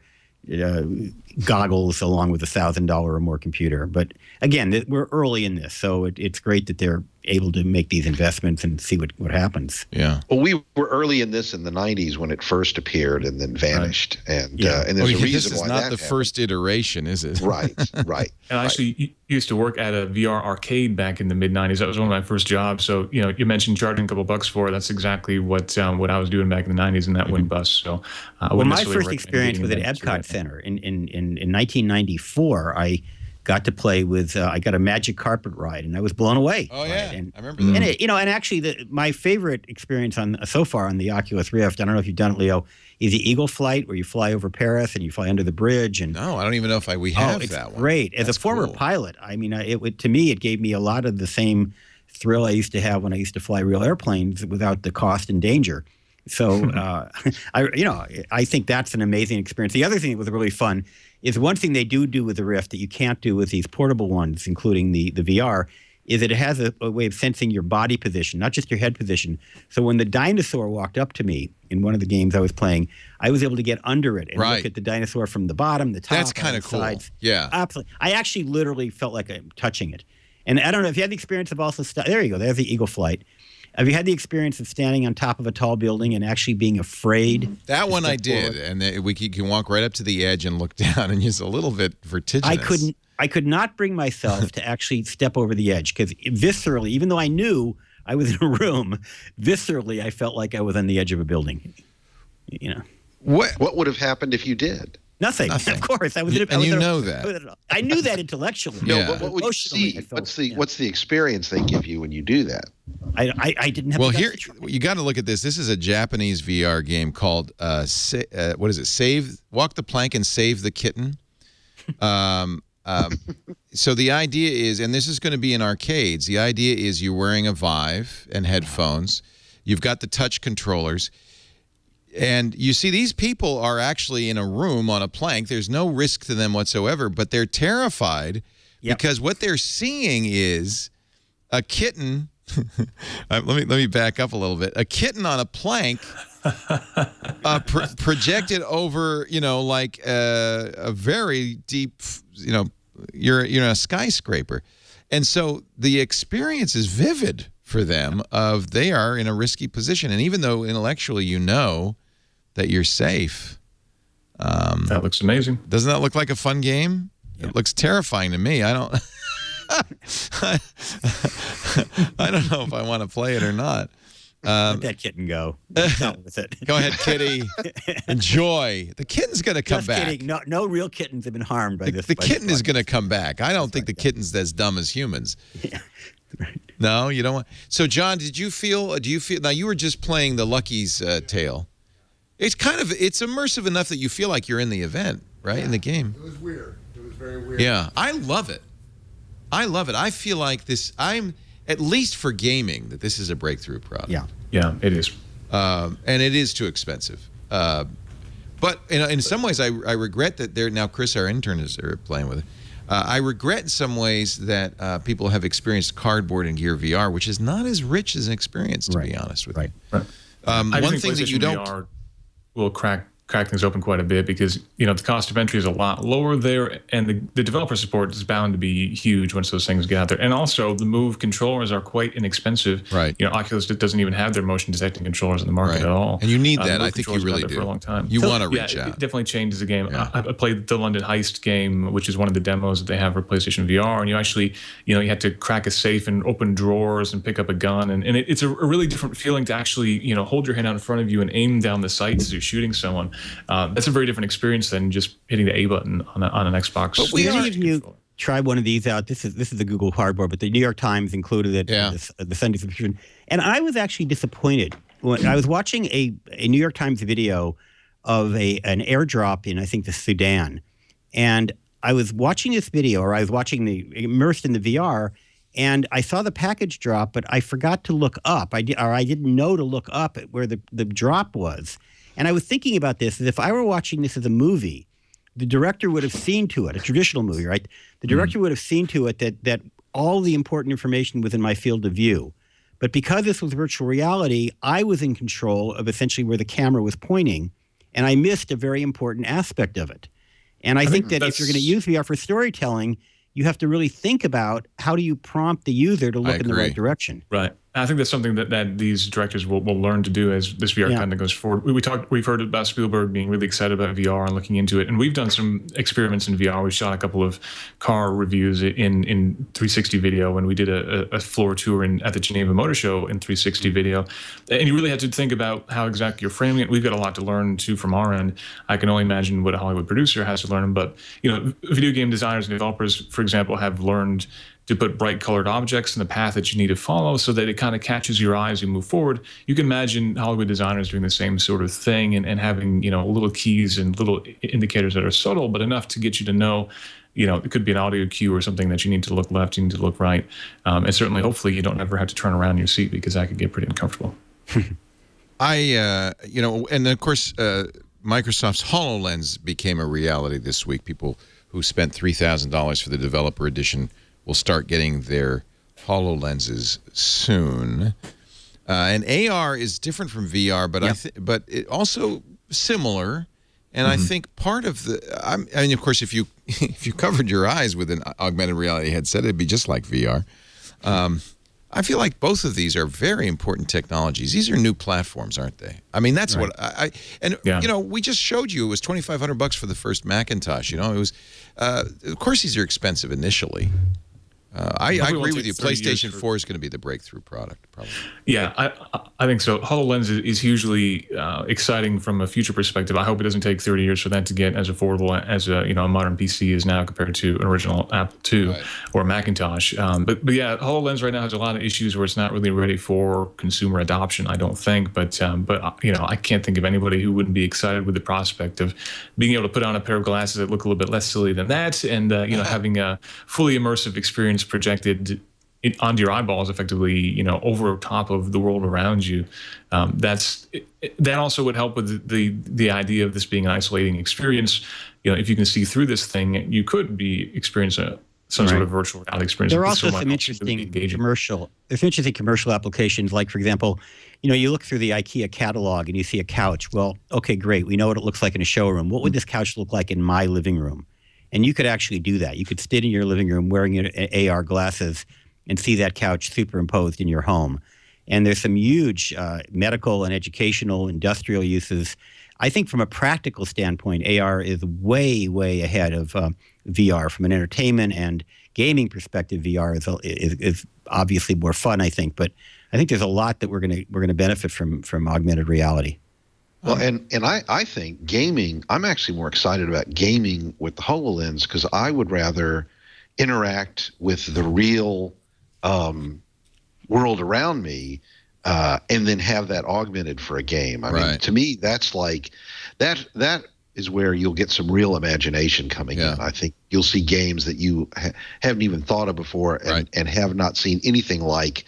goggles along with a $1,000 or more computer. But again, we're early in this, so it's great that they're able to make these investments and see what happens. Yeah. Well, we were early in this in the 90s when it first appeared and then vanished. Right. And there's a reason this is why not that the happened. first iteration, is it? Right. And I actually used to work at a VR arcade back in the mid-90s. That was one of my first jobs. So, you mentioned charging a couple bucks for it. That's exactly what I was doing back in the 90s, and that wouldn't bust. So, my first experience was at Epcot Center in 1994. I got to play with, I got a magic carpet ride, and I was blown away. Oh, yeah. And, I remember that. And, and actually, my favorite experience so far on the Oculus Rift, I don't know if you've done it, Leo, is the Eagle flight, where you fly over Paris and you fly under the bridge. And no, I don't even know if we have that one. It's great. As a former pilot, I mean, to me, it gave me a lot of the same thrill I used to have when I used to fly real airplanes without the cost and danger. So, I think that's an amazing experience. The other thing that was really fun is one thing they do with the Rift that you can't do with these portable ones, including the VR, is that it has a way of sensing your body position, not just your head position. So when the dinosaur walked up to me in one of the games I was playing, I was able to get under it and look at the dinosaur from the bottom, the top, that's kind of cool. Sides. Yeah. Absolutely. I actually literally felt like I'm touching it. And I don't know if you had the experience of also there you go. There's the Eagle flight. Have you had the experience of standing on top of a tall building and actually being afraid? That one I did, and you can walk right up to the edge and look down, and it's a little bit vertiginous. I could not bring myself to actually step over the edge because viscerally, even though I knew I was in a room, viscerally I felt like I was on the edge of a building. What would have happened if you did? Nothing. Of course. I know that. I knew that intellectually. No, but what would you see? What's the experience they give you when you do that? I didn't have. Well, here you got to look at this. This is a Japanese VR game called what is it? Walk the plank and save the kitten. So the idea is, and this is going to be in arcades. The idea is you're wearing a Vive and headphones. You've got the touch controllers. And you see these people are actually in a room on a plank. There's no risk to them whatsoever, but they're terrified because what they're seeing is a kitten. let me back up a little bit. A kitten on a plank projected over, like a very deep, you're in a skyscraper. And so the experience is vivid for them of they are in a risky position. And even though intellectually that you're safe. That looks amazing. Doesn't that look like a fun game? Yeah. It looks terrifying to me. I don't I don't know if I want to play it or not. Let that kitten go. Not with it. Go ahead, kitty. Enjoy. The kitten's going to come Just back. kidding. No real kittens have been harmed by this. The kitten is going to come back. I don't think the kitten's as dumb as humans. Yeah. Right. No, you don't want. So, John, do you feel? Now, you were just playing the Lucky's tale. It's immersive enough that you feel like you're in the event, right? Yeah, in the game. It was weird. It was very weird. Yeah, I love it. I feel like I'm, at least for gaming, that this is a breakthrough product. Yeah, it is. And it is too expensive. But in some ways, I regret that now Chris, our intern, is playing with it. I regret in some ways that people have experienced Cardboard and Gear VR, which is not as rich as an experience, to be honest with you. Right. One thing that you don't... VR will crack things open quite a bit because, the cost of entry is a lot lower there, and the developer support is bound to be huge once those things get out there. And also, the Move controllers are quite inexpensive. Right. Oculus doesn't even have their motion detecting controllers in the market at all. And you need that. I think you really do. For a long time. You want to reach out. It definitely changes the game. Yeah. I played the London Heist game, which is one of the demos that they have for PlayStation VR, and you actually, you had to crack a safe and open drawers and pick up a gun, and it's a really different feeling to actually, hold your hand out in front of you and aim down the sights as you're shooting someone. That's a very different experience than just hitting the A button on an Xbox. But any of you try one of these out? This is the Google Cardboard, but the New York Times included it. The Sunday subscription, and I was actually disappointed when I was watching a New York Times video of an airdrop in, I think, the Sudan, and I was watching this video, or I was watching immersed in the VR, and I saw the package drop, but I forgot to look up. I didn't know to look up at where the drop was. And I was thinking about this, as if I were watching this as a movie, the director would have seen to it, a traditional movie, right? The director would have seen to it that all the important information was in my field of view. But because this was virtual reality, I was in control of essentially where the camera was pointing, and I missed a very important aspect of it. And I think that if you're going to use VR for storytelling, you have to really think about how do you prompt the user to look in the right direction. Right. I think that's something that these directors will learn to do as this VR kind of goes forward. We've heard about Spielberg being really excited about VR and looking into it, and we've done some experiments in VR. We shot a couple of car reviews in 360 video when we did a floor tour at the Geneva Motor Show in 360 video, and you really had to think about how exactly you're framing it. We've got a lot to learn too from our end. I can only imagine what a Hollywood producer has to learn, but video game designers and developers, for example, have learned to put bright colored objects in the path that you need to follow so that it kind of catches your eye as you move forward. You can imagine Hollywood designers doing the same sort of thing and having, little keys and little indicators that are subtle, but enough to get you to know, it could be an audio cue or something that you need to look left, you need to look right. And certainly, hopefully, you don't ever have to turn around in your seat because that could get pretty uncomfortable. And of course, Microsoft's HoloLens became a reality this week. People who spent $3,000 for the developer edition will start getting their HoloLenses soon. And AR is different from VR, but it also similar. And I think part of of course, if you covered your eyes with an augmented reality headset, it'd be just like VR. I feel like both of these are very important technologies. These are new platforms, aren't they? I mean, that's what we just showed you. It was $2,500 for the first Macintosh. It was, of course, these are expensive initially. I agree with you. PlayStation 4 is going to be the breakthrough product, probably. Yeah, I think so. HoloLens is hugely exciting from a future perspective. I hope it doesn't take 30 years for that to get as affordable as a modern PC is now compared to an original Apple II or Macintosh. But yeah, HoloLens right now has a lot of issues where it's not really ready for consumer adoption, I don't think. But I can't think of anybody who wouldn't be excited with the prospect of being able to put on a pair of glasses that look a little bit less silly than that, and having a fully immersive experience projected onto your eyeballs, effectively, you know, over top of the world around you. That also would help with the idea of this being an isolating experience. You know, if you can see through this thing, you could be experiencing some sort of virtual reality experience. There are also some interesting commercial applications. Like, for example, you know, you look through the IKEA catalog and you see a couch. Well, okay, great. We know what it looks like in a showroom. What would this couch look like in my living room? And you could actually do that. You could sit in your living room wearing AR glasses and see that couch superimposed in your home. And there's some huge medical and educational, industrial uses. I think from a practical standpoint, AR is way, way ahead of VR. From an entertainment and gaming perspective, VR is obviously more fun, I think. But I think there's a lot that we're gonna benefit from augmented reality. Well, and I think gaming, I'm actually more excited about gaming with the HoloLens because I would rather interact with the real world around me and then have that augmented for a game. I mean, to me, that's like, that is where you'll get some real imagination coming in. I think you'll see games that you haven't even thought of before and have not seen anything like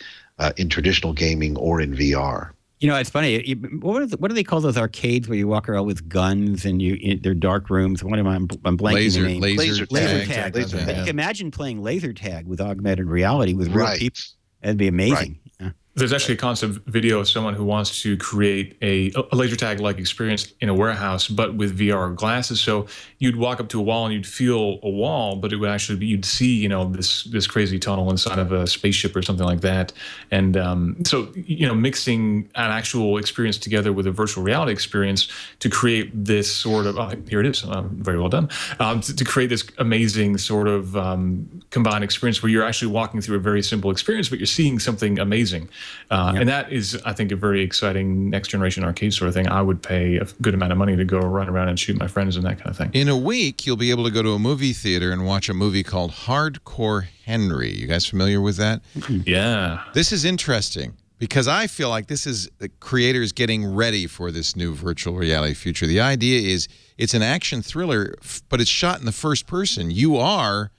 in traditional gaming or in VR. You know, it's funny. What do they call those arcades where you walk around with guns and they're dark rooms? What am I'm blanking the name? Laser tag. I can imagine playing laser tag with augmented reality with real people. That'd be amazing. Yeah. There's actually a concept video of someone who wants to create a laser tag-like experience in a warehouse, but with VR glasses. So you'd walk up to a wall and you'd feel a wall, but it would actually be, you'd see, you know, this crazy tunnel inside of a spaceship or something like that. And so, you know, mixing an actual experience together with a virtual reality experience to create this sort of, here it is, very well done, to create this amazing sort of combined experience where you're actually walking through a very simple experience, but you're seeing something amazing. And that is, I think, a very exciting next generation arcade sort of thing. I would pay a good amount of money to go run around and shoot my friends and that kind of thing. In a week, you'll be able to go to a movie theater and watch a movie called Hardcore Henry. You guys familiar with that? Yeah. This is interesting because I feel like this is the creators getting ready for this new virtual reality future. The idea is it's an action thriller, but it's shot in the first person. You are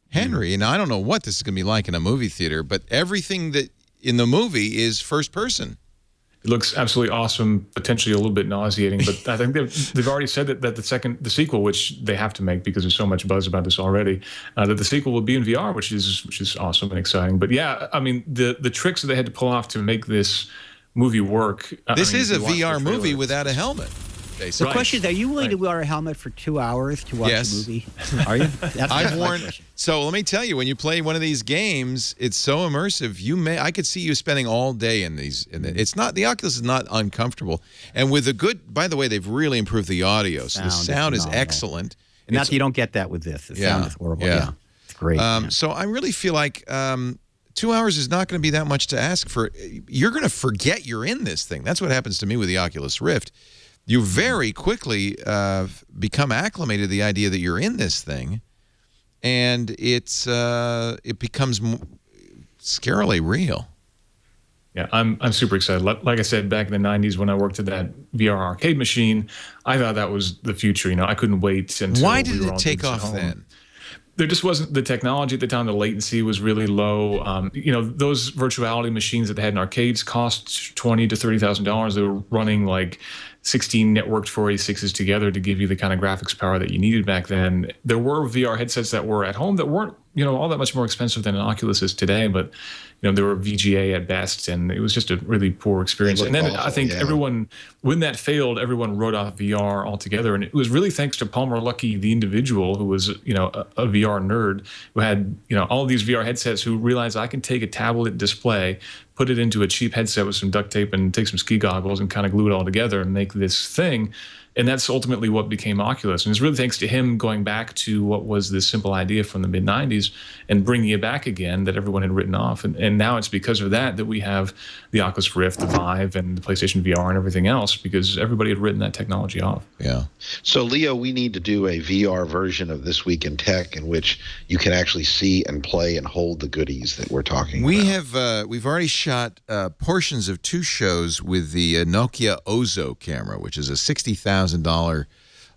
Henry, and I don't know what this is going to be like in a movie theater, but everything that in the movie is first person. It looks absolutely awesome, potentially a little bit nauseating, but I think they've already said that the sequel, which they have to make because there's so much buzz about this already, that the sequel will be in VR, which is awesome and exciting. But yeah, I mean, the tricks that they had to pull off to make this movie work. This is a VR movie without a helmet. The question is, are you willing to wear a helmet for 2 hours to watch a movie? Are you? I've worn. So let me tell you, when you play one of these games, it's so immersive. I could see you spending all day in these. It's not, the Oculus is not uncomfortable, and with a good. By the way, they've really improved the audio, so the sound is excellent. And not that you don't get that with this. The sound is horrible. Yeah, it's great. So I really feel like 2 hours is not going to be that much to ask for. You're going to forget you're in this thing. That's what happens to me with the Oculus Rift. You very quickly become acclimated to the idea that you're in this thing, and it becomes scarily real. Yeah, I'm super excited. Like I said, back in the 90s when I worked at that VR arcade machine, I thought that was the future. You know, I couldn't wait until Why did it take off then? There just wasn't the technology at the time. The latency was really low. You know, those virtuality machines that they had in arcades cost $20,000 to $30,000. They were running like 16 networked 486s together to give you the kind of graphics power that you needed back then. There were VR headsets that were at home that weren't, you know, all that much more expensive than an Oculus is today, but you know, they were VGA at best, and it was just a really poor experience. And then awful, I think everyone, when that failed, everyone wrote off VR altogether. And it was really thanks to Palmer Luckey, the individual who was, you know, a VR nerd who had, you know, all of these VR headsets, who realized I can take a tablet display, put it into a cheap headset with some duct tape and take some ski goggles and kind of glue it all together and make this thing. And that's ultimately what became Oculus. And it's really thanks to him going back to what was this simple idea from the mid-90s and bringing it back again that everyone had written off. And now it's because of that we have the Oculus Rift, the Vive, and the PlayStation VR and everything else, because everybody had written that technology off. Yeah. So, Leo, we need to do a VR version of This Week in Tech in which you can actually see and play and hold the goodies that we're talking about. We've already shot portions of 2 shows with the Nokia Ozo camera, which is a $60,000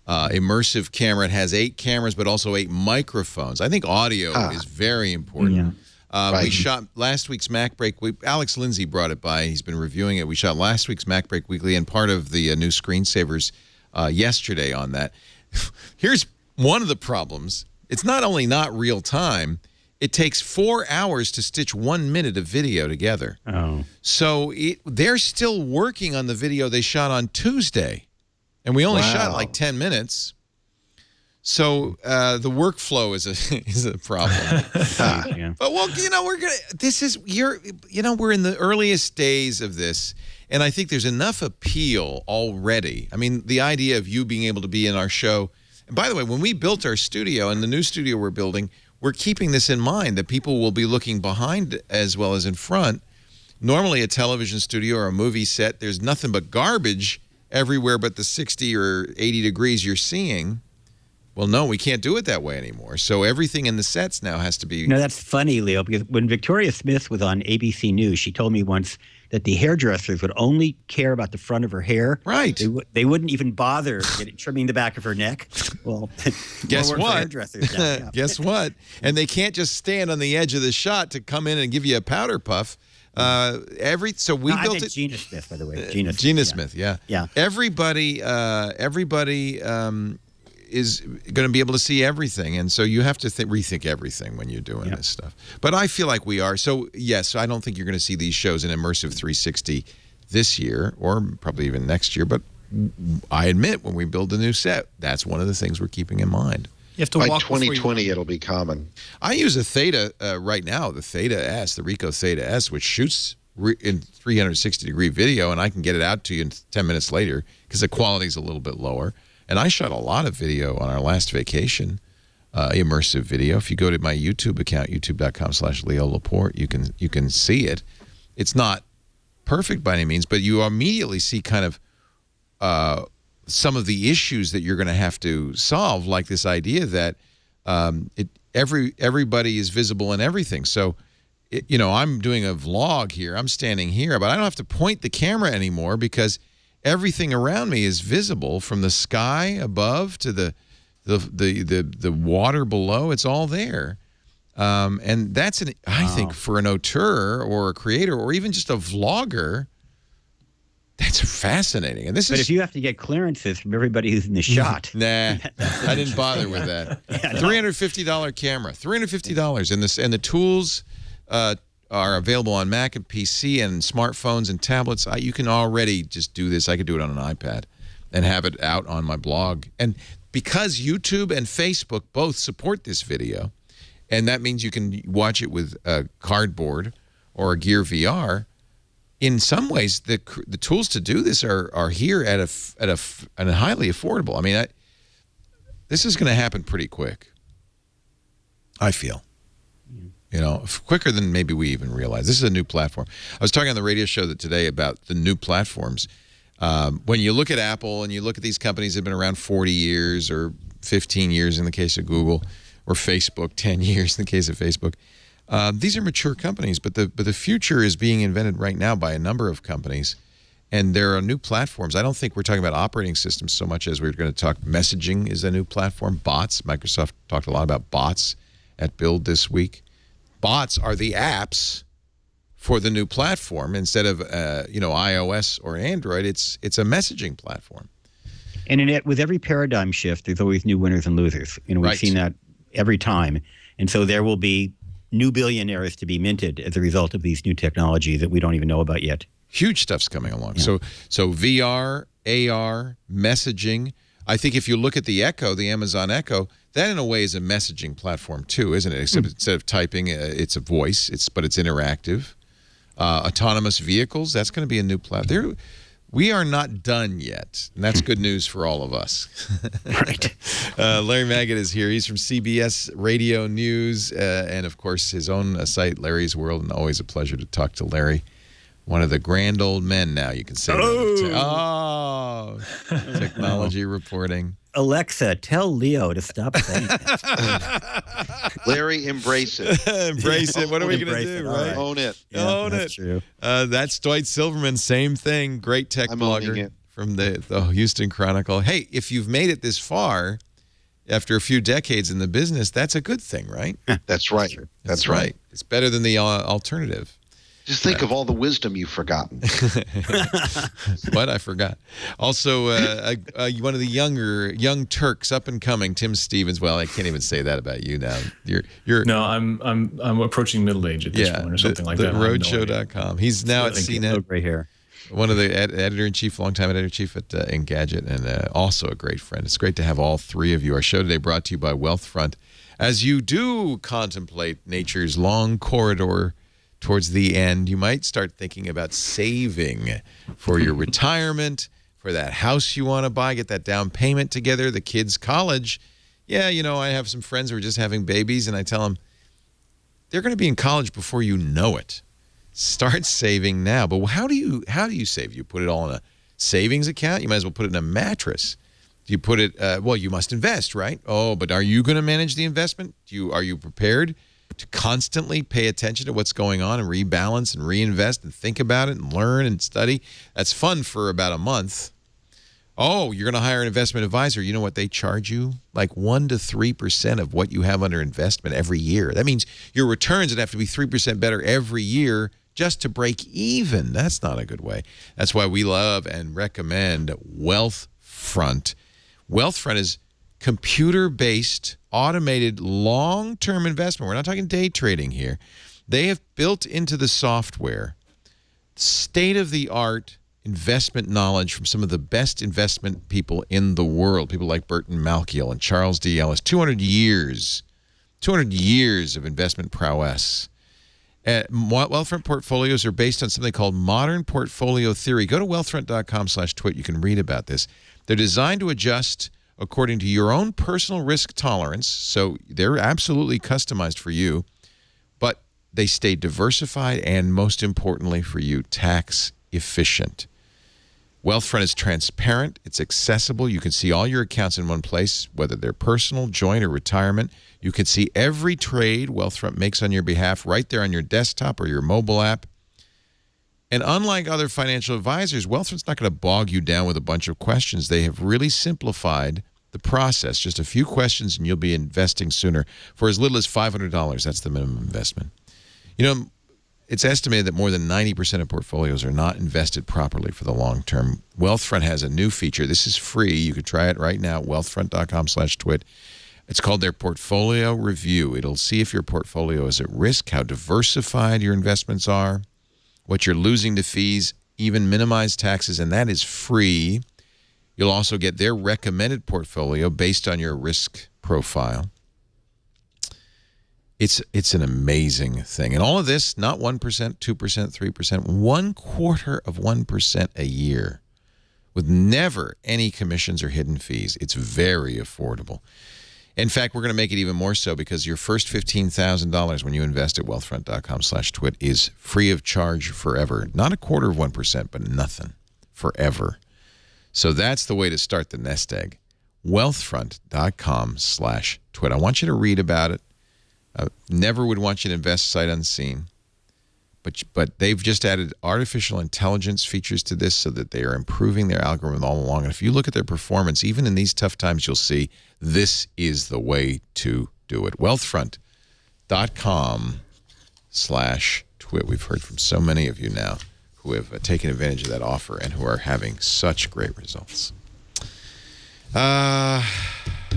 immersive camera. It has 8 cameras, but also 8 microphones. I think audio is very important. We shot last week's Mac Break. Alex Lindsay brought it by. He's been reviewing it. We shot last week's Mac Break Weekly and part of the new screensavers yesterday on that. Here's one of the problems. It's not only not real time, it takes 4 hours to stitch 1 minute of video together. Oh. So they're still working on the video they shot on Tuesday. And we only shot like 10 minutes. So the workflow is a problem. But well, we're in the earliest days of this, and I think there's enough appeal already. I mean, the idea of you being able to be in our show. And by the way, when we built our studio and the new studio we're building, we're keeping this in mind that people will be looking behind as well as in front. Normally, a television studio or a movie set, there's nothing but garbage everywhere but the 60 or 80 degrees you're seeing. Well, no, we can't do it that way anymore. So everything in the sets now has to be... You know, that's funny, Leo, because when Victoria Smith was on ABC News, she told me once that the hairdressers would only care about the front of her hair. Right. They wouldn't even bother trimming the back of her neck. Well, guess what? Yeah. Guess what? And they can't just stand on the edge of the shot to come in and give you a powder puff. So we built it. Gina Smith, by the way. Gina Smith, yeah. Everybody is going to be able to see everything, and so you have to rethink everything when you're doing this stuff. But I feel like we are. So yes, I don't think you're going to see these shows in immersive 360 this year, or probably even next year. But I admit, when we build a new set, that's one of the things we're keeping in mind. You have to by walk 2020, it'll be common. I use a Theta right now, the Theta S, the Ricoh Theta S, which shoots in 360-degree video, and I can get it out to you in 10 minutes later because the quality's a little bit lower. And I shot a lot of video on our last vacation, immersive video. If you go to my YouTube account, youtube.com/Leo Laporte, you can see it. It's not perfect by any means, but you immediately see kind of some of the issues that you're going to have to solve, like this idea that everybody is visible in everything. So, I'm doing a vlog here. I'm standing here, but I don't have to point the camera anymore because everything around me is visible, from the sky above to the water below. It's all there, and that's I think for an auteur or a creator or even just a vlogger, that's fascinating. And if you have to get clearances from everybody who's in the shot, nah, I didn't bother with that. $350 camera, $350, and the tools are available on Mac and PC and smartphones and tablets. You can already just do this. I could do it on an iPad and have it out on my blog. And because YouTube and Facebook both support this video, and that means you can watch it with a cardboard or a Gear VR, in some ways the tools to do this are here at a highly affordable. I mean, this is going to happen pretty quick, I feel. Quicker than maybe we even realize. This is a new platform. I was talking on the radio show today about the new platforms. When you look at Apple and you look at these companies that have been around 40 years or 15 years in the case of Google, or Facebook, 10 years in the case of Facebook, these are mature companies, but the future is being invented right now by a number of companies, and there are new platforms. I don't think we're talking about operating systems so much as we're going to talk messaging is a new platform. Bots. Microsoft talked a lot about bots at Build this week. Bots are the apps for the new platform. Instead of iOS or Android, it's a messaging platform. And with every paradigm shift, there's always new winners and losers. We've seen that every time, and so there will be new billionaires to be minted as a result of these new technologies that we don't even know about yet. Huge stuff's coming along. Yeah. So VR, AR, messaging. I think if you look at the Echo, the Amazon Echo, that in a way is a messaging platform too, isn't it? Except instead of typing, it's a voice. But it's interactive. Autonomous vehicles, that's going to be a new platform. We are not done yet, and that's good news for all of us. Right. Larry Magid is here. He's from CBS Radio News and, of course, his own site, Larry's World, and always a pleasure to talk to Larry. One of the grand old men now, you can say. Oh, technology reporting. Alexa, tell Leo to stop saying that. Larry, embrace it. Embrace it. What are we going to do, right? Own it. Yeah, Own that's it. True. That's Dwight Silverman. Same thing. Great tech blogger from the Houston Chronicle. Hey, if you've made it this far after a few decades in the business, that's a good thing, right? That's right. That's right. It's better than the alternative. Just think of all the wisdom you've forgotten. What? I forgot. Also, one of the young Turks, up and coming, Tim Stevens. Well, I can't even say that about you now. You're. No, I'm approaching middle age at this point, or something like that. Roadshow.com. He's now at CNET. Gray hair. One of the editor-in-chief, longtime editor-in-chief at Engadget, and also a great friend. It's great to have all three of you. Our show today brought to you by Wealthfront. As you do contemplate nature's long corridor towards the end, you might start thinking about saving for your retirement, for that house you want to buy, get that down payment together, the kids' college. Yeah, I have some friends who are just having babies, and I tell them, they're going to be in college before you know it. Start saving now. But how do you save? You put it all in a savings account? You might as well put it in a mattress. Do you put it, well, you must invest, right? Oh, but are you going to manage the investment? Are you prepared to constantly pay attention to what's going on and rebalance and reinvest and think about it and learn and study? That's fun for about a month. Oh, you're going to hire an investment advisor. You know what they charge you? Like 1 to 3% of what you have under investment every year. That means your returns would have to be 3% better every year just to break even. That's not a good way. That's why we love and recommend Wealthfront. Wealthfront is computer-based, automated, long-term investment. We're not talking day trading here. They have built into the software state-of-the-art investment knowledge from some of the best investment people in the world, people like Burton Malkiel and Charles D. Ellis. 200 years of investment prowess. Wealthfront portfolios are based on something called modern portfolio theory. Go to wealthfront.com/twit. You can read about this. They're designed to adjust according to your own personal risk tolerance, so they're absolutely customized for you, but they stay diversified and, most importantly for you, tax efficient. Wealthfront is transparent. It's accessible. You can see all your accounts in one place, whether they're personal, joint, or retirement. You can see every trade Wealthfront makes on your behalf right there on your desktop or your mobile app. And unlike other financial advisors, Wealthfront's not going to bog you down with a bunch of questions. They have really simplified the process. Just a few questions and you'll be investing sooner. For as little as $500, that's the minimum investment. It's estimated that more than 90% of portfolios are not invested properly for the long term. Wealthfront has a new feature. This is free. You can try it right now at wealthfront.com/twit. It's called their Portfolio Review. It'll see if your portfolio is at risk, how diversified your investments are, what you're losing to fees, even minimize taxes, and that is free. You'll also get their recommended portfolio based on your risk profile. It's an amazing thing. And all of this, not 1%, 2%, 3%, 1/4% a year with never any commissions or hidden fees. It's very affordable. In fact, we're going to make it even more so because your first $15,000 when you invest at wealthfront.com/twit is free of charge forever. Not 1/4%, but nothing. Forever. So that's the way to start the nest egg. Wealthfront.com/twit. I want you to read about it. Never would want you to invest sight unseen. But they've just added artificial intelligence features to this so that they are improving their algorithm all along. And if you look at their performance, even in these tough times, you'll see this is the way to do it. Wealthfront.com/twit. We've heard from so many of you now who have taken advantage of that offer and who are having such great results.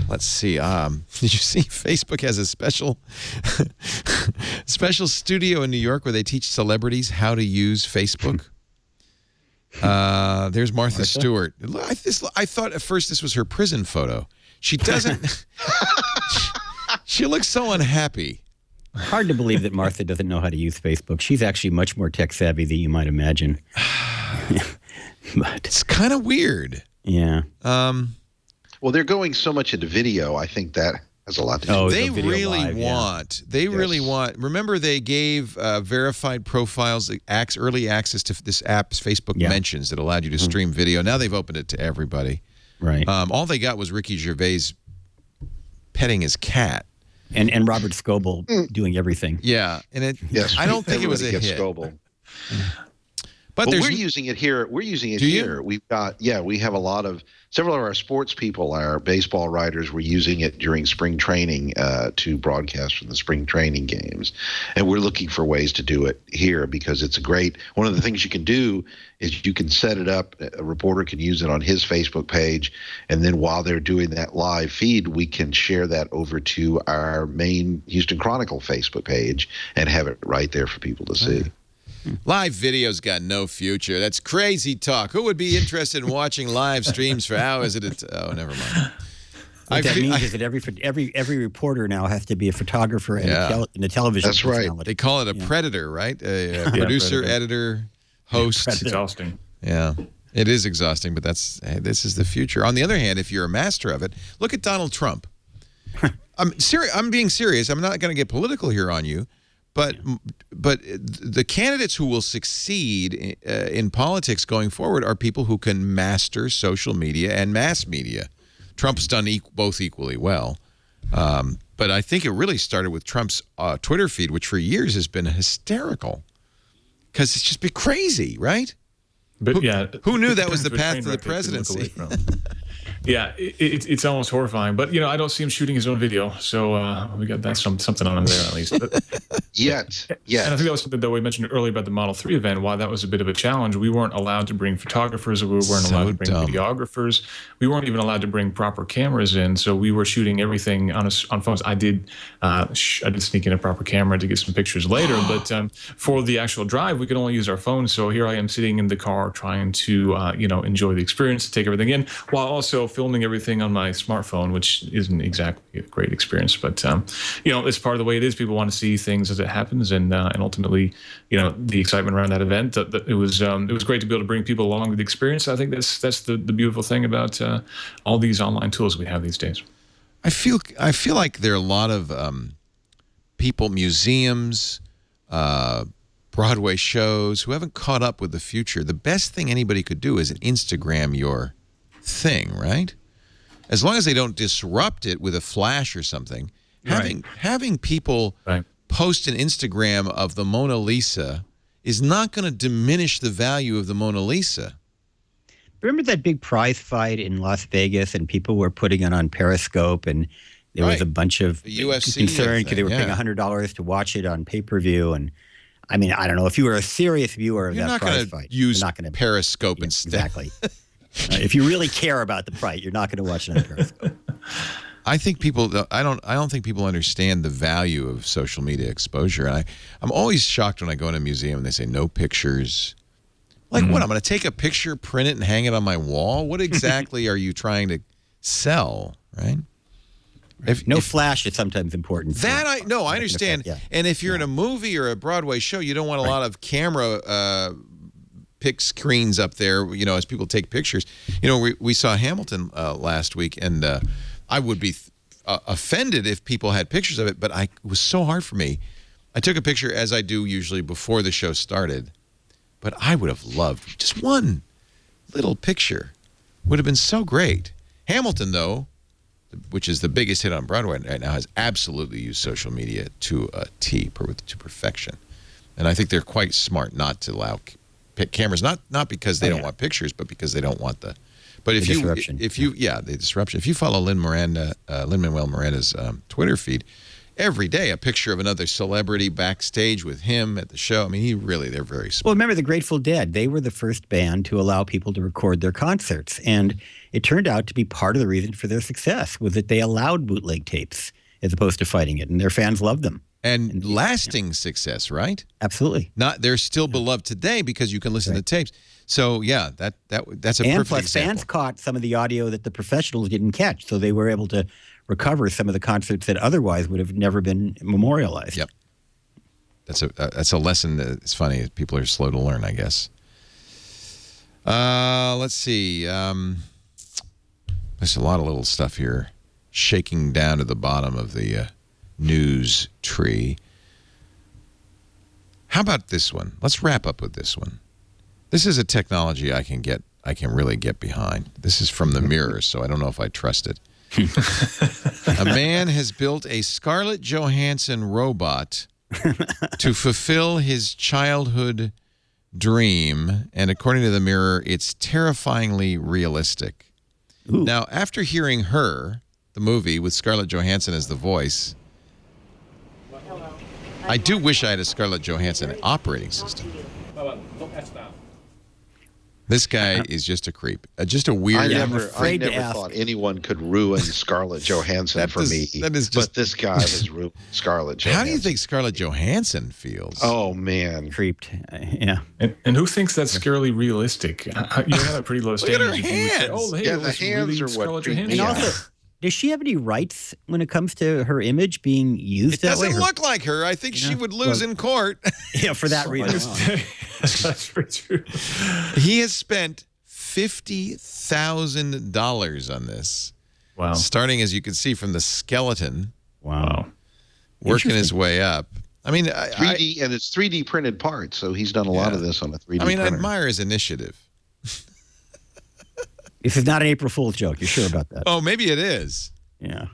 Let's see. Did you see Facebook has a special studio in New York where they teach celebrities how to use Facebook? There's Martha Stewart. I thought at first this was her prison photo. She doesn't. She looks so unhappy. Hard to believe that Martha doesn't know how to use Facebook. She's actually much more tech savvy than you might imagine. But it's kind of weird. Yeah. Well, they're going so much into video. I think that has a lot to do with it. They really want. Remember, they gave verified profiles, early access to this app Facebook Mentions that allowed you to stream video. Now they've opened it to everybody. Right. All they got was Ricky Gervais petting his cat. And Robert Scoble doing everything. Yeah. And I don't think it was a hit. Scoble. But we're using it here. We're using it here. We've got, we have several of our sports people, our baseball writers, were using it during spring training to broadcast from the spring training games. And we're looking for ways to do it here because it's one of the things you can do is you can set it up. A reporter can use it on his Facebook page. And then while they're doing that live feed, we can share that over to our main Houston Chronicle Facebook page and have it right there for people to see. Live video's got no future. That's crazy talk. Who would be interested in watching live streams for hours at a time? Oh, never mind. What that means is that every reporter now has to be a photographer and a television personality. Right. They call it a predator, right? A producer, editor, host. It's exhausting. Yeah. It is exhausting, but this is the future. On the other hand, if you're a master of it, look at Donald Trump. I'm being serious. I'm not going to get political here on you. But the candidates who will succeed in politics going forward are people who can master social media and mass media. Trump's done both equally well. But I think it really started with Trump's Twitter feed, which for years has been hysterical. Because it's just been crazy, right? But who knew that was the path to the presidency? Yeah, it's almost horrifying. But, I don't see him shooting his own video. So we got something on him there at least. Yet. And I think that was something that we mentioned earlier about the Model 3 event, why that was a bit of a challenge. We weren't allowed to bring photographers. We weren't allowed to bring videographers. We weren't even allowed to bring proper cameras in. So we were shooting everything on phones. I did sneak in a proper camera to get some pictures later. But for the actual drive, we could only use our phones. So here I am sitting in the car trying to, enjoy the experience, to take everything in, while also filming everything on my smartphone, which isn't exactly a great experience. But, it's part of the way it is. People want to see things as it happens. And ultimately, the excitement around that event, it was great to be able to bring people along with the experience. I think that's the beautiful thing about all these online tools we have these days. I feel like there are a lot of people, museums, Broadway shows who haven't caught up with the future. The best thing anybody could do is Instagram your thing, right? As long as they don't disrupt it with a flash or something. Having people post an Instagram of the Mona Lisa is not going to diminish the value of the Mona Lisa. Remember that big prize fight in Las Vegas, and people were putting it on Periscope, and there was a bunch of concern because they were paying $100 to watch it on pay-per-view. And I mean, I don't know, if you were a serious viewer of that prize fight, you're not going to use Periscope instead. Exactly. If you really care about the fight, you're not going to watch it on Periscope. I think I don't think people understand the value of social media exposure. And I'm always shocked when I go in a museum and they say no pictures. Like what? I'm going to take a picture, print it, and hang it on my wall? What exactly are you trying to sell, right? No flash is sometimes important. I understand. And if you're in a movie or a Broadway show, you don't want a lot of camera pick screens up there, as people take pictures. We saw Hamilton last week, and I would be offended if people had pictures of it, but it was so hard for me. I took a picture, as I do usually before the show started, but I would have loved just one little picture. Would have been so great. Hamilton, though, which is the biggest hit on Broadway right now, has absolutely used social media to a T, to perfection. And I think they're quite smart not to allow cameras, not because they don't want pictures, but because they don't want the disruption. The disruption. If you follow Lin-Manuel Miranda's Twitter feed, every day a picture of another celebrity backstage with him at the show. I mean, they're very smart. Well, remember the Grateful Dead? They were the first band to allow people to record their concerts, and it turned out to be part of the reason for their success was that they allowed bootleg tapes as opposed to fighting it, and their fans loved them. And lasting success, right? Absolutely. They're still beloved today because you can listen to tapes. So yeah, that's a perfect example. Fans caught some of the audio that the professionals didn't catch, so they were able to recover some of the concerts that otherwise would have never been memorialized. Yep. That's a lesson that it's funny. People are slow to learn, I guess. Let's see. There's a lot of little stuff here shaking down to the bottom of the news tree. How about this one? Let's wrap up with this one. This is a technology I can really get behind. This is from the Mirror, so I don't know if I trust it. A man has built a Scarlett Johansson robot to fulfill his childhood dream, and according to the Mirror, it's terrifyingly realistic. Ooh. Now, after hearing Her, the movie with Scarlett Johansson as the voice, I do wish I had a Scarlett Johansson operating system. This guy is just a creep. Just a weird... I never thought anyone could ruin Scarlett Johansson for me. That is just... But this guy has ruined Scarlett Johansson. How do you think Scarlett Johansson feels? Oh, man. Creeped. Yeah. And who thinks that's scarily realistic? You have a pretty low standard. Look at her hands. Say, oh, hey, Yeah, the hands are what creep me And out. also, does she have any rights when it comes to her image being used It that way? doesn't look like her. I think she would lose in court. Yeah, for that reason. That's pretty true. He has spent $50,000 on this. Wow. Starting, as you can see, from the skeleton. Wow. Working his way up. I mean, 3D, and it's 3D printed parts, so he's done a lot of this on a 3D I printer. admire his initiative. This is not an April Fool's joke. You're sure about that? Oh, maybe it is. Yeah.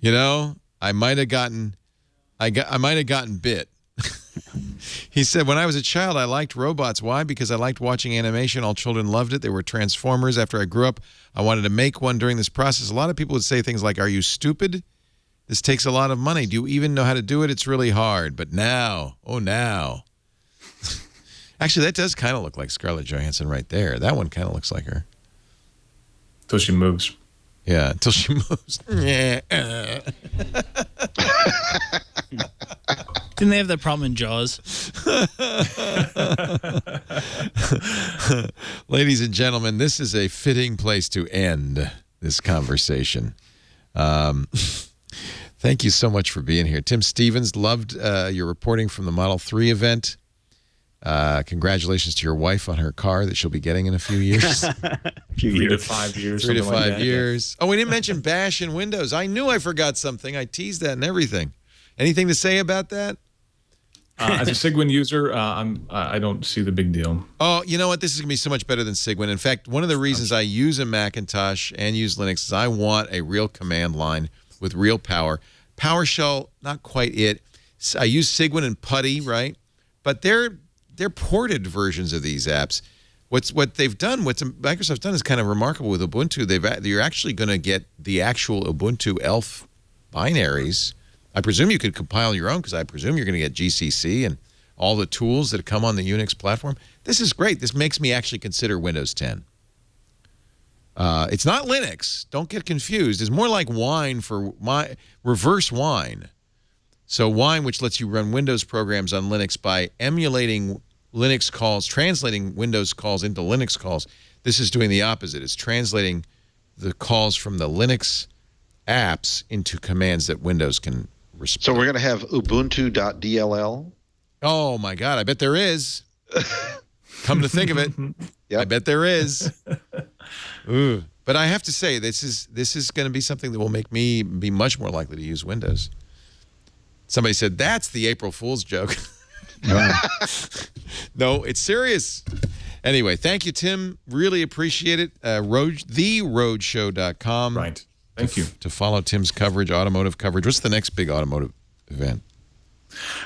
You know, I might have gotten bit. He said, when I was a child, I liked robots. Why? Because I liked watching animation. All children loved it. They were Transformers. After I grew up, I wanted to make one. During this process, a lot of people would say things like, are you stupid? This takes a lot of money. Do you even know how to do it? It's really hard. But now, now. Actually, that does kind of look like Scarlett Johansson right there. That one kind of looks like her. Until she moves. Yeah, until she moves. Didn't they have that problem in Jaws? Ladies and gentlemen, this is a fitting place to end this conversation. Thank you so much for being here. Tim Stevens, loved your reporting from the Model 3 event. Congratulations to your wife on her car that she'll be getting in a few years. 3 to 5 years. 3 to something like 5 that. years. Oh, we didn't mention Bash and Windows. I knew I forgot something. I teased that and everything. Anything to say about that? As a Sigwin user, I don't see the big deal. Oh, you know what? This is going to be so much better than Sigwin. In fact, one of the reasons I use a Macintosh and use Linux is I want a real command line with real power. PowerShell, not quite it. I use Sigwin and Putty, right? But they're ported versions of these apps. What Microsoft's done is kind of remarkable with Ubuntu. You're actually going to get the actual Ubuntu ELF binaries. I presume you could compile your own because I presume you're going to get GCC and all the tools that come on the Unix platform. This is great. This makes me actually consider Windows 10. It's not Linux. Don't get confused. It's more like Wine for my reverse Wine. So Wine, which lets you run Windows programs on Linux by emulating Linux calls, translating Windows calls into Linux calls. This is doing the opposite. It's translating the calls from the Linux apps into commands that Windows can respond. So we're going to have Ubuntu.dll? Oh, my God. I bet there is. Come to think of it, I bet there is. Ooh. But I have to say, this is going to be something that will make me be much more likely to use Windows. Somebody said, that's the April Fool's joke. No, it's serious. Anyway, thank you, Tim. Really appreciate it. TheRoadshow.com. Right. Thank you. To follow Tim's coverage, automotive coverage. What's the next big automotive event?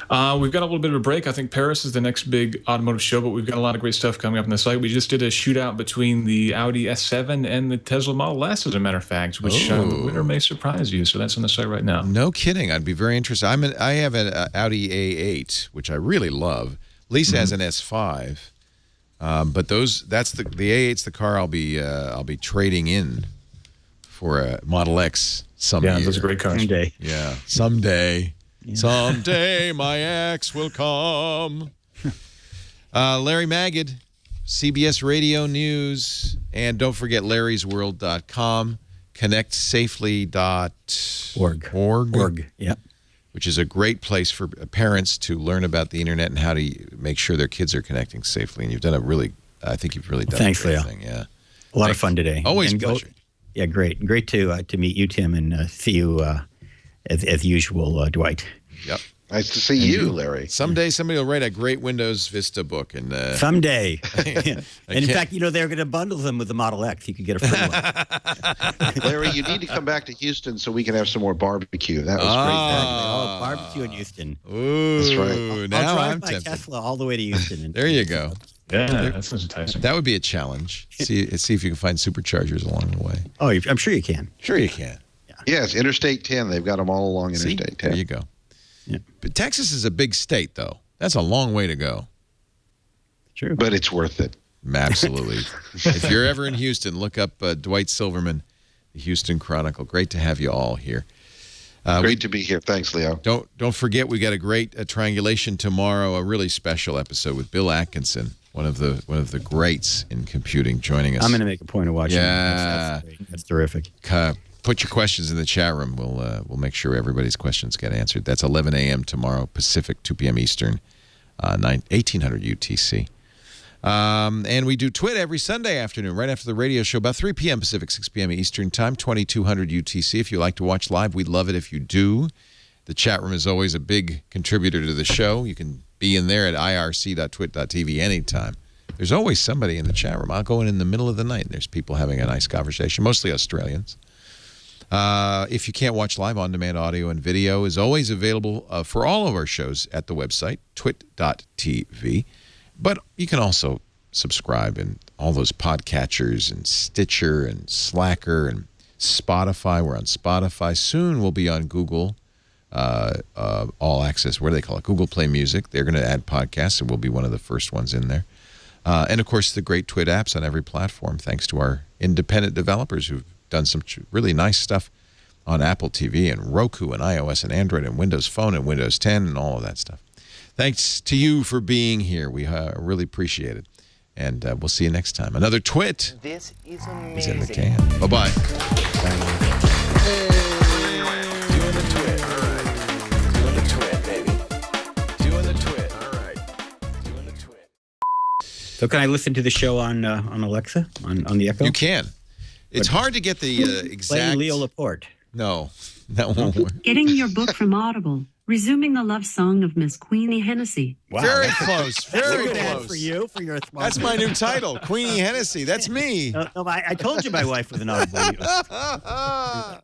We've got a little bit of a break. I think Paris is the next big automotive show, but we've got a lot of great stuff coming up on the site. We just did a shootout between the Audi S7 and the Tesla Model S, as a matter of fact, which the winner may surprise you. So that's on the site right now. No kidding. I'd be very interested. I have an Audi A8, which I really love. Lisa has an S5, but that's the A8's the car I'll be trading in for a Model X someday. Yeah, those are great cars. Someday. Yeah, someday. Someday my ex will come. Larry Magid, CBS Radio News, and don't forget larrysworld.com, connectsafely.org. Yep. Which is a great place for parents to learn about the internet and how to make sure their kids are connecting safely. And you've done I think you've really done Thanks, a great Leo. thing. Yeah. A lot of fun today. Always a And pleasure. Yeah, great. Great to meet you, Tim, and see you as usual, Dwight. Yep. Nice to see you, Larry. Someday somebody will write a great Windows Vista book. And someday. And in fact, they're going to bundle them with the Model X. You could get a free one. Larry, you need to come back to Houston so we can have some more barbecue. That was Oh, barbecue in Houston. Ooh, That's right. now I'll drive I'm my tempted. Tesla all the way to Houston. There you go. Yeah, that sounds enticing. That would be a challenge. See if you can find superchargers along the way. Oh, I'm sure you can. Sure you can. Yes, Interstate 10. They've got them all along Interstate 10. There you go. Yeah. But Texas is a big state, though. That's a long way to go. True. But it's worth it. Absolutely. If you're ever in Houston, look up Dwight Silverman, the Houston Chronicle. Great to have you all here. Great to be here. Thanks, Leo. Don't forget, we got a great triangulation tomorrow, a really special episode with Bill Atkinson, one of the greats in computing, joining us. I'm going to make a point of watching. Yeah, that's terrific. Put your questions in the chat room. We'll make sure everybody's questions get answered. That's 11 a.m. tomorrow Pacific, 2 p.m. Eastern, 1800 UTC. And we do Twit every Sunday afternoon, right after the radio show, about 3 p.m. Pacific, 6 p.m. Eastern Time, 2200 UTC. If you like to watch live, we'd love it if you do. The chat room is always a big contributor to the show. You can be in there at irc.twit.tv anytime. There's always somebody in the chat room. I'll go in the middle of the night, and there's people having a nice conversation, mostly Australians. If you can't watch live, on-demand audio and video is always available for all of our shows at the website, twit.tv. But you can also subscribe in all those podcatchers and Stitcher and Slacker and Spotify. We're on Spotify. Soon we'll be on Google All Access. What do they call it? Google Play Music. They're going to add podcasts, and we'll be one of the first ones in there. And, of course, the great Twit apps on every platform, thanks to our independent developers who've done some really nice stuff on Apple TV and Roku and iOS and Android and Windows Phone and Windows 10 and all of that stuff. Thanks to you for being here. We really appreciate it. And we'll see you next time. Another Twit This is is in the can. Bye-bye. Doing the Twit. All right. Doing the Twit, baby. Doing the Twit. All right. Doing the Twit. So can I listen to the show on Alexa, on the Echo? You can. It's hard to get the exact... Playing Leo Laporte. No, that won't work. Getting your book from Audible. Resuming the love song of Miss Queenie Hennessy. Wow. Very close. Very That's a good ad close. for you, for your That's my new title, Queenie Hennessy. That's me. No, I told you my wife was an Audible user.